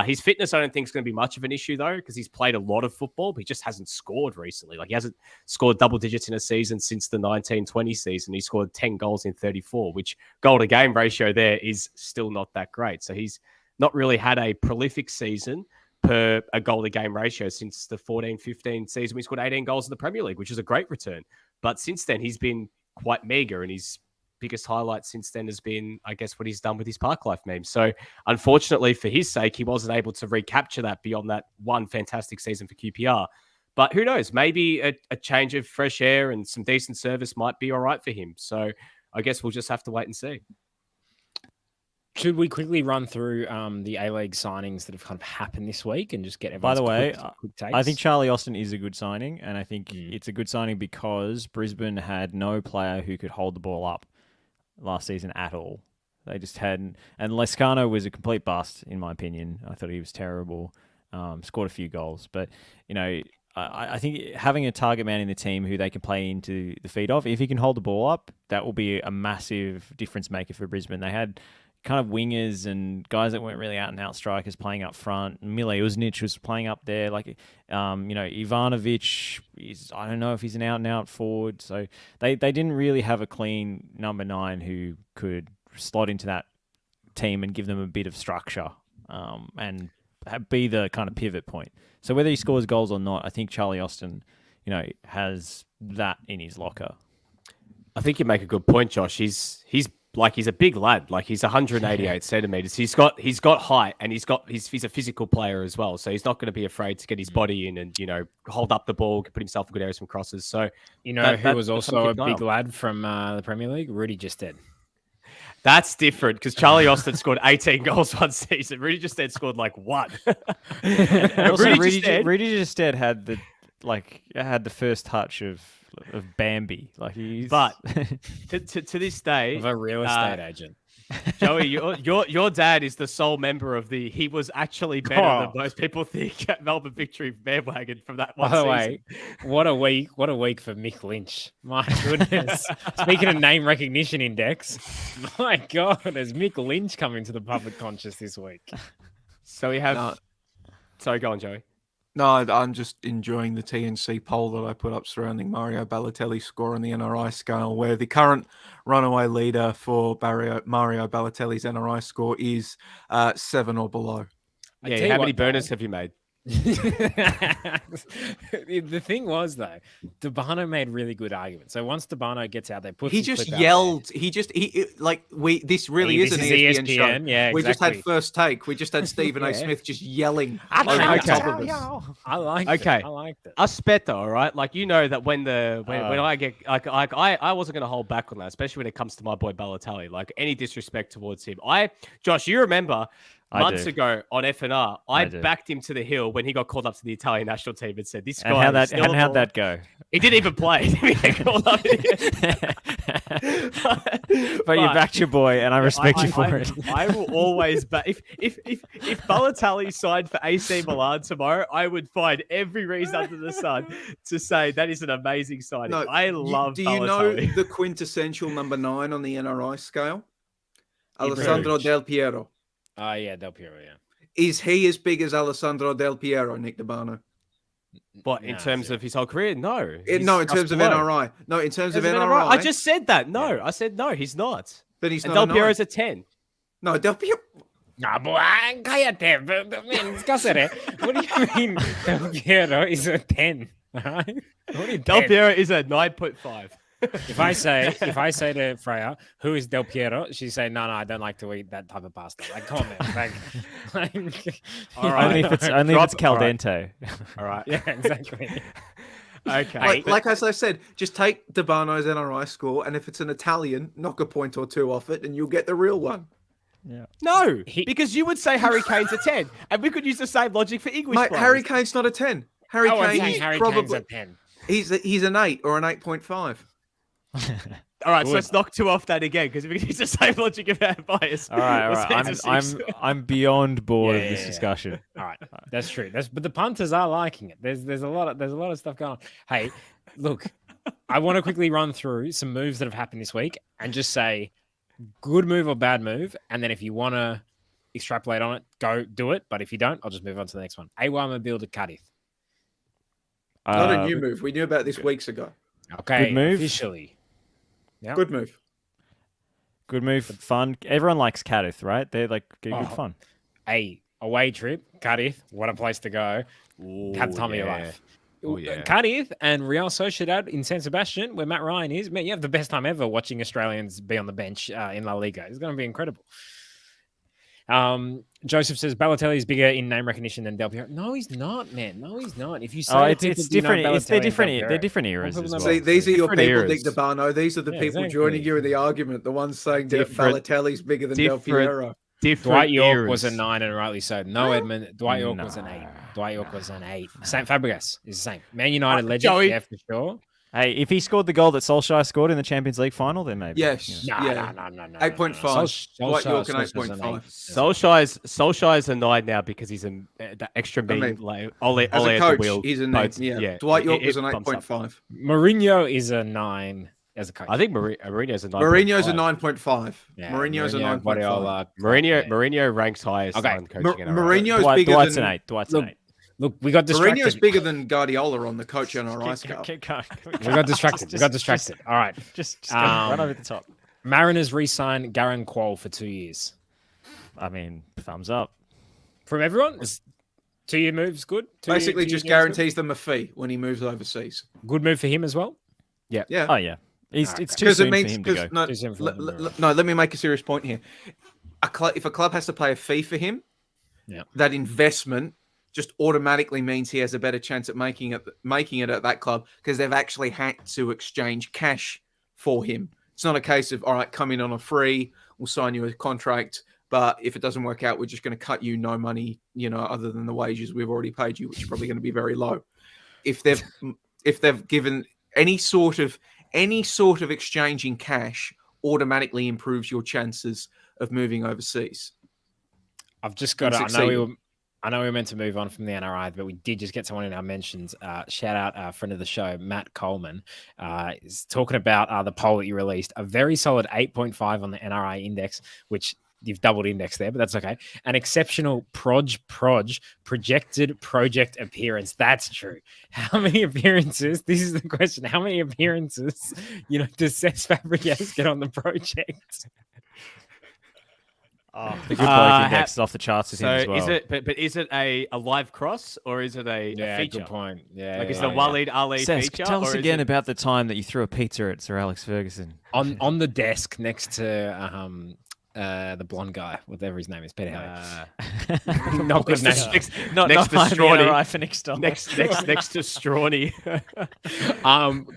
His fitness, I don't think, is going to be much of an issue, though, because he's played a lot of football, but he just hasn't scored recently. Like, he hasn't scored double digits in a season since the 1920 season. He scored 10 goals in 34, which goal-to-game ratio there is still not that great. So he's not really had a prolific season per a goal-to-game ratio since the 14-15 season. We scored 18 goals in the Premier League, which is a great return. But since then, he's been quite meager, and his biggest highlight since then has been, I guess, what he's done with his Park Life meme. So, unfortunately, for his sake, he wasn't able to recapture that beyond that one fantastic season for QPR. But who knows? Maybe a change of fresh air and some decent service might be all right for him. So, I guess we'll just have to wait and see. Should we quickly run through the A-League signings that have kind of happened this week and just get everyone's By the way, quick I takes? think Charlie Austin is a good signing, and I think it's a good signing because Brisbane had no player who could hold the ball up last season at all. They just had, and Lescano was a complete bust in my opinion. I thought he was terrible. Scored a few goals, but I think having a target man in the team who they can play into the feed of, if he can hold the ball up, that will be a massive difference maker for Brisbane. They had kind of wingers and guys that weren't really out and out strikers playing up front. Mile Uznic was playing up there. Ivanovic I don't know if he's an out and out forward. So they didn't really have a clean number 9 who could slot into that team and give them a bit of structure and be the kind of pivot point. So whether he scores goals or not, I think Charlie Austin, has that in his locker. I think you make a good point, Josh. He's a big lad. Like he's 188 centimeters. He's got height, and he's a physical player as well. So he's not going to be afraid to get his body in and hold up the ball, put himself in good areas from crosses. So who was also a big lad from the Premier League? Rudy Gestede. That's different because Charlie Austin scored 18 goals one season. Rudy Gestede scored like 1. Rudy Gestede had the first touch of Bambi. But to this day, of a real estate agent. Joey, your dad is the sole member of the. He was actually better than most people think at Melbourne Victory bandwagon from that one season. By the way, what a week! What a week for Mick Lynch. My goodness. Speaking of name recognition index, my God, has Mick Lynch come into the public conscious this week? So we have. Sorry, go on, Joey. No, I'm just enjoying the TNC poll that I put up surrounding Mario Balotelli's score on the NRI scale, where the current runaway leader for Mario Balotelli's NRI score is 7 or below. Yeah, how many burners have you made? The thing was though, D'Urbano made really good arguments. So once D'Urbano gets out there, he just yelled. This really is an ESPN show. Yeah, we just had first take. We just had Stephen A. Smith just yelling over I liked it. Aspetta, all right. Like that when I get I wasn't going to hold back on that, especially when it comes to my boy Balotelli. Like any disrespect towards him. Josh, you remember. Months ago on FNR, I backed him to the hill when he got called up to the Italian national team and said, "This guy." And how'd that go? He didn't even play. But you backed your boy, and I respect you for it. I will always back. If Balotelli signed for AC Milan tomorrow, I would find every reason under the sun to say that is an amazing signing. No, I love. Do you know the quintessential number 9 on the NRI scale? Alessandro Del Piero. Yeah, Del Piero, yeah. Is he as big as Alessandro Del Piero, Nick D'Urbano? What, in terms of his whole career? No. No, in terms of NRI. No, in terms of NRI. I just said that. No, I said no, he's not. But he's not. Del Piero's a 10. No, Del Piero. No, boy, cállate. Discussere. What do you mean Del Piero is a 10? Del Piero is a 9.5. If I say to Freya, who is Del Piero? She say, no, I don't like to eat that type of pasta. Like, come on, man. All right. Only if it's cal dente. All right. Yeah, exactly. Okay. Like as I said, just take D'Urbano's NRI score, and if it's an Italian, knock a point or 2 off it, and you'll get the real one. Yeah. No, because you would say Harry Kane's a 10, and we could use the same logic for English. Mate, Harry Kane's not a 10. Harry Kane's probably a 10. He's an 8 or an 8.5. All right, so let's knock 2 off that again because if we can use the same logic of our bias. All right. I'm beyond bored of this discussion. All right, that's true. But the punters are liking it. There's a lot of stuff going on. Hey, look, I want to quickly run through some moves that have happened this week and just say good move or bad move, and then if you want to extrapolate on it, go do it. But if you don't, I'll just move on to the next one. Awa Mobile to Cardiff. Not a new move. We knew about this weeks ago. Okay, good move. Officially. Yep. Good move. Good move. Fun. Everyone likes Cardiff, right? They're good fun. A away trip, Cardiff. What a place to go. Have the time of your life. Oh, yeah. Cardiff and Real Sociedad in San Sebastian, where Matt Ryan is. Man, you have the best time ever watching Australians be on the bench in La Liga. It's going to be incredible. Joseph says Balotelli is bigger in name recognition than Del Piero. No, he's not, man. No, he's not. If you say it's different. They're different eras as well. See, these are your people, Nick D'Urbano. These are the people joining you in the argument. The ones saying that Balotelli's bigger than Del Piero. different Dwight York eras. was a 9, and rightly so. No, Edmund. Dwight York was an 8. Dwight York was an 8. Same. Fabregas is the same. Man United legend, Joey. yeah, for sure. Hey, if he scored the goal that Solskjaer scored in the Champions League final, then maybe. Yes. No, yeah. no. 8.5. Dwight York and Solskjaer's 8.5. Solskjaer's a 9 now because he's that extra mean. Like, Ole As a at coach, the wheel. he's an boats- 8. Yeah. Dwight York was an bumps up. 8.5. Mourinho is a 9 as a coach. I think Mourinho's a 9. Mourinho's a 9.5. Yeah, Mourinho's a Mourinho, 9.5. Guardiola, Mourinho ranks highest Okay. on coaching. in a row. Mourinho's bigger Dwight's than an 8. Dwight's Look, an 8. Look, we got distracted. Mourinho's bigger than Guardiola on the coach NRI scale. We got distracted. We got distracted. All right. Just go run over the top. Mariners re-sign Garan Quol for 2 years. I mean, thumbs up. From everyone? Is 2-year moves good? Basically, two-year just deals guarantees them a fee when he moves overseas. good move for him as well? Yeah. Oh yeah, it's too Because soon it means for him to go. no, Too soon for him to move. no. Let me make a serious point here. If a club has to pay a fee for him, that investment just automatically means he has a better chance at making it at that club because they've actually had to exchange cash for him. It's not a case of, all right, come in on a free, we'll sign you a contract, but if it doesn't work out, we're just going to cut you no money, other than the wages we've already paid you, which is probably going to be very low. If they've given any sort of exchanging cash, automatically improves your chances of moving overseas. I've just got I know we were meant to move on from the NRI, but we did just get someone in our mentions. Shout out our friend of the show, Matt Coleman, is talking about the poll that you released. A very solid 8.5 on the NRI index, which you've doubled index there, but that's okay. An exceptional projected project appearance. That's true. How many appearances? This is the question. How many appearances, does Cesc Fabregas get on the project? The good bloke index is off the charts with him as well. Is it? But is it a live cross or is it a feature? Good point. Yeah, is it a Waleed Ali Cesc, feature? tell us or is again it- about the time that you threw a pizza at Sir Alex Ferguson. On the desk next to the blonde guy, whatever his name is, Peter Howie. Not good name. Next to Strawny. Next to Strawny.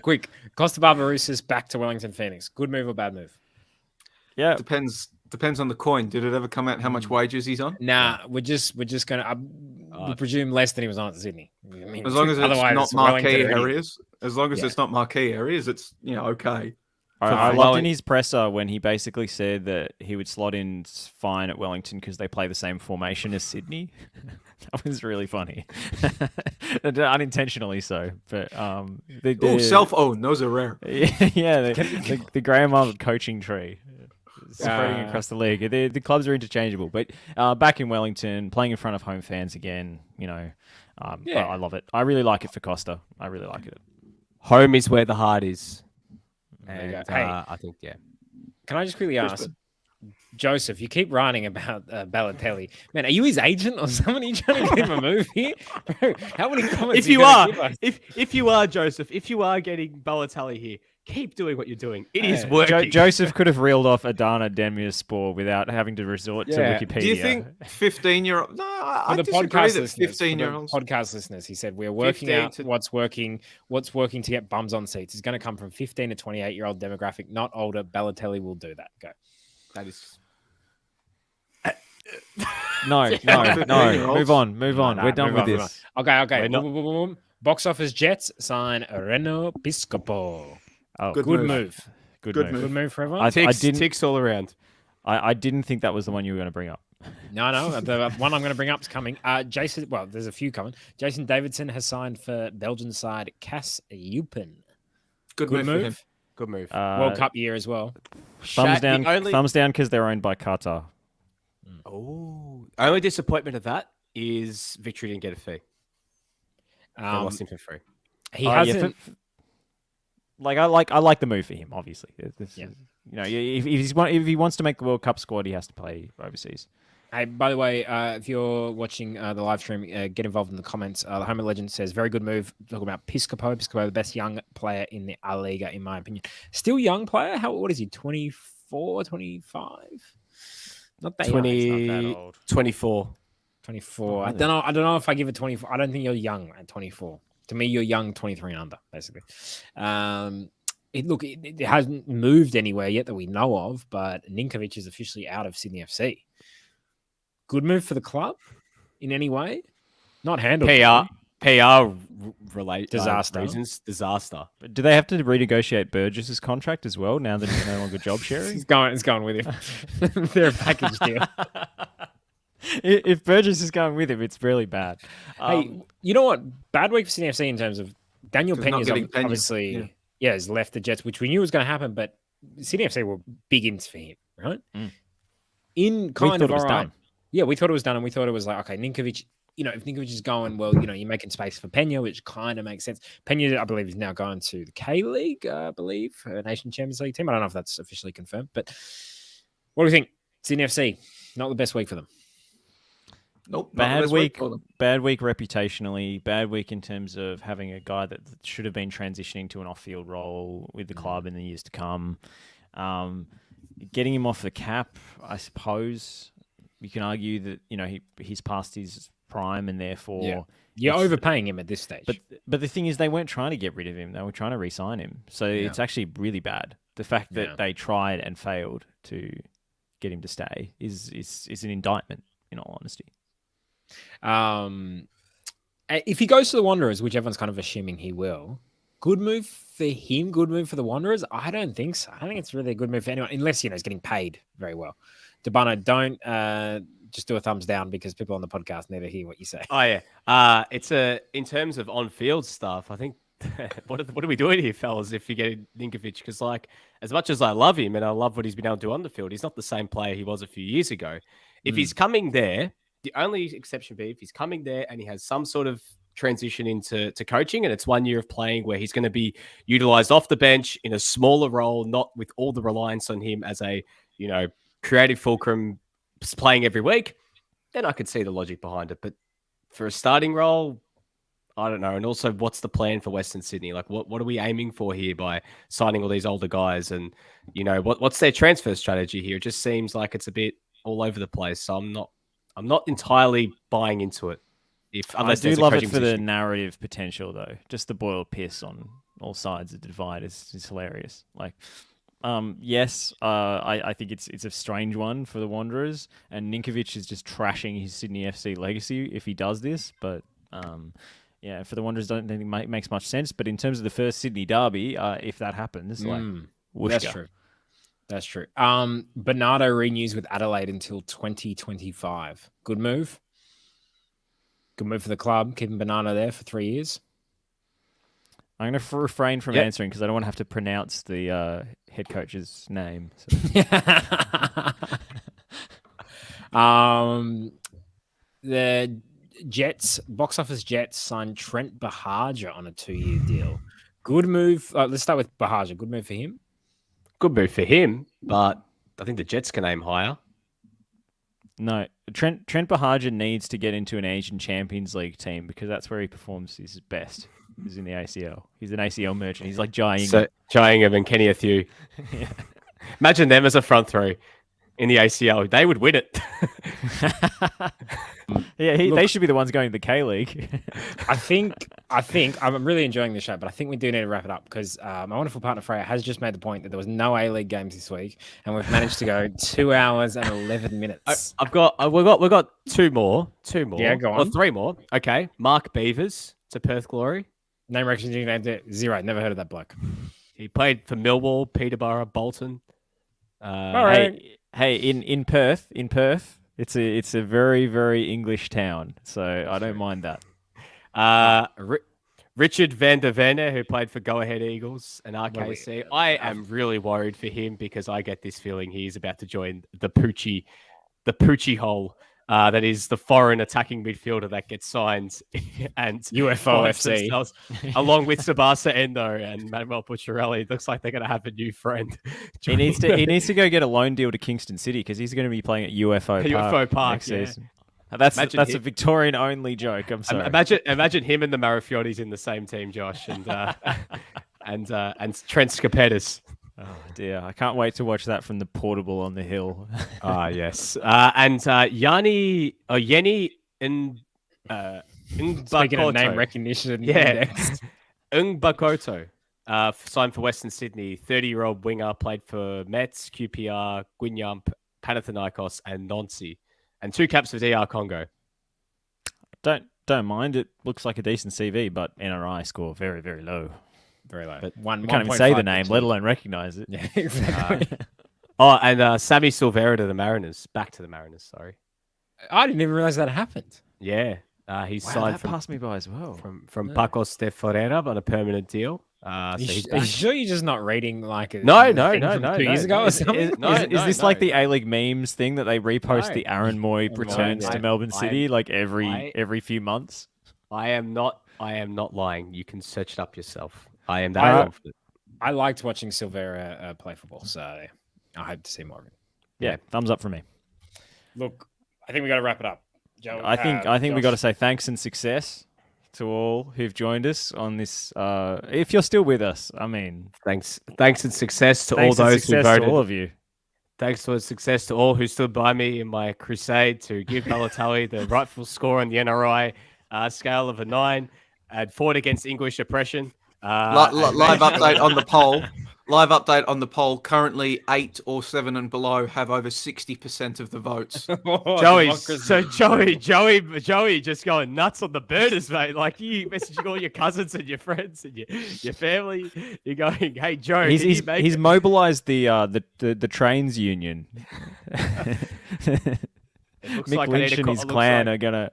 Quick. Costa Barbarouses back to Wellington Phoenix. Good move or bad move? Yeah, Depends on the coin. Did it ever come out how much wages he's on? Nah, we're just gonna we presume less than he was on at Sydney. I mean, As long as it's otherwise, not marquee Wellington already- areas. As long as it's not marquee areas, it's okay. I loved in his presser when he basically said that he would slot in fine at Wellington because they play the same formation as Sydney. That was really funny. Unintentionally so. But self-owned. Those are rare. Yeah, the Graham Arnold coaching tree. Spreading across the league. The clubs are interchangeable. But back in Wellington, playing in front of home fans again, I love it. I really like it for Costa. I really like it. Home is where the heart is. There you And go. Hey. I think, Can I just quickly ask, Joseph, you keep writing about Balotelli. Man, are you his agent or someone? Are you trying to get him a move here? Bro, how many comments if you are Joseph, if you are getting Balotelli here, keep doing what you're doing. It is working. Joseph could have reeled off Adana Demirspor without having to resort to Wikipedia. Do you think 15-year-old? No, I the disagree podcast that listeners, 15-year-olds. Podcast listeners, he said we're working out what's working to get bums on seats. It's going to come from 15 to 28-year-old demographic, not older. Balotelli will do that. Go. That is. No. Move on. We're done with this. Okay. Boom. Box office Jets sign Reno Piscopo. Oh, good move. Good move for everyone. Ticks all around. I didn't think that was the one you were going to bring up. No. The one I'm going to bring up is coming. Jason. Well, there's a few coming. Jason Davidson has signed for Belgian side Cas Eupen. Good move. For him. Good move. World Cup year as well. Thumbs down because they're owned by Qatar. Oh, only disappointment of that is Victory didn't get a fee. They lost him for free. He hasn't. I like the move for him. Obviously, if he wants to make the World Cup squad, he has to play overseas. Hey, by the way, if you're watching the live stream, get involved in the comments. The Homer Legend says, very good move. Talking about Piscopo. Piscopo, the best young player in the A Liga, in my opinion. Still young player? What is he, 24, 25? Not that 20, young. It's not that old. 24. 24. I don't know if I give it 24. I don't think you're young at 24. To me, you're young 23 and under, basically. It hasn't moved anywhere yet that we know of, but Ninkovic is officially out of Sydney FC. Good move for the club in any way? Not handled. PR relate Disaster. reasons. Disaster. But do they have to renegotiate Burgess's contract as well now that he's no longer job sharing? It's going with him. They're a package deal. If Burgess is going with him, it's really bad. Hey, you know what? Bad week for Sydney FC in terms of Daniel Just not Pena's getting Pena. obviously has left the Jets, which we knew was going to happen, but Sydney FC were big ins for him, right? In kind of it was all right. done. Yeah, we thought it was done, and we thought it was like, okay, Ninkovic, if Ninkovic is going, well, you're making space for Pena, which kind of makes sense. Pena, I believe, is now going to the K-League, Nation Champions League team. I don't know if that's officially confirmed, but what do you think? Sydney FC, not the best week for them. Nope. Bad week reputationally, bad week in terms of having a guy that should have been transitioning to an off-field role with the club in the years to come. Getting him off the cap, I suppose. You can argue that he's past his prime and therefore you're overpaying him at this stage. But the thing is, they weren't trying to get rid of him; they were trying to re-sign him. So it's actually really bad. The fact that they tried and failed to get him to stay is an indictment, in all honesty. If he goes to the Wanderers, which everyone's kind of assuming he will, good move for him, good move for the Wanderers? I don't think so. I don't think it's really a good move for anyone, unless, he's getting paid very well. D'Urbano, don't just do a thumbs down because people on the podcast need to hear what you say. Oh, yeah. In terms of on-field stuff, I think, what are we doing here, fellas, if you get Ninkovic? Because, as much as I love him and I love what he's been able to do on the field, he's not the same player he was a few years ago. If he's coming there, the only exception be if he's coming there and he has some sort of transition into coaching, and it's 1 year of playing where he's going to be utilized off the bench in a smaller role, not with all the reliance on him as a, creative fulcrum playing every week, then I could see the logic behind it. But for a starting role, I don't know. And also, what's the plan for Western Sydney? What are we aiming for here by signing all these older guys? And, what's their transfer strategy here? It just seems like it's a bit all over the place. So I'm not entirely buying into it. I do love it for the narrative potential, though. Just the boiled piss on all sides of the divide is hilarious. Yes, I think it's a strange one for the Wanderers, and Ninkovic is just trashing his Sydney FC legacy if he does this. But for the Wanderers, don't think it makes much sense. But in terms of the first Sydney derby, if that happens, that's true. Bernardo renews with Adelaide until 2025. Good move. Good move for the club, keeping Bernardo there for 3 years. I'm going to refrain from answering because I don't want to have to pronounce the head coach's name. So. The Jets, box office Jets, signed Trent Bahaja on a 2-year deal. Good move. Let's start with Bahaja. Good move for him. Good move for him, but I think the Jets can aim higher. No, Trent Bahaja needs to get into an Asian Champions League team because that's where he performs his best. He's in the ACL. He's an ACL merchant. He's like Jai Ingham. So, Jai Ingham and Kenny Athew. Imagine them as a front three in the ACL. They would win it. They should be the ones going to the K-League. I think I'm really enjoying the show, but I think we do need to wrap it up because my wonderful partner Freya has just made the point that there was no A-League games this week, and we've managed to go 2 hours and 11 minutes. we've got two more. Yeah, go on. Or 3 more. Okay, Mark Beavers to Perth Glory. Name recognition named it 0. Never heard of that bloke. He played for Millwall, Peterborough, Bolton. All right. Hey, in Perth, it's a very, very English town, so I don't mind that. Richard van der Venne, who played for Go Ahead Eagles and RKC. I am really worried for him because I get this feeling he's about to join the Poochie hole. That is the foreign attacking midfielder that gets signed and UFO FC along with Sabasa Endo and Manuel Pucciarelli. Looks like they're going to have a new friend. He needs to go get a loan deal to Kingston City because he's going to be playing at UFO Park next season. That's a Victorian only joke. I'm sorry. Imagine him and the Marafiotis in the same team, Josh, and Trent Scapetis. Oh dear, I can't wait to watch that from the portable on the hill. Yes. And Yeni in speaking of name recognition, next. Ngbakoto, signed for Western Sydney, 30-year-old winger, played for Mets, QPR, Gwinyamp, Panathinaikos, and Nancy. and 2 caps for DR Congo. Don't mind. It looks like a decent CV, but NRI score very, very low. Very low. But One. We can't even say the name, let alone recognise it. Yeah, exactly. And Sammy Silvera to the Mariners. Back to the Mariners, sorry. I didn't even realize that happened. Yeah. He's Wow, signed that from passed me by as well. from Pacos de Ferreira on a permanent deal. So Are he's you back. sure you're just not reading like a No, thing no, from no, 2 years ago or Is- something? Is this like the A-League memes thing that they repost No. the Aaron Moy returns to Melbourne City like every few months? I am not lying. You can search it up yourself. I am that I- confident. I liked watching Silvera play football, so I hope to see more of him. Yeah, thumbs up for me. Look, I think we got to wrap it up. Joe, I think we got to Josh. say thanks and success to all who've joined us on this. If you're still with us, I mean, Thanks and success to thanks all and those who success voted. to all of you. Thanks for success to all who stood by me in my crusade to give Balotelli the rightful score on the NRI scale of a 9 and fought against English oppression. Live update on the poll. Live update on the poll. Currently, 8 or 7 and below have over 60% of the votes. Joey just going nuts on the burners, mate. Like you messaging all your cousins and your friends and your family. You're going, hey Joe, He's mobilised the trains union. Mick like I Lynch need to and call- his looks clan like- are gonna.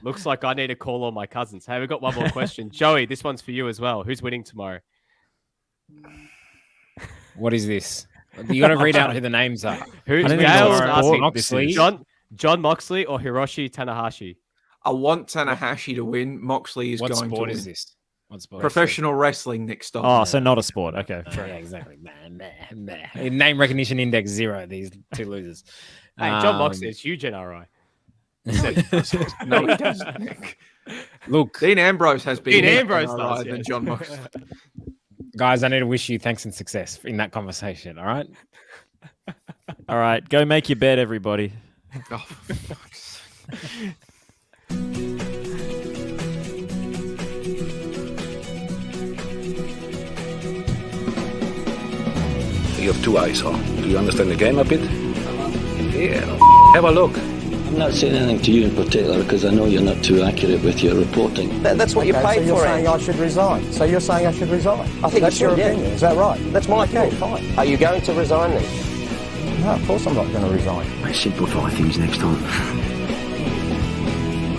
Looks like I need to call all my cousins. Hey, we've got one more question. Joey, this one's for you as well. Who's winning tomorrow? What is this? You got to read out who the names are. Who's I don't even know Gail's what asking? sport this is. John Moxley or Hiroshi Tanahashi? I want Tanahashi to win. Moxley is What going to sport win. is this? What sport? Professional wrestling, Nick Stoll. Oh, so not a sport. Okay. Yeah, exactly. Nah. Name recognition index 0. These two losers. Hey, John Moxley is huge NRI. No, he doesn't, Nick. Look, Dean Ambrose has been Dean Ambrose more does, NRI than yeah. John Moxley. guys, I need to wish you thanks and success in that conversation. All right. All right, go make your bed, everybody. Oh, for fuck's sake. You have 2 eyes, huh? Do you understand the game a bit? Yeah. Have a look. I'm not saying anything to you in particular because I know you're not too accurate with your reporting. That's what you Okay, so paid you're for, saying Ange. I should resign. So you're saying I should resign. I think That's you your should, yeah. opinion. Is that right? That's my Okay, opinion. fine. Are you going to resign then? No, of course I'm not going to resign. Simplify things next time.